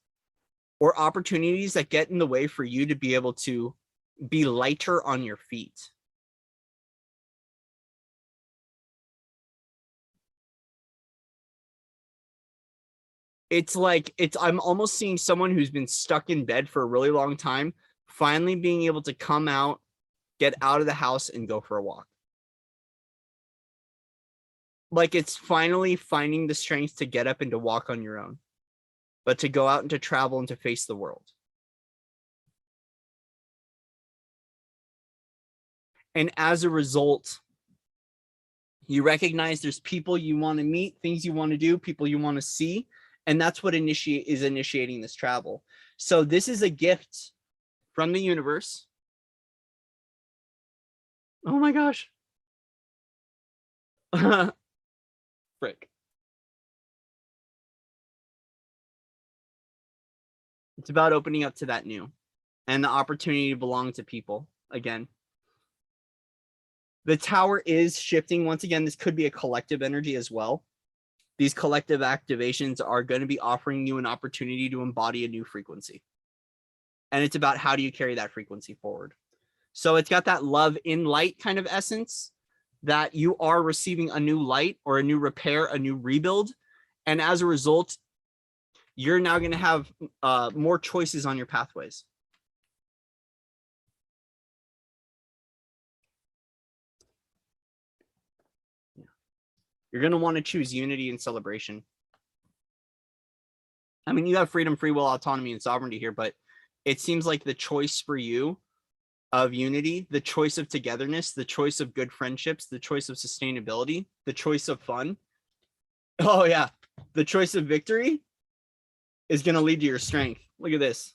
or opportunities that get in the way for you to be able to be lighter on your feet. I'm almost seeing someone who's been stuck in bed for a really long time, finally being able to come out, get out of the house and go for a walk. Like it's finally finding the strength to get up and to walk on your own, but to go out and to travel and to face the world. And as a result, you recognize there's people you want to meet, things you want to do, people you want to see. And that's what is initiating this travel. So this is a gift from the universe. Oh my gosh. Frick. It's about opening up to that new and the opportunity to belong to people again. The Tower is shifting. Once again, this could be a collective energy as well. These collective activations are going to be offering you an opportunity to embody a new frequency. And it's about how do you carry that frequency forward. So it's got that love in light kind of essence that you are receiving a new light or a new repair, a new rebuild. And as a result, you're now going to have more choices on your pathways. You're going to want to choose unity and celebration. I mean, you have freedom, free will, autonomy, and sovereignty here, but it seems like the choice for you of unity, the choice of togetherness, the choice of good friendships, the choice of sustainability, the choice of fun. Oh yeah, the choice of victory is going to lead to your strength. Look at this.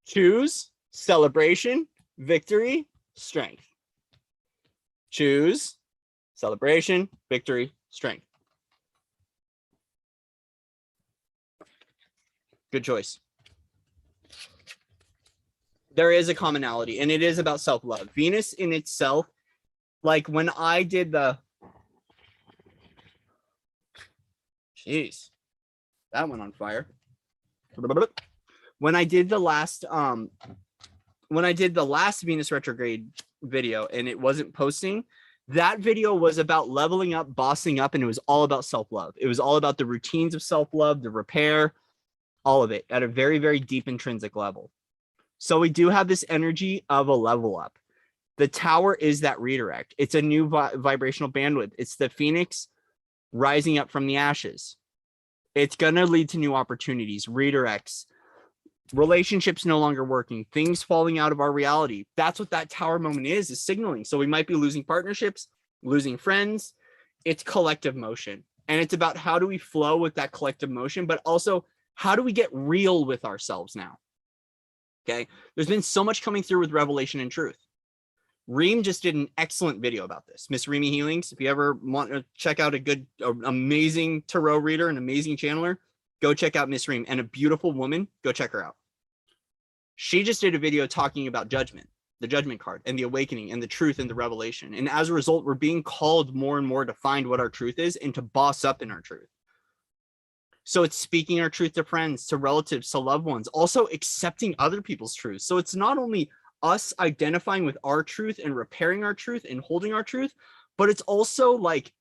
Choose celebration, victory, strength. Choose celebration, victory, strength. Good choice. There is a commonality, and it is about self-love. Venus in itself, like when I did the... Jeez, that went on fire. When I did the last Venus retrograde video and it wasn't posting, that video was about leveling up, bossing up, and it was all about self-love. It was all about the routines of self-love, the repair, all of it at a very, very deep intrinsic level. So we do have this energy of a level up. The Tower is that redirect. It's a new vibrational bandwidth. It's the Phoenix rising up from the ashes. It's going to lead to new opportunities, redirects, relationships no longer working, things falling out of our reality. That's what that Tower moment is signaling. So we might be losing partnerships, losing friends. It's collective motion. And it's about how do we flow with that collective motion, but also how do we get real with ourselves now? Okay. There's been so much coming through with revelation and truth. Reem just did an excellent video about this. Miss Reemy Healings. If you ever want to check out a good, amazing tarot reader, an amazing channeler, go check out Miss Reem. And a beautiful woman, go check her out. She just did a video talking about judgment, the judgment card, and the awakening, and the truth, and the revelation. And as a result, we're being called more and more to find what our truth is and to boss up in our truth. So it's speaking our truth to friends, to relatives, to loved ones, also accepting other people's truths. So it's not only us identifying with our truth and repairing our truth and holding our truth, but it's also like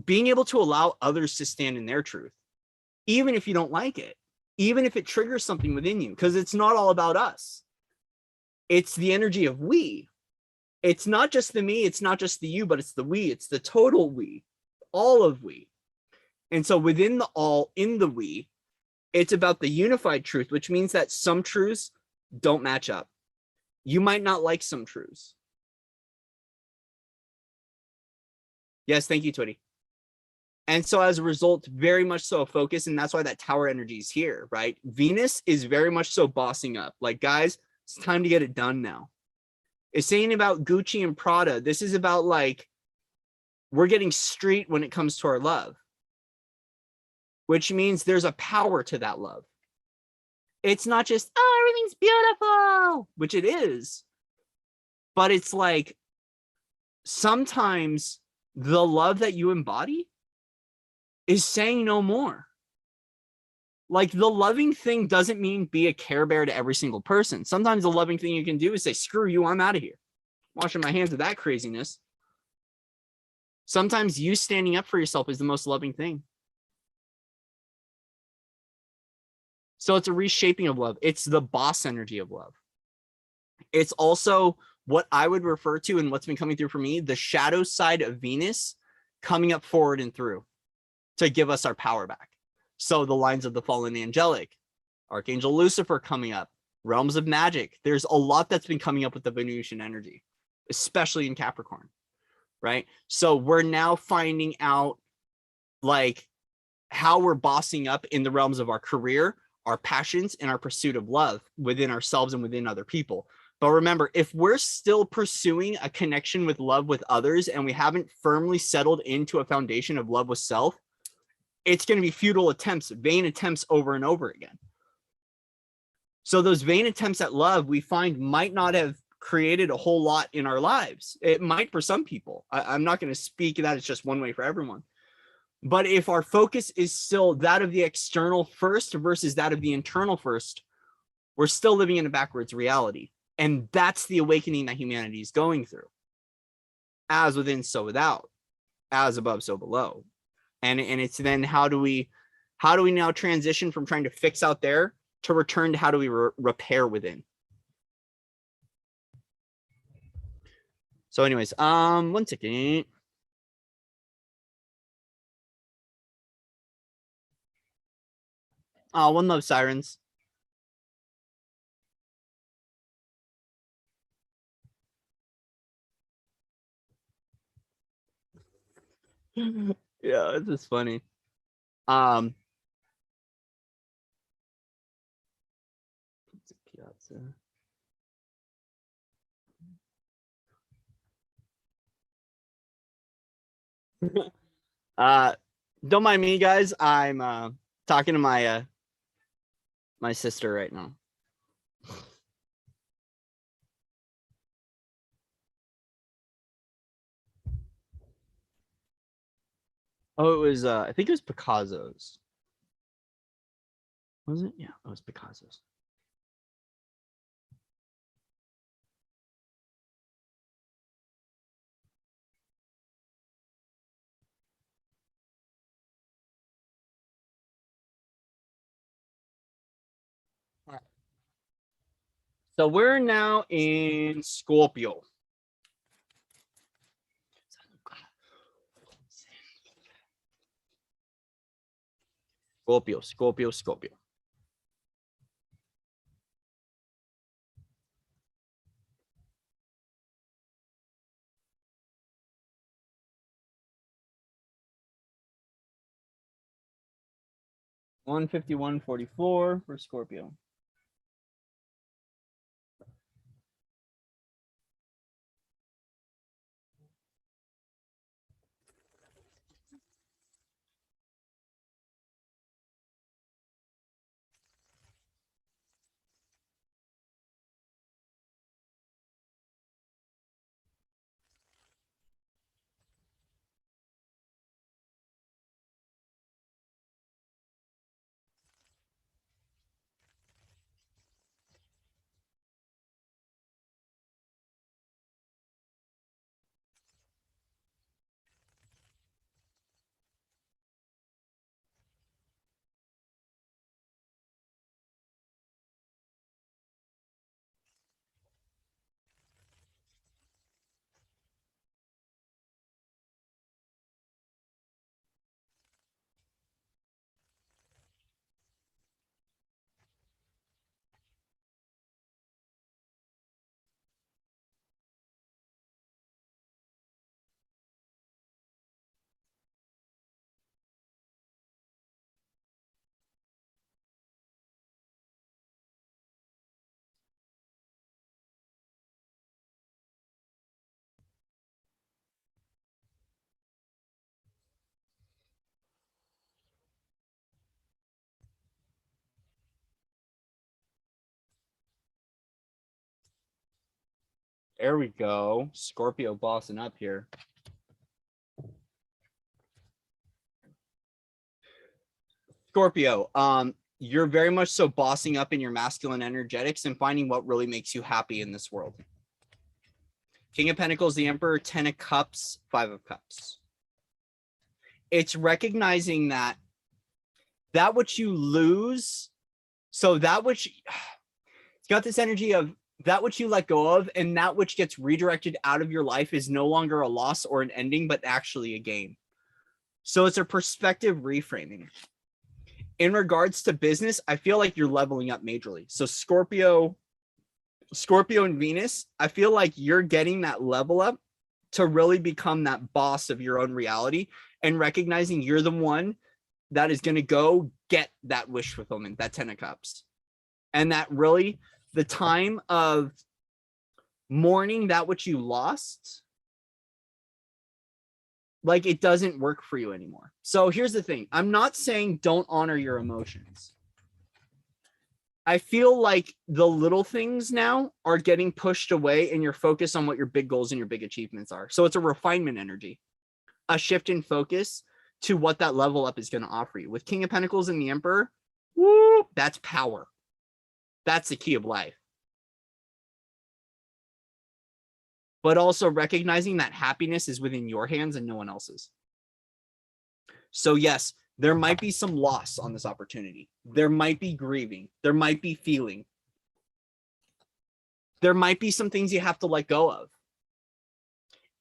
being able to allow others to stand in their truth, even if you don't like it, even if it triggers something within you, because it's not all about us. It's the energy of we. It's not just the me, it's not just the you, but it's the we, it's the total we, all of we. And so within the all, in the we, it's about the unified truth, which means that some truths don't match up. You might not like some truths. Yes, thank you, Twitty. And so as a result, very much so a focus, and that's why that tower energy is here, right? Venus is very much so bossing up. Like, guys, it's time to get it done now. It's saying about Gucci and Prada. This is about like, we're getting street when it comes to our love, which means there's a power to that love. It's not just, oh, everything's beautiful, which it is, but it's like sometimes the love that you embody is saying no more. Like, the loving thing doesn't mean be a Care Bear to every single person. Sometimes the loving thing you can do is say, screw you, I'm out of here. Washing my hands of that craziness. Sometimes you standing up for yourself is the most loving thing. So it's a reshaping of love. It's the boss energy of love. It's also what I would refer to, and what's been coming through for me, the shadow side of Venus coming up forward and through to give us our power back. So the lines of the fallen angelic, Archangel Lucifer coming up, realms of magic. There's a lot that's been coming up with the Venusian energy, especially in Capricorn, right? So we're now finding out like how we're bossing up in the realms of our career, our passions, and our pursuit of love within ourselves and within other people. But remember, if we're still pursuing a connection with love with others and we haven't firmly settled into a foundation of love with self, it's going to be futile attempts, vain attempts over and over again. So those vain attempts at love we find might not have created a whole lot in our lives. It might for some people. I'm not going to speak that it's just one way for everyone. But if our focus is still that of the external first versus that of the internal first, we're still living in a backwards reality. And that's the awakening that humanity is going through. As within, so without. As above, so below. And it's then how do we now transition from trying to fix out there to return to how do we repair within? So anyways, one second. One love, sirens. Yeah, it's just funny. Don't mind me, guys. I'm talking to my my sister right now. Oh, it was I think it was Picasso's. Was it? Yeah, it was Picasso's. All right. So we're now in Scorpio. Scorpio, Scorpio, Scorpio. $151.44 for Scorpio. There we go. Scorpio bossing up here. Scorpio, you're very much so bossing up in your masculine energetics and finding what really makes you happy in this world. King of Pentacles, the Emperor, 10 of Cups, 5 of Cups. It's recognizing that which you lose, so that which, it's got this energy of that which you let go of and that which gets redirected out of your life is no longer a loss or an ending, but actually a gain. So it's a perspective reframing. In regards to business, I feel like you're leveling up majorly. So Scorpio and Venus, I feel like you're getting that level up to really become that boss of your own reality and recognizing you're the one that is going to go get that wish fulfillment, that 10 of Cups. And that really the time of mourning that which you lost, like it doesn't work for you anymore. So here's the thing. I'm not saying don't honor your emotions. I feel like the little things now are getting pushed away and you're focused on what your big goals and your big achievements are. So it's a refinement energy, a shift in focus to what that level up is going to offer you. With King of Pentacles and the Emperor, woo, that's power. That's the key of life. But also recognizing that happiness is within your hands and no one else's. So yes, there might be some loss on this opportunity. There might be grieving. There might be feeling. There might be some things you have to let go of.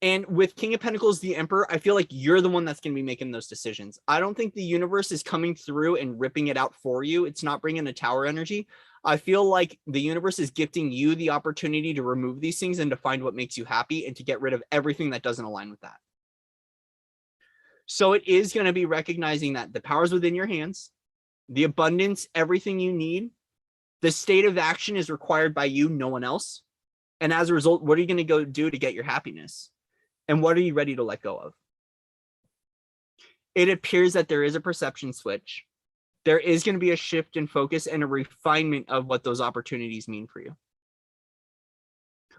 And with King of Pentacles, the Emperor, I feel like you're the one that's going to be making those decisions. I don't think the universe is coming through and ripping it out for you. It's not bringing a tower energy. I feel like the universe is gifting you the opportunity to remove these things and to find what makes you happy and to get rid of everything that doesn't align with that. So it is going to be recognizing that the power is within your hands, the abundance, everything you need, the state of action is required by you, no one else. And as a result, what are you going to go do to get your happiness? And what are you ready to let go of? It appears that there is a perception switch. There is going to be a shift in focus and a refinement of what those opportunities mean for you.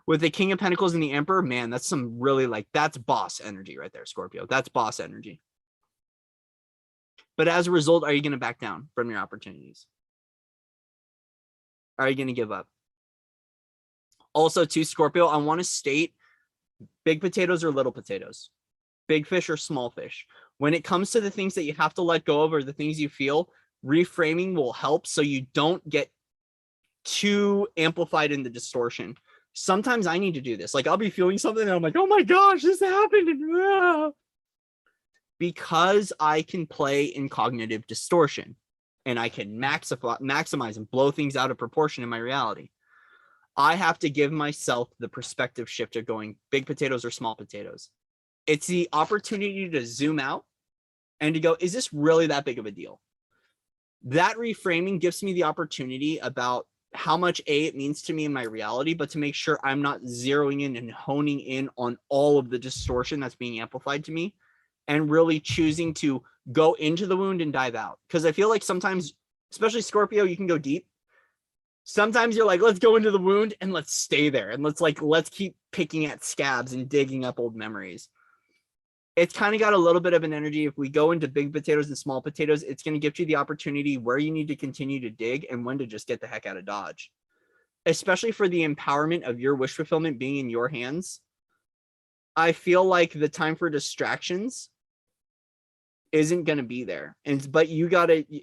With the King of Pentacles and the Emperor, man, that's some really that's boss energy right there, Scorpio. That's boss energy. But as a result, are you going to back down from your opportunities? Are you going to give up? Also, to Scorpio, I want to state big potatoes or little potatoes, big fish or small fish. When it comes to the things that you have to let go of or the things you feel, reframing will help so you don't get too amplified in the distortion. Sometimes I need to do this. Like I'll be feeling something and I'm like, oh my gosh, this happened. Because I can play in cognitive distortion and I can maximize and blow things out of proportion in my reality. I have to give myself the perspective shift of going big potatoes or small potatoes. It's the opportunity to zoom out and to go, is this really that big of a deal? That reframing gives me the opportunity about how much it means to me in my reality, but to make sure I'm not zeroing in and honing in on all of the distortion that's being amplified to me and really choosing to go into the wound and dive out. Because I feel like sometimes, especially Scorpio, you can go deep. Sometimes you're like, let's go into the wound and let's stay there. And let's keep picking at scabs and digging up old memories. It's kind of got a little bit of an energy. If we go into big potatoes and small potatoes, it's going to give you the opportunity where you need to continue to dig and when to just get the heck out of Dodge. Especially for the empowerment of your wish fulfillment being in your hands. I feel like the time for distractions isn't going to be there. But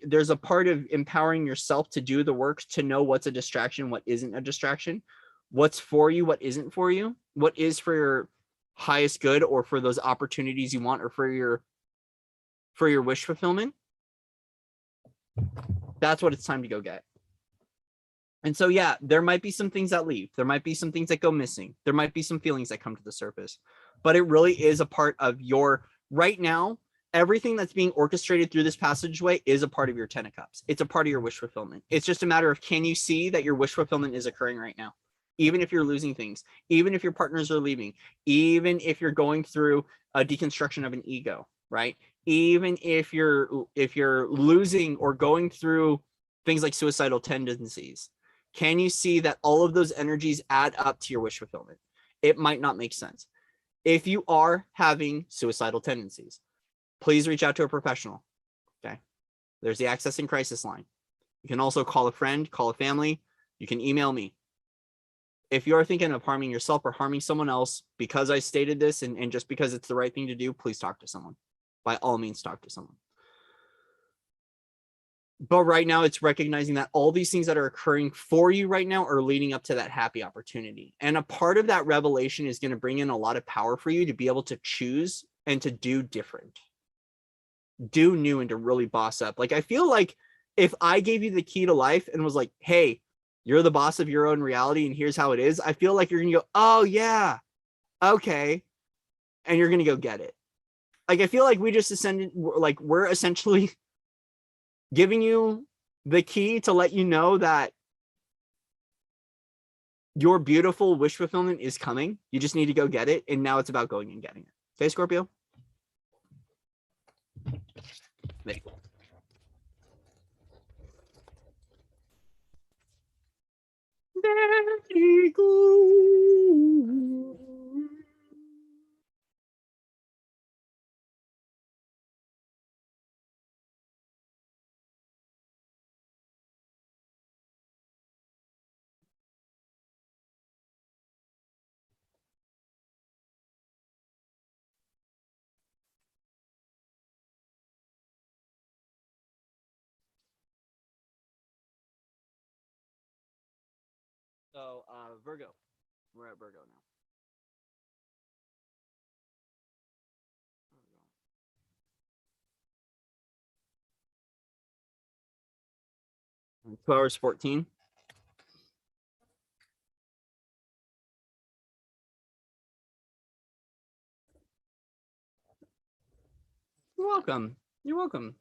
there's a part of empowering yourself to do the work, to know what's a distraction, what isn't a distraction, what's for you, what isn't for you, what is for your highest good or for those opportunities you want or for your wish fulfillment. That's what it's time to go get. And so, yeah, there might be some things that leave. There might be some things that go missing. There might be some feelings that come to the surface, but it really is a part of your right now. Everything that's being orchestrated through this passageway is a part of your 10 of Cups. It's a part of your wish fulfillment. It's just a matter of, can you see that your wish fulfillment is occurring right now? Even if you're losing things, even if your partners are leaving, even if you're going through a deconstruction of an ego, right? Even if you're losing or going through things like suicidal tendencies, can you see that all of those energies add up to your wish fulfillment? it might not make sense. If you are having suicidal tendencies, please reach out to a professional. Okay. There's the Access and Crisis line. You can also call a friend, call a family. You can email me. If you are thinking of harming yourself or harming someone else, because I stated this and just because it's the right thing to do, please talk to someone. By all means, talk to someone. But right now, it's recognizing that all these things that are occurring for you right now are leading up to that happy opportunity. And a part of that revelation is going to bring in a lot of power for you to be able to choose and to do different, do new, and to really boss up. Like, I feel like if I gave you the key to life and was like, hey, you're the boss of your own reality and here's how it is, I feel like you're going to go, oh, yeah, okay. And you're going to go get it. Like, I feel like we just ascended, like, we're essentially giving you the key to let you know that your beautiful wish fulfillment is coming. You just need to go get it. And now it's about going and getting it. Okay, Scorpio? Very cool. Very cool. So, Virgo. We're at Virgo now. 2 hours 14. You're welcome. You're welcome.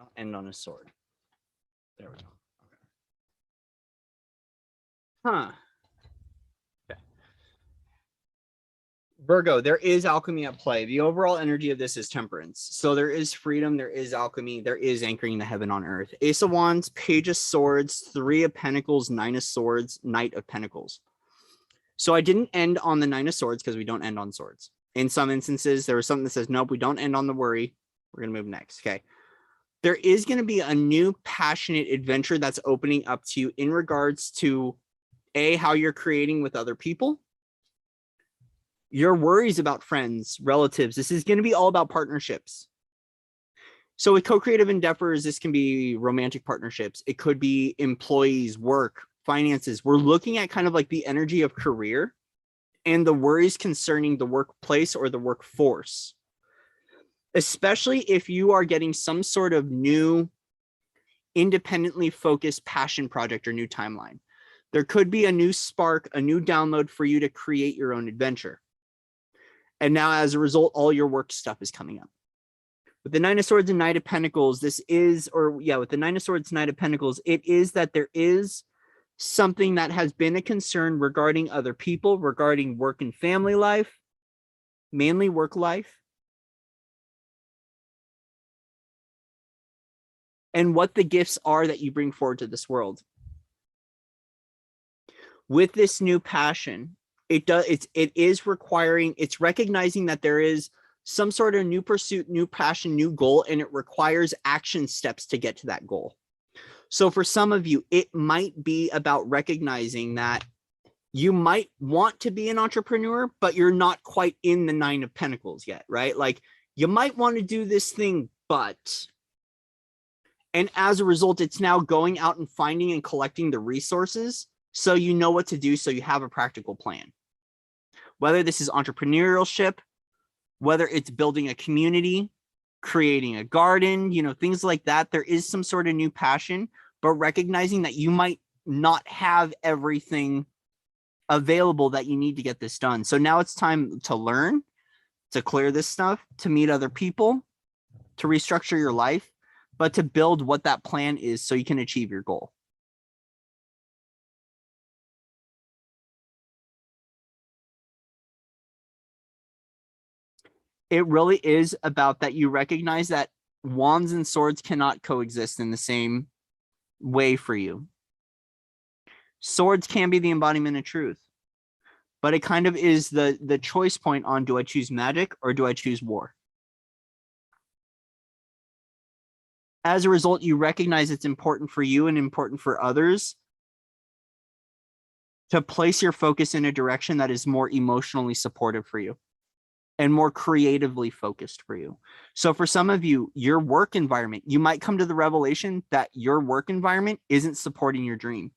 Don't end on a sword. There we go. Okay. Huh. Okay. Virgo, there is alchemy at play. The overall energy of this is temperance. So there is freedom, there is alchemy, there is anchoring the heaven on earth. Ace of Wands, Page of Swords, 3 of Pentacles, 9 of Swords, Knight of Pentacles. So I didn't end on the 9 of Swords because we don't end on swords. In some instances, there was something that says, nope, we don't end on the worry. We're going to move next. Okay. There is going to be a new passionate adventure that's opening up to you in regards to how you're creating with other people, your worries about friends, relatives. This is going to be all about partnerships. So with co-creative endeavors, this can be romantic partnerships. It could be employees, work, finances. We're looking at kind of like the energy of career and the worries concerning the workplace or the workforce, especially if you are getting some sort of new independently focused passion project or new timeline. There could be a new spark, a new download for you to create your own adventure. And now as a result, all your work stuff is coming up. With the Nine of Swords and Knight of Pentacles, this is, or yeah, with the Nine of Swords, Knight of Pentacles, it is that there is something that has been a concern regarding other people, regarding work and family life, mainly work life, and what the gifts are that you bring forward to this world. With this new passion, it is requiring, it's recognizing that there is some sort of new pursuit, new passion, new goal, and it requires action steps to get to that goal. So for some of you, it might be about recognizing that you might want to be an entrepreneur, but you're not quite in the Nine of Pentacles yet, right? Like you might want to do this thing, but, and as a result, it's now going out and finding and collecting the resources so you know what to do, so you have a practical plan. Whether this is entrepreneurship, whether it's building a community, creating a garden, you know, things like that, there is some sort of new passion, but recognizing that you might not have everything available that you need to get this done. So now it's time to learn, to clear this stuff, to meet other people, to restructure your life, but to build what that plan is so you can achieve your goal. It really is about that you recognize that wands and swords cannot coexist in the same way for you. Swords can be the embodiment of truth, but it kind of is the choice point on, do I choose magic or do I choose war? As a result, you recognize it's important for you and important for others to place your focus in a direction that is more emotionally supportive for you and more creatively focused for you. So for some of you, your work environment, you might come to the revelation that your work environment isn't supporting your dream,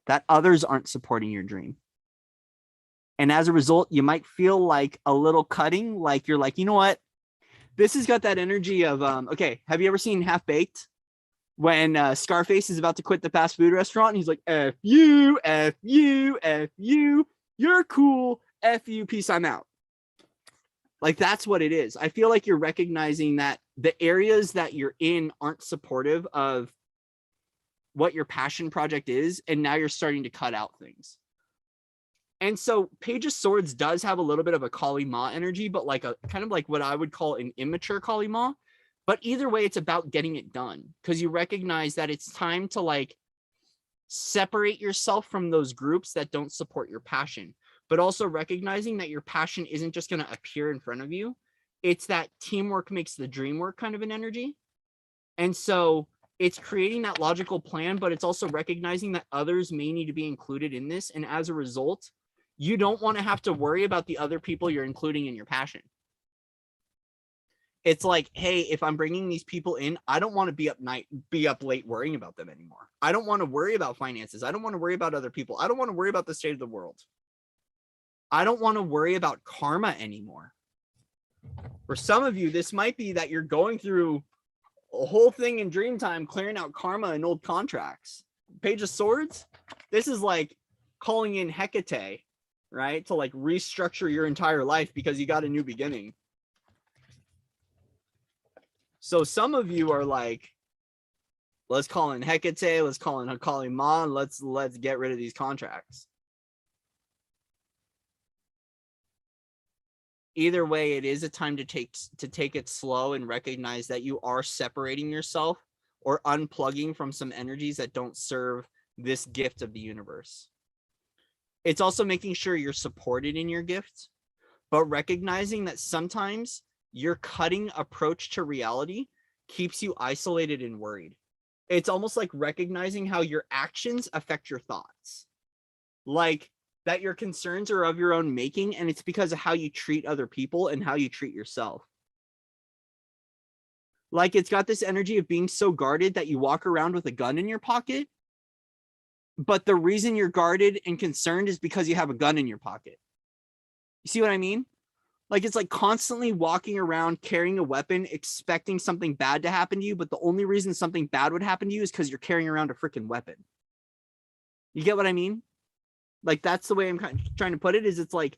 that others aren't supporting your dream. And as a result, you might feel like a little cutting, like you're like, you know what? This has got that energy of, okay, have you ever seen Half Baked? When Scarface is about to quit the fast food restaurant, and he's like, F you, F you, F you, you're cool, F you, peace, I'm out. Like, that's what it is. I feel like you're recognizing that the areas that you're in aren't supportive of what your passion project is, and now you're starting to cut out things. And so Page of Swords does have a little bit of a Kali Ma energy, but like a kind of like what I would call an immature Kali Ma. But either way, it's about getting it done, because you recognize that it's time to like separate yourself from those groups that don't support your passion, but also recognizing that your passion isn't just going to appear in front of you. It's that teamwork makes the dream work kind of an energy. And so it's creating that logical plan, but it's also recognizing that others may need to be included in this. And as a result, you don't want to have to worry about the other people you're including in your passion. It's like, hey, if I'm bringing these people in, I don't want to be up late worrying about them anymore. I don't want to worry about finances. I don't want to worry about other people. I don't want to worry about the state of the world. I don't want to worry about karma anymore. For some of you, this might be that you're going through a whole thing in dream time, clearing out karma and old contracts. Page of Swords, this is like calling in Hecate, right? To like restructure your entire life because you got a new beginning. So some of you are like, let's call in Hecate, let's call in Kali Ma, and let's get rid of these contracts. Either way, it is a time to take it slow and recognize that you are separating yourself or unplugging from some energies that don't serve this gift of the universe. It's also making sure you're supported in your gift, but recognizing that sometimes your cutting approach to reality keeps you isolated and worried. It's almost like recognizing how your actions affect your thoughts. Like that your concerns are of your own making, and it's because of how you treat other people and how you treat yourself. Like it's got this energy of being so guarded that you walk around with a gun in your pocket, but the reason you're guarded and concerned is because you have a gun in your pocket. You see what I mean? Like it's like constantly walking around carrying a weapon, expecting something bad to happen to you, but the only reason something bad would happen to you is because you're carrying around a freaking weapon. You get what I mean? Like that's the way I'm kind of trying to put it, is it's like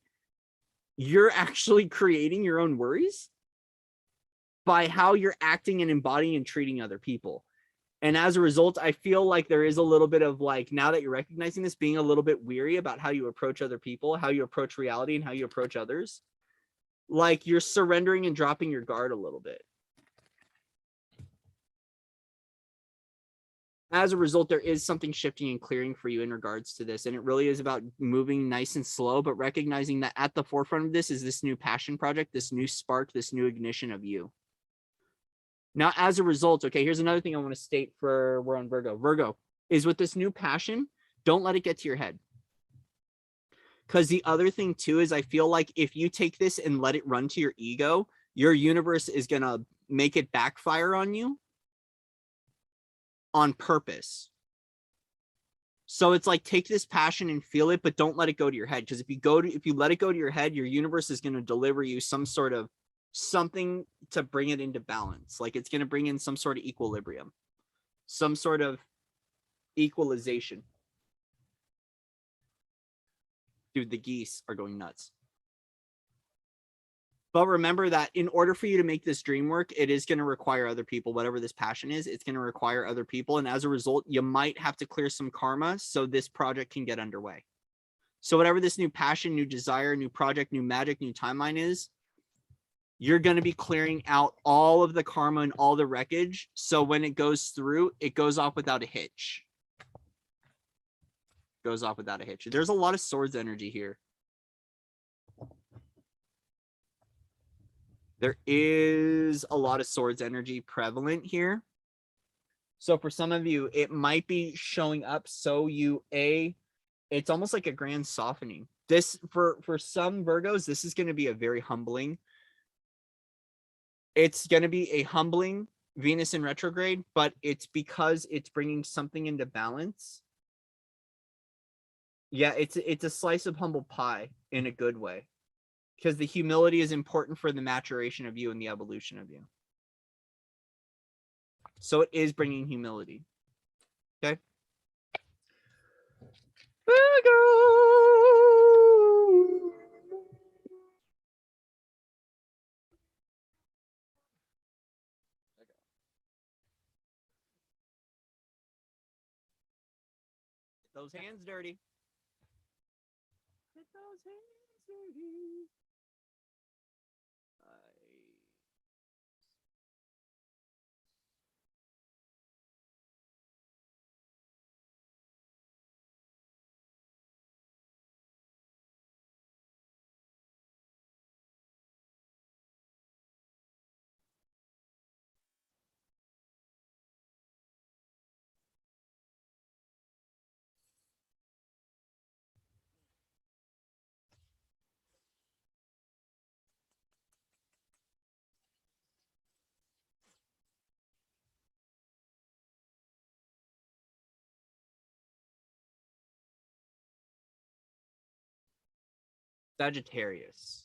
you're actually creating your own worries. by how you're acting and embodying and treating other people. And as a result, I feel like there is a little bit of like, now that you're recognizing this, being a little bit weary about how you approach other people, how you approach reality, and how you approach others. Like you're surrendering and dropping your guard a little bit. As a result, there is something shifting and clearing for you in regards to this. And it really is about moving nice and slow, but recognizing that at the forefront of this is this new passion project, this new spark, this new ignition of you. Now, as a result, okay, here's another thing I want to state for we're on Virgo. Virgo is with this new passion, don't let it get to your head. Because the other thing too is I feel like if you take this and let it run to your ego, your universe is going to make it backfire on you on purpose. So it's like, take this passion and feel it, but don't let it go to your head. Because if you let it go to your head, your universe is going to deliver you some sort of something to bring it into balance. Like it's going to bring in some sort of equilibrium, some sort of equalization. Dude, the geese are going nuts. But remember that in order for you to make this dream work, it is going to require other people. Whatever this passion is, it's going to require other people. And as a result, you might have to clear some karma so this project can get underway. So whatever this new passion, new desire, new project, new magic, new timeline is, you're going to be clearing out all of the karma and all the wreckage. So when it goes through, it goes off without a hitch. Goes off without a hitch. There's a lot of swords energy here. There is a lot of swords energy prevalent here. So for some of you, it might be showing up. So it's almost like a grand softening. This for some Virgos, this is going to be a very humbling. It's going to be a humbling Venus in retrograde, but it's because it's bringing something into balance. Yeah, it's a slice of humble pie in a good way. Because the humility is important for the maturation of you and the evolution of you. So it is bringing humility. Okay. Virgo. Get those hands dirty. Get those hands dirty. Sagittarius.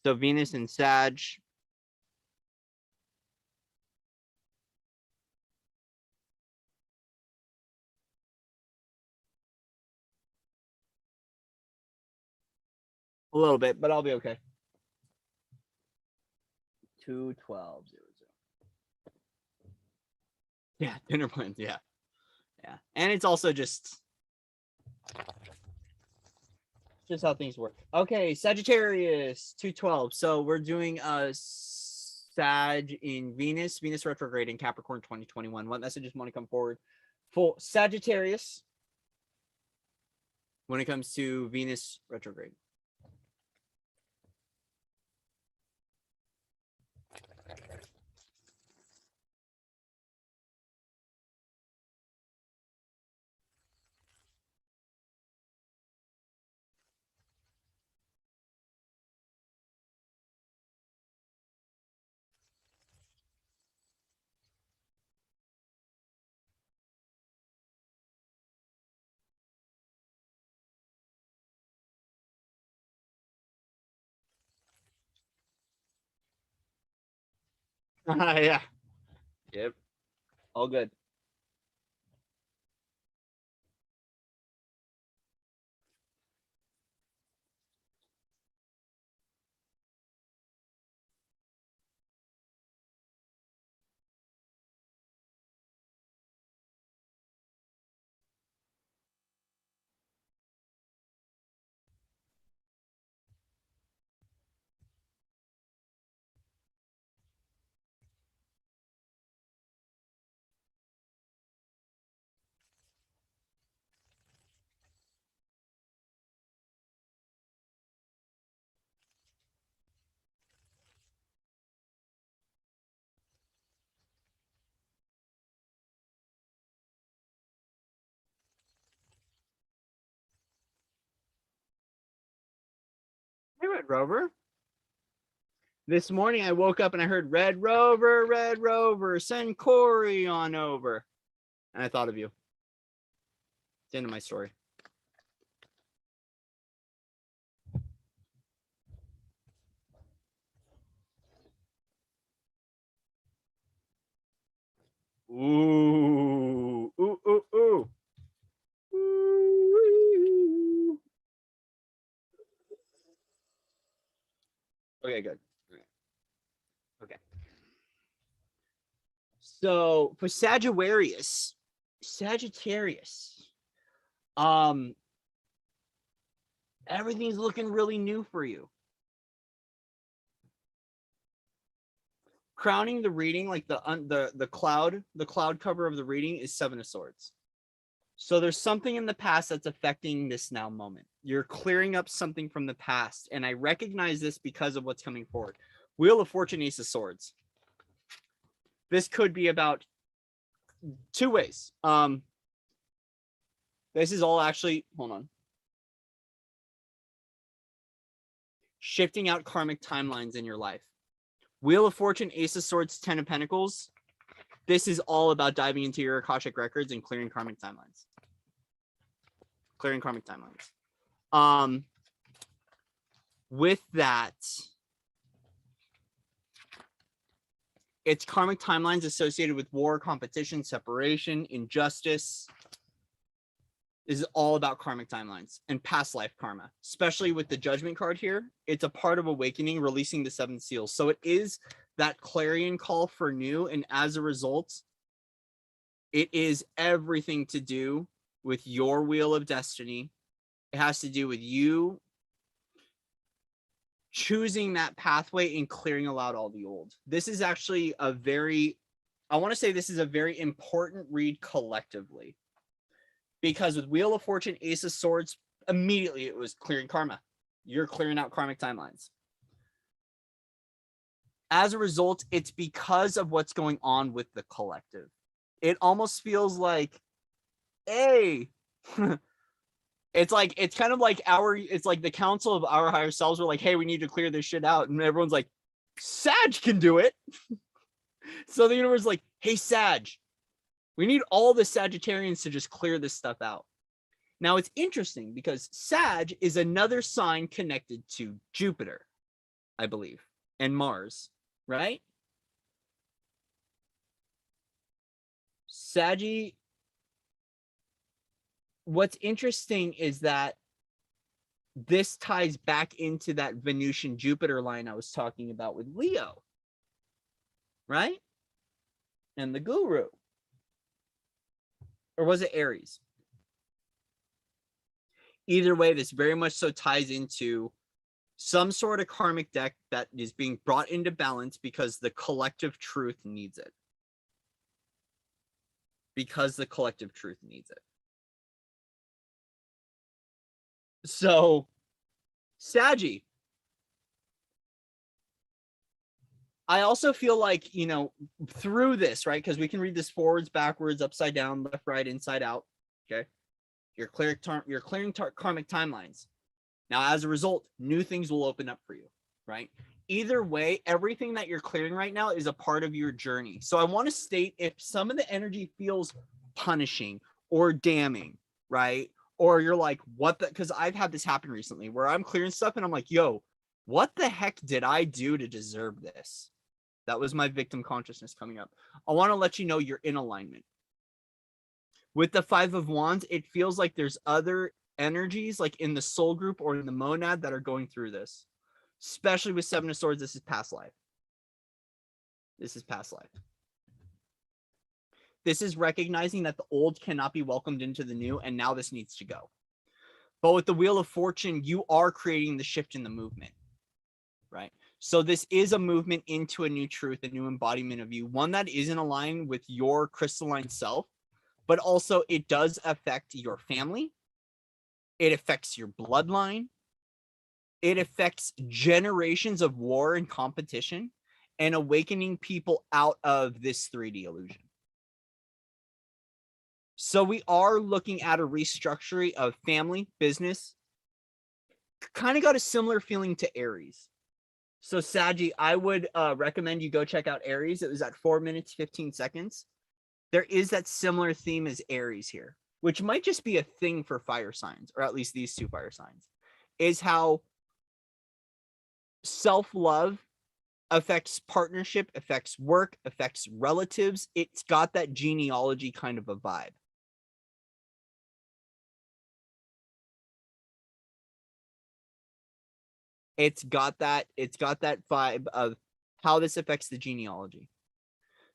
So Venus in Sag. A little bit, but I'll be okay. 212. Yeah, dinner plans. Yeah. Yeah. And it's also just how things work. Okay, Sagittarius 212. So we're doing Sag in Venus retrograde in Capricorn 2021. What messages want to come forward for Sagittarius when it comes to Venus retrograde? Yeah. Yep. All good. Red Rover. This morning I woke up and I heard Red Rover, send Corey on over. And I thought of you. It's the end of my story. Ooh, ooh, ooh, ooh. Ooh. Okay, good. Okay. So for Sagittarius, everything's looking really new for you. Crowning the reading, like the cloud cover of the reading is Seven of Swords. So there's something in the past that's affecting this now moment. You're clearing up something from the past, and I recognize this because of what's coming forward. Wheel of Fortune, Ace of Swords. This could be about two ways. This is all actually, hold on. Shifting out karmic timelines in your life. Wheel of Fortune, Ace of Swords, Ten of Pentacles. This is all about diving into your Akashic records and clearing karmic timelines. Clearing karmic timelines. With that, it's karmic timelines associated with war, competition, separation, injustice. This is all about karmic timelines and past life karma, especially with the Judgment card here. It's a part of awakening, releasing the seven seals. So it is that clarion call for new. And as a result, it is everything to do with your wheel of destiny. It has to do with you choosing that pathway and clearing out all the old. This is actually a very, I want to say this is a very important read collectively. Because with Wheel of Fortune, Ace of Swords, immediately it was clearing karma. You're clearing out karmic timelines. As a result, it's because of what's going on with the collective. It almost feels like, hey, it's kind of like it's like the council of our higher selves were like, hey, we need to clear this shit out. And everyone's like, Sag can do it. So the universe is like, hey, Sag, we need all the Sagittarians to just clear this stuff out. Now, it's interesting because Sag is another sign connected to Jupiter, I believe, and Mars, right? Saggy, what's interesting is that this ties back into that Venusian Jupiter line I was talking about with Leo, right? And the Guru. Or was it Aries? Either way, this very much so ties into some sort of karmic deck that is being brought into balance because the collective truth needs it. Because the collective truth needs it. So, Saggy, I also feel like, you know, through this, right? Because we can read this forwards, backwards, upside down, left, right, inside out. Okay. You're clearing karmic timelines. Now, as a result, new things will open up for you, right? Either way, everything that you're clearing right now is a part of your journey. So I want to state, if some of the energy feels punishing or damning, right? Or you're like, what the, because I've had this happen recently where I'm clearing stuff and I'm like, yo, what the heck did I do to deserve this? That was my victim consciousness coming up. I want to let you know you're in alignment. With the Five of Wands, it feels like there's other energies like in the soul group or in the monad that are going through this. Especially with Seven of Swords, this is past life. This is past life. This is recognizing that the old cannot be welcomed into the new, and now this needs to go. But with the Wheel of Fortune, you are creating the shift in the movement, right? So this is a movement into a new truth, a new embodiment of you, one that isn't aligned with your crystalline self, but also it does affect your family. It affects your bloodline. It affects generations of war and competition and awakening people out of this 3D illusion. So we are looking at a restructuring of family, business, kind of got a similar feeling to Aries. So Saggy, I would recommend you go check out Aries. It was at 4 minutes, 15 seconds. There is that similar theme as Aries here, which might just be a thing for fire signs, or at least these two fire signs, is how self-love affects partnership, affects work, affects relatives. It's got that genealogy kind of a vibe. It's got that vibe of how this affects the genealogy.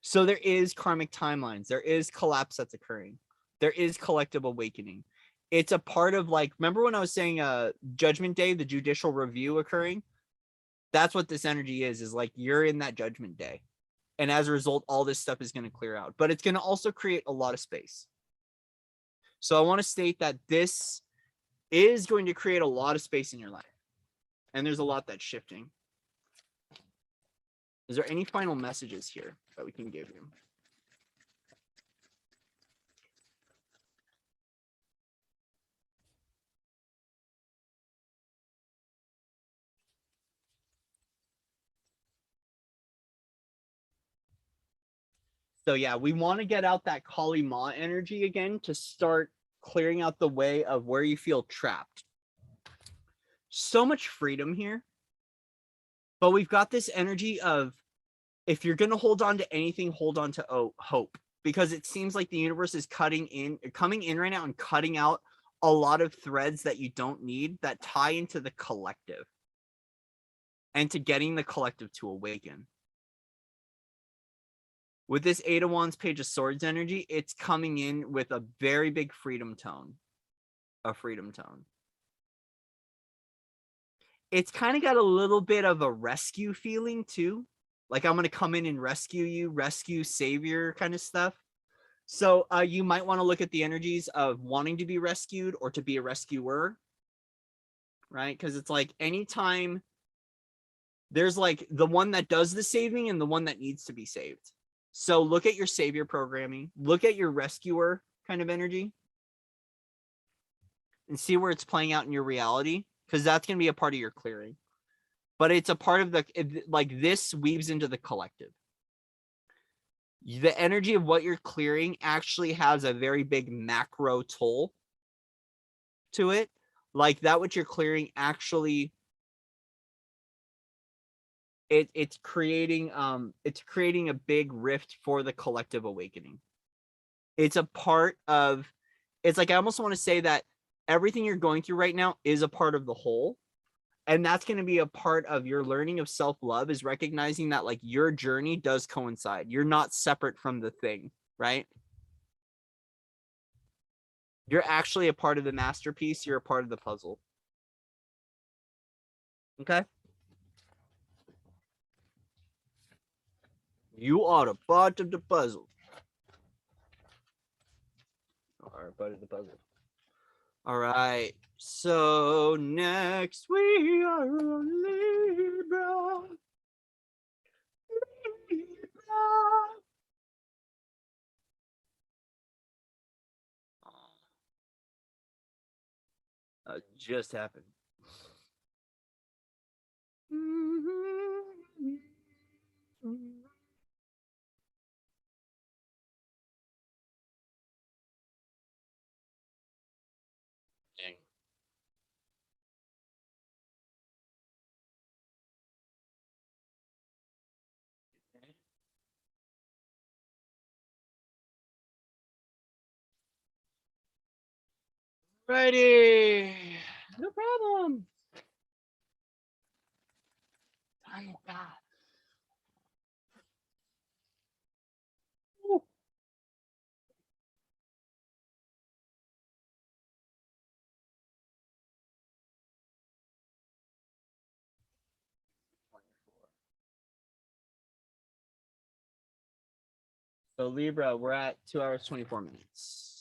So there is karmic timelines. There is collapse that's occurring. There is collective awakening. It's a part of, like, remember when I was saying Judgment Day, the judicial review occurring? That's what this energy is like you're in that Judgment Day. And as a result, all this stuff is going to clear out. But it's going to also create a lot of space. So I want to state that this is going to create a lot of space in your life. And there's a lot that's shifting. Is there any final messages here that we can give you? So yeah, we want to get out that Kali Ma energy again to start clearing out the way of where you feel trapped. So much freedom here. But we've got this energy of, if you're going to hold on to anything, hold on to hope. Because it seems like the universe is coming in right now and cutting out a lot of threads that you don't need that tie into the collective. And to getting the collective to awaken. With this Eight of Wands, Page of Swords energy, it's coming in with a very big freedom tone. A freedom tone. It's kind of got a little bit of a rescue feeling too. Like, I'm going to come in and rescue you, rescue, savior kind of stuff. So you might want to look at the energies of wanting to be rescued or to be a rescuer. Right? Because it's like anytime there's like the one that does the saving and the one that needs to be saved. So look at your savior programming, look at your rescuer kind of energy and see where it's playing out in your reality, because that's going to be a part of your clearing. But it's a part of like this weaves into the collective. The energy of what you're clearing actually has a very big macro toll to it. Like that what you're clearing actually it's creating a big rift for the collective awakening. It's a part of, it's like I almost want to say that everything you're going through right now is a part of the whole. And that's going to be a part of your learning of self-love, is recognizing that like your journey does coincide. You're not separate from the thing, right? You're actually a part of the masterpiece. You're a part of the puzzle. Okay? You are a part of the puzzle. Are a part of the puzzle. All right. So next we are on Libra. Just happened. Dang. Righty. No problem. Oh God. Ooh. So Libra, we're at 2 hours 24 minutes.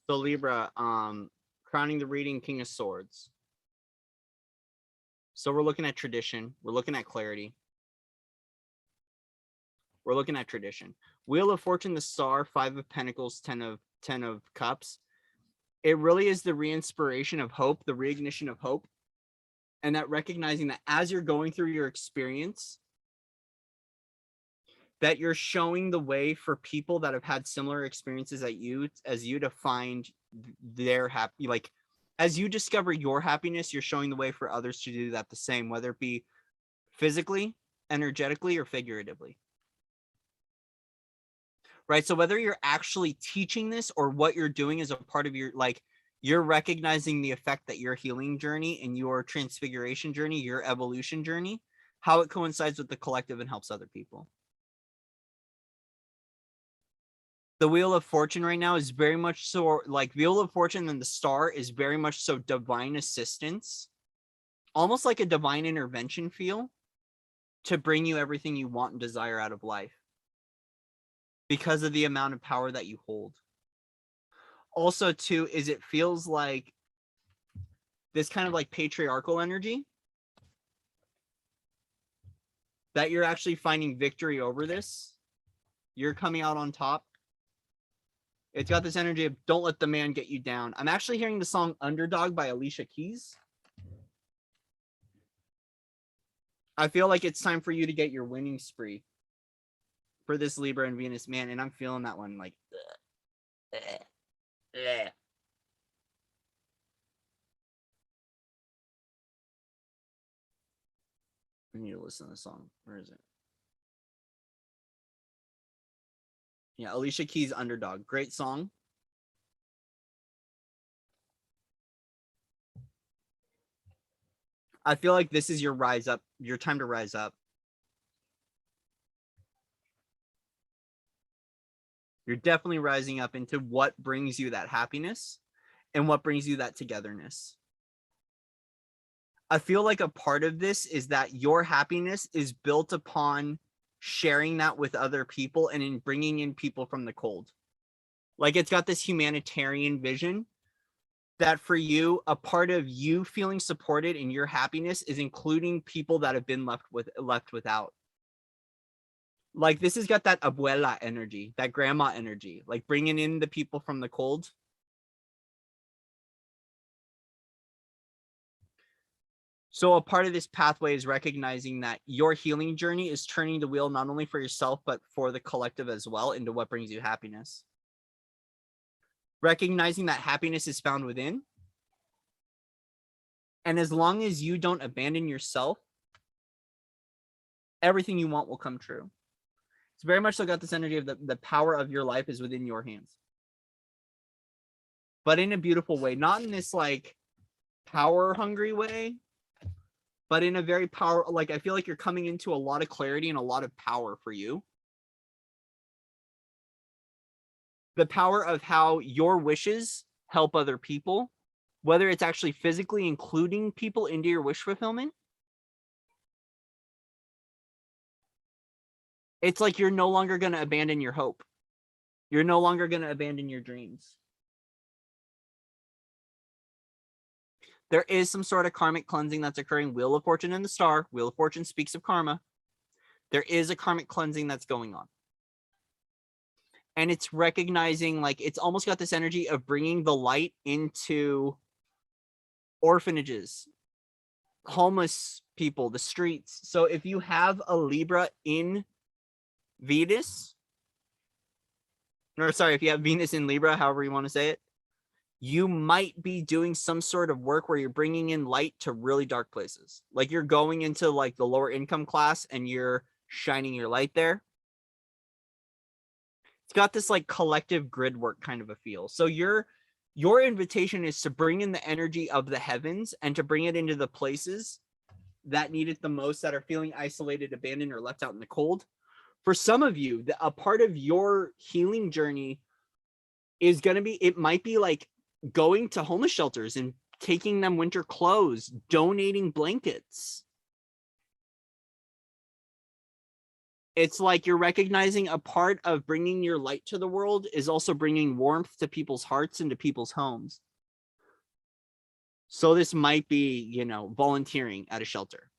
So Libra, crowning the reading King of Swords. So we're looking at tradition. We're looking at clarity. We're looking at tradition. Wheel of Fortune, the Star, 5 of Pentacles, 10 of Cups. It really is the re-inspiration of hope, the reignition of hope. And that recognizing that as you're going through your experience, that you're showing the way for people that have had similar experiences as you to find their happy, like as you discover your happiness, you're showing the way for others to do that the same, whether it be physically, energetically, or figuratively. Right? So whether you're actually teaching this or what you're doing as a part of your, like, you're recognizing the effect that your healing journey and your transfiguration journey, your evolution journey, how it coincides with the collective and helps other people. The Wheel of Fortune right now is very much so like Wheel of Fortune, and the Star is very much so divine assistance, almost like a divine intervention feel to bring you everything you want and desire out of life because of the amount of power that you hold. Also, too, is it feels like this kind of like patriarchal energy that you're actually finding victory over this. You're coming out on top. It's got this energy of don't let the man get you down. I'm actually hearing the song Underdog by Alicia Keys. I feel like it's time for you to get your winning spree for this Libra and Venus man, and I'm feeling that one like I need to listen to the song. Where is it? Yeah, Alicia Keys, Underdog. Great song. I feel like this is your rise up, your time to rise up. You're definitely rising up into what brings you that happiness and what brings you that togetherness. I feel like a part of this is that your happiness is built upon sharing that with other people and in bringing in people from the cold. Like it's got this humanitarian vision that for you, a part of you feeling supported in your happiness is including people that have been left without. Like this has got that abuela energy, that grandma energy, like bringing in the people from the cold. So a part of this pathway is recognizing that your healing journey is turning the wheel not only for yourself, but for the collective as well into what brings you happiness. Recognizing that happiness is found within. And as long as you don't abandon yourself, everything you want will come true. It's very much so got this energy of the power of your life is within your hands. But in a beautiful way, not in this like power hungry way, but in a very like I feel like you're coming into a lot of clarity and a lot of power for you. The power of how your wishes help other people, whether it's actually physically including people into your wish fulfillment. It's like you're no longer going to abandon your hope. You're no longer going to abandon your dreams. There is some sort of karmic cleansing that's occurring. Wheel of Fortune and the Star. Wheel of Fortune speaks of karma. There is a karmic cleansing that's going on. And it's recognizing, like, it's almost got this energy of bringing the light into orphanages, homeless people, the streets. So if you have a Libra in Venus, or sorry, if you have Venus in Libra, however you want to say it, you might be doing some sort of work where you're bringing in light to really dark places. Like you're going into like the lower income class and you're shining your light there. It's got this like collective grid work kind of a feel. So your invitation is to bring in the energy of the heavens and to bring it into the places that need it the most, that are feeling isolated, abandoned, or left out in the cold. For some of you, a part of your healing journey is going to be, it might be like going to homeless shelters and taking them winter clothes, donating blankets. It's like you're recognizing a part of bringing your light to the world is also bringing warmth to people's hearts and to people's homes. So this might be, you know, volunteering at a shelter,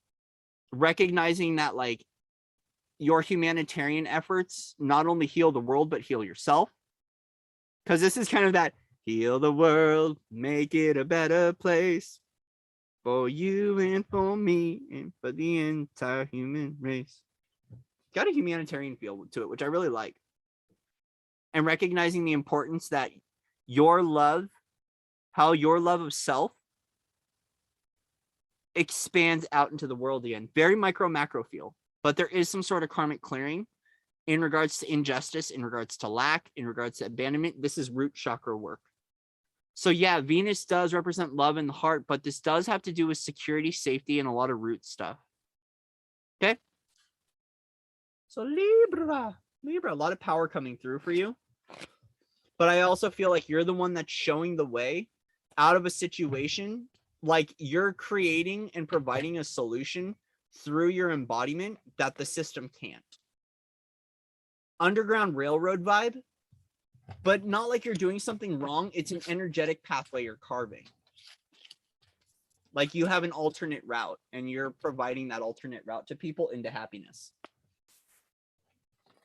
recognizing that like your humanitarian efforts not only heal the world, but heal yourself. Because this is kind of that heal the world, make it a better place for you and for me and for the entire human race. Got a humanitarian feel to it, which I really like. And recognizing the importance that your love, how your love of self expands out into the world again. Very micro macro feel, but there is some sort of karmic clearing in regards to injustice, in regards to lack, in regards to abandonment. This is root chakra work. So yeah, Venus does represent love in the heart, but this does have to do with security, safety, and a lot of root stuff. Okay. So Libra, a lot of power coming through for you. But I also feel like you're the one that's showing the way out of a situation. Like you're creating and providing a solution through your embodiment that the system can't. Underground Railroad vibe, but not like you're doing something wrong. It's an energetic pathway you're carving. Like you have an alternate route and you're providing that alternate route to people into happiness.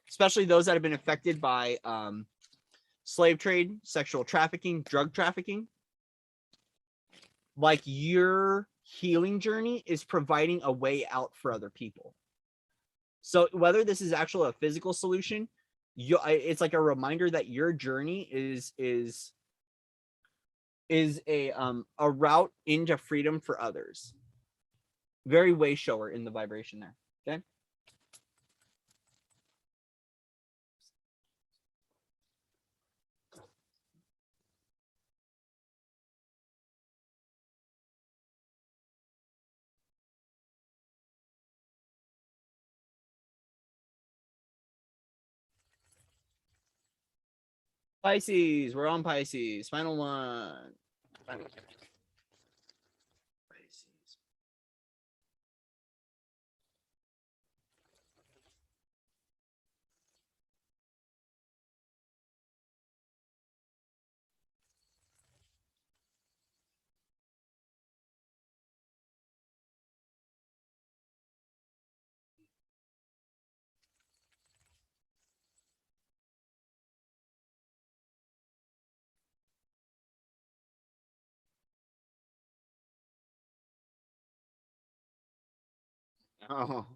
Especially those that have been affected by slave trade, sexual trafficking, drug trafficking. Like your healing journey is providing a way out for other people. So whether this is actually a physical solution, it's like a reminder that your journey is a route into freedom for others. Very way shower in the vibration there. Okay. Pisces, we're on Pisces. Final one. Final one. Pisces. Oh.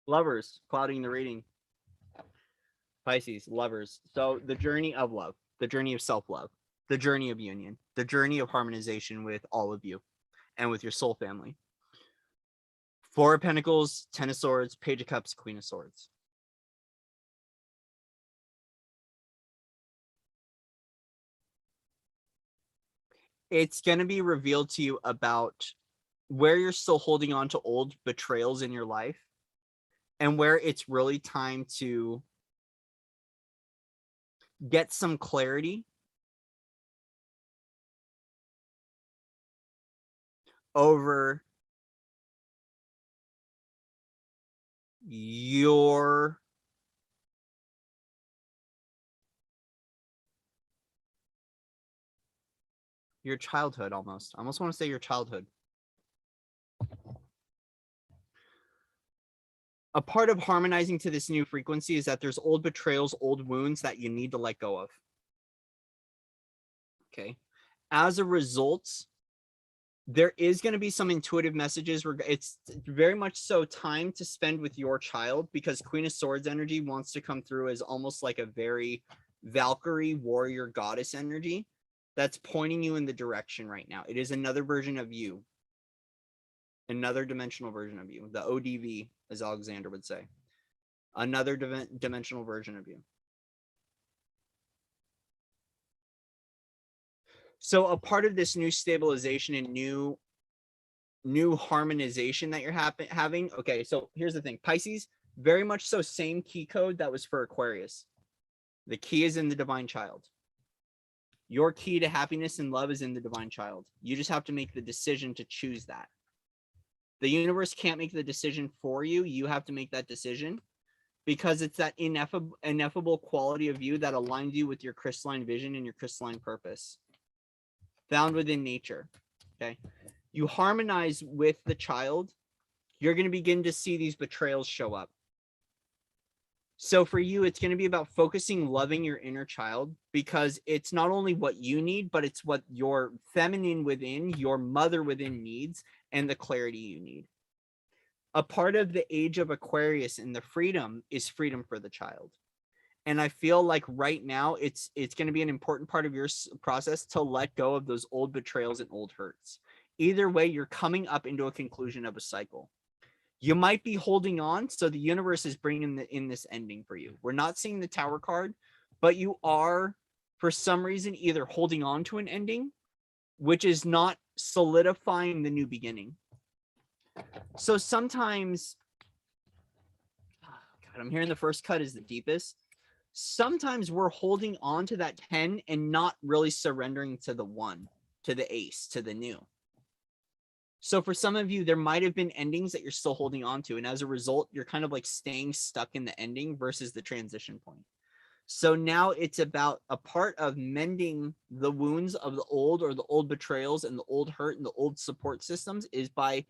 Lovers, clouding the reading. Pisces, lovers. So the journey of love, the journey of self-love, the journey of union, the journey of harmonization with all of you and with your soul family. Four of Pentacles, Ten of Swords, Page of Cups, Queen of Swords. It's going to be revealed to you about where you're still holding on to old betrayals in your life and where it's really time to get some clarity over your childhood. Almost I almost want to say your childhood. A part of harmonizing to this new frequency is that there's old betrayals, old wounds that you need to let go of. Okay. As a result, there is going to be some intuitive messages. It's very much so time to spend with your child, because Queen of Swords energy wants to come through as almost like a very Valkyrie warrior goddess energy that's pointing you in the direction right now. It is another version of you, another dimensional version of you, the ODV, as Alexander would say, another dimensional version of you. So a part of this new stabilization and new harmonization that you're having. Okay, so here's the thing. Pisces, very much so same key code that was for Aquarius. The key is in the divine child. Your key to happiness and love is in the divine child. You just have to make the decision to choose that. The universe can't make the decision for you. You have to make that decision, because it's that ineffable quality of you that aligns you with your crystalline vision and your crystalline purpose found within nature. Okay. You harmonize with the child, you're going to begin to see these betrayals show up. So for you, it's going to be about focusing, loving your inner child, because it's not only what you need, but it's what your feminine within, your mother within needs, and the clarity you need. A part of the age of Aquarius and the freedom is freedom for the child. And I feel like right now it's going to be an important part of your process to let go of those old betrayals and old hurts. Either way, you're coming up into a conclusion of a cycle. You might be holding on, so the universe is bringing in this ending for you. We're not seeing the Tower card, but you are, for some reason, either holding on to an ending, which is not solidifying the new beginning. So sometimes, God, I'm hearing the first cut is the deepest. Sometimes we're holding on to that 10 and not really surrendering to the 1, to the ace, to the new. So for some of you, there might have been endings that you're still holding on to. And as a result, you're kind of like staying stuck in the ending versus the transition point. So now it's about a part of mending the wounds of the old, or the old betrayals and the old hurt and the old support systems, is by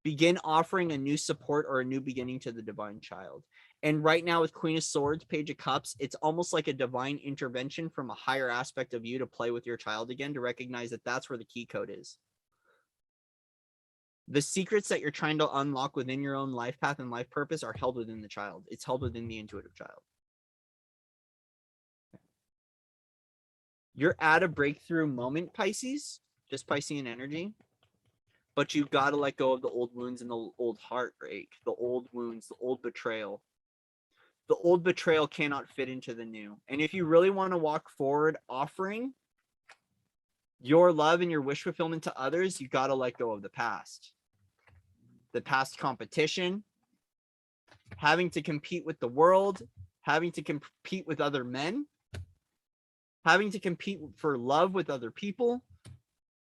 begin offering a new support or a new beginning to the divine child. And right now with Queen of Swords, Page of Cups, it's almost like a divine intervention from a higher aspect of you to play with your child again, to recognize that that's where the key code is. The secrets that you're trying to unlock within your own life path and life purpose are held within the child. It's held within the intuitive child. You're at a breakthrough moment, Pisces, just Piscean energy, but you've got to let go of the old wounds and the old heartbreak, the old wounds, the old betrayal. The old betrayal cannot fit into the new. And if you really want to walk forward offering your love and your wish fulfillment to others, you got to let go of the past competition, having to compete with the world, having to compete with other men, having to compete for love with other people.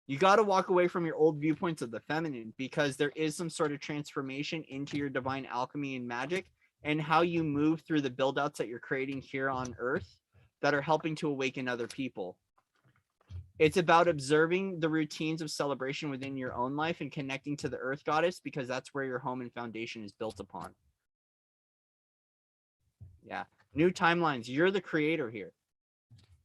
You got to walk away from your old viewpoints of the feminine, because there is some sort of transformation into your divine alchemy and magic, and how you move through the build outs that you're creating here on earth that are helping to awaken other people. It's about observing the routines of celebration within your own life and connecting to the earth goddess, because that's where your home and foundation is built upon. Yeah. New timelines. You're the creator here.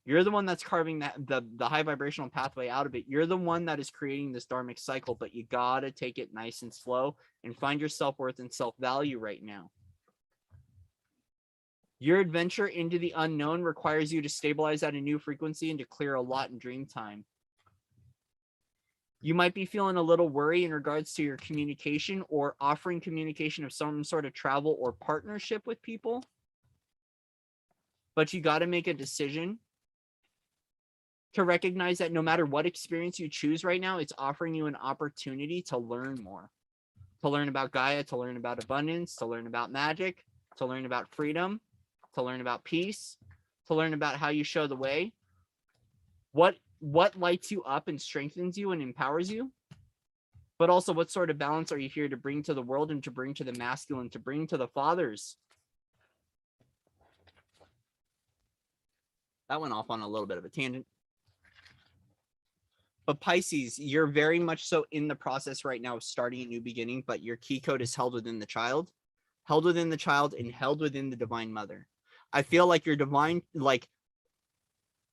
You're the one that's carving the high vibrational pathway out of it. You're the one that is creating this dharmic cycle, but you got to take it nice and slow and find your self-worth and self-value right now. Your adventure into the unknown requires you to stabilize at a new frequency and to clear a lot in dream time. You might be feeling a little worry in regards to your communication, or offering communication of some sort of travel or partnership with people. But you got to make a decision to recognize that no matter what experience you choose right now, it's offering you an opportunity to learn more, to learn about Gaia, to learn about abundance, to learn about magic, to learn about freedom, to learn about peace, to learn about how you show the way, what lights you up and strengthens you and empowers you, but also what sort of balance are you here to bring to the world and to bring to the masculine, to bring to the fathers. That went off on a little bit of a tangent. But Pisces, you're very much so in the process right now of starting a new beginning, but your key code is held within the child. held within the child, and held within the divine mother. I feel like your divine, like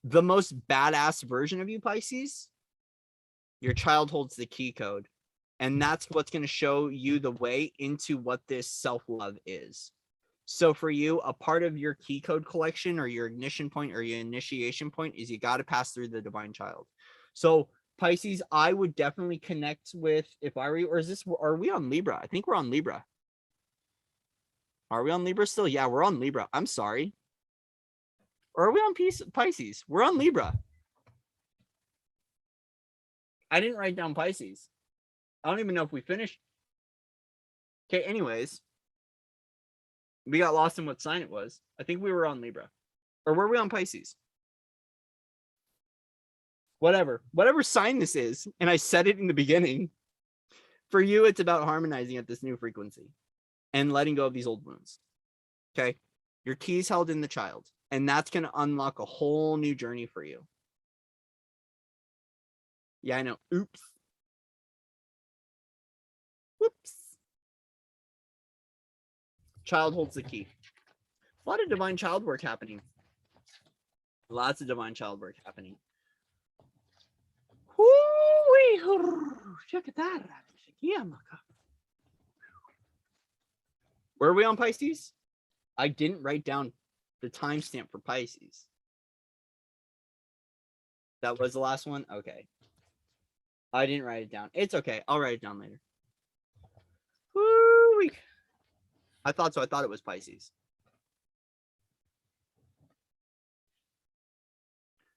the most badass version of you, Pisces, your child holds the key code. And that's what's going to show you the way into what this self-love is. So for you, a part of your key code collection or your ignition point or your initiation point is you got to pass through the divine child. So Pisces, I would definitely connect with, if I were you, or is this, are we on Libra? I think we're on Libra. Are we on Libra still? Yeah, we're on Libra. I'm sorry. Or are we on Pisces? We're on Libra. I didn't write down Pisces. I don't even know if we finished. Okay, anyways. We got lost in what sign it was. I think we were on Libra. Or were we on Pisces? Whatever sign this is, and I said it in the beginning, for you, it's about harmonizing at this new frequency and letting go of these old wounds. Okay? Your key's held in the child, and that's going to unlock a whole new journey for you. Yeah, I know. Oops. Whoops. Child holds the key. A lot of divine child work happening. Lots of divine child work happening. Where are we on Pisces? I didn't write down the timestamp for Pisces. That was the last one? Okay. I didn't write it down. It's okay. I'll write it down later. Woo-wee. I thought so. I thought it was Pisces.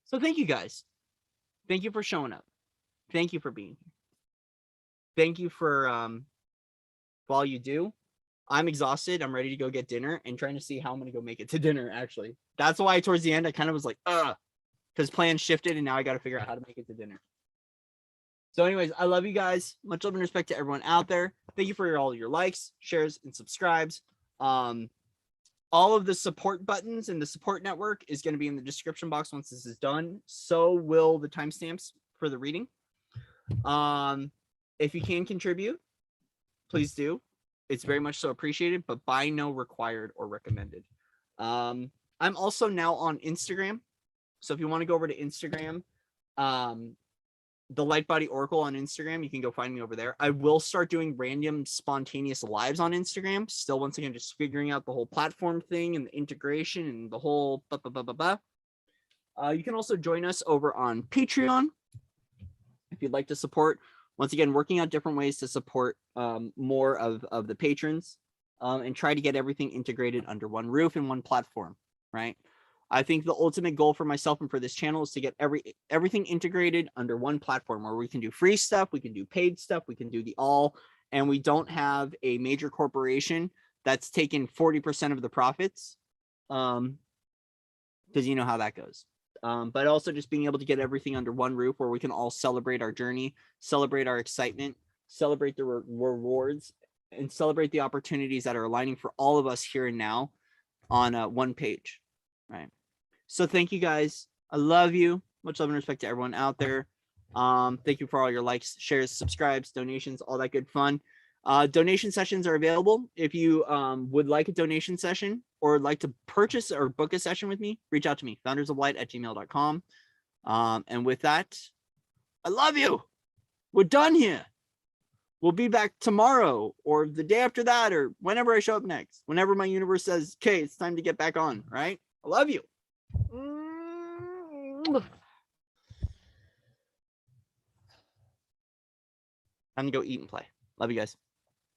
So thank you guys. Thank you for showing up. Thank you for being here. Thank you for all you do. I'm exhausted. I'm ready to go get dinner and trying to see how I'm going to go make it to dinner, actually. That's why towards the end, I kind of was like, because plans shifted and now I got to figure out how to make it to dinner. So anyways, I love you guys. Much love and respect to everyone out there. Thank you for all your likes, shares, and subscribes. All of the support buttons in the support network is going to be in the description box once this is done. So will the timestamps for the reading. If you can contribute, please do. It's very much so appreciated, but by no required or recommended. I'm also now on Instagram. So if you want to go over to Instagram, the Light Body Oracle on Instagram, you can go find me over there. I will start doing random spontaneous lives on Instagram. Still, once again, just figuring out the whole platform thing and the integration and the whole You can also join us over on Patreon if you'd like to support. Once again, working out different ways to support more of the patrons and try to get everything integrated under one roof and one platform, right? I think the ultimate goal for myself and for this channel is to get everything integrated under one platform where we can do free stuff, we can do paid stuff, we can do the all, and we don't have a major corporation that's taken 40% of the profits, because you know how that goes. But also just being able to get everything under one roof where we can all celebrate our journey, celebrate our excitement, celebrate the rewards, and celebrate the opportunities that are aligning for all of us here and now on one page, right? So thank you guys. I love you. Much love and respect to everyone out there. Thank you for all your likes, shares, subscribes, donations, all that good fun. Donation sessions are available. If you would like a donation session or like to purchase or book a session with me, reach out to me, foundersoflight@gmail.com. And with that, I love you. We're done here. We'll be back tomorrow or the day after that or whenever I show up next. Whenever my universe says, okay, it's time to get back on, right? I love you. I'm gonna go eat and play. Love you guys.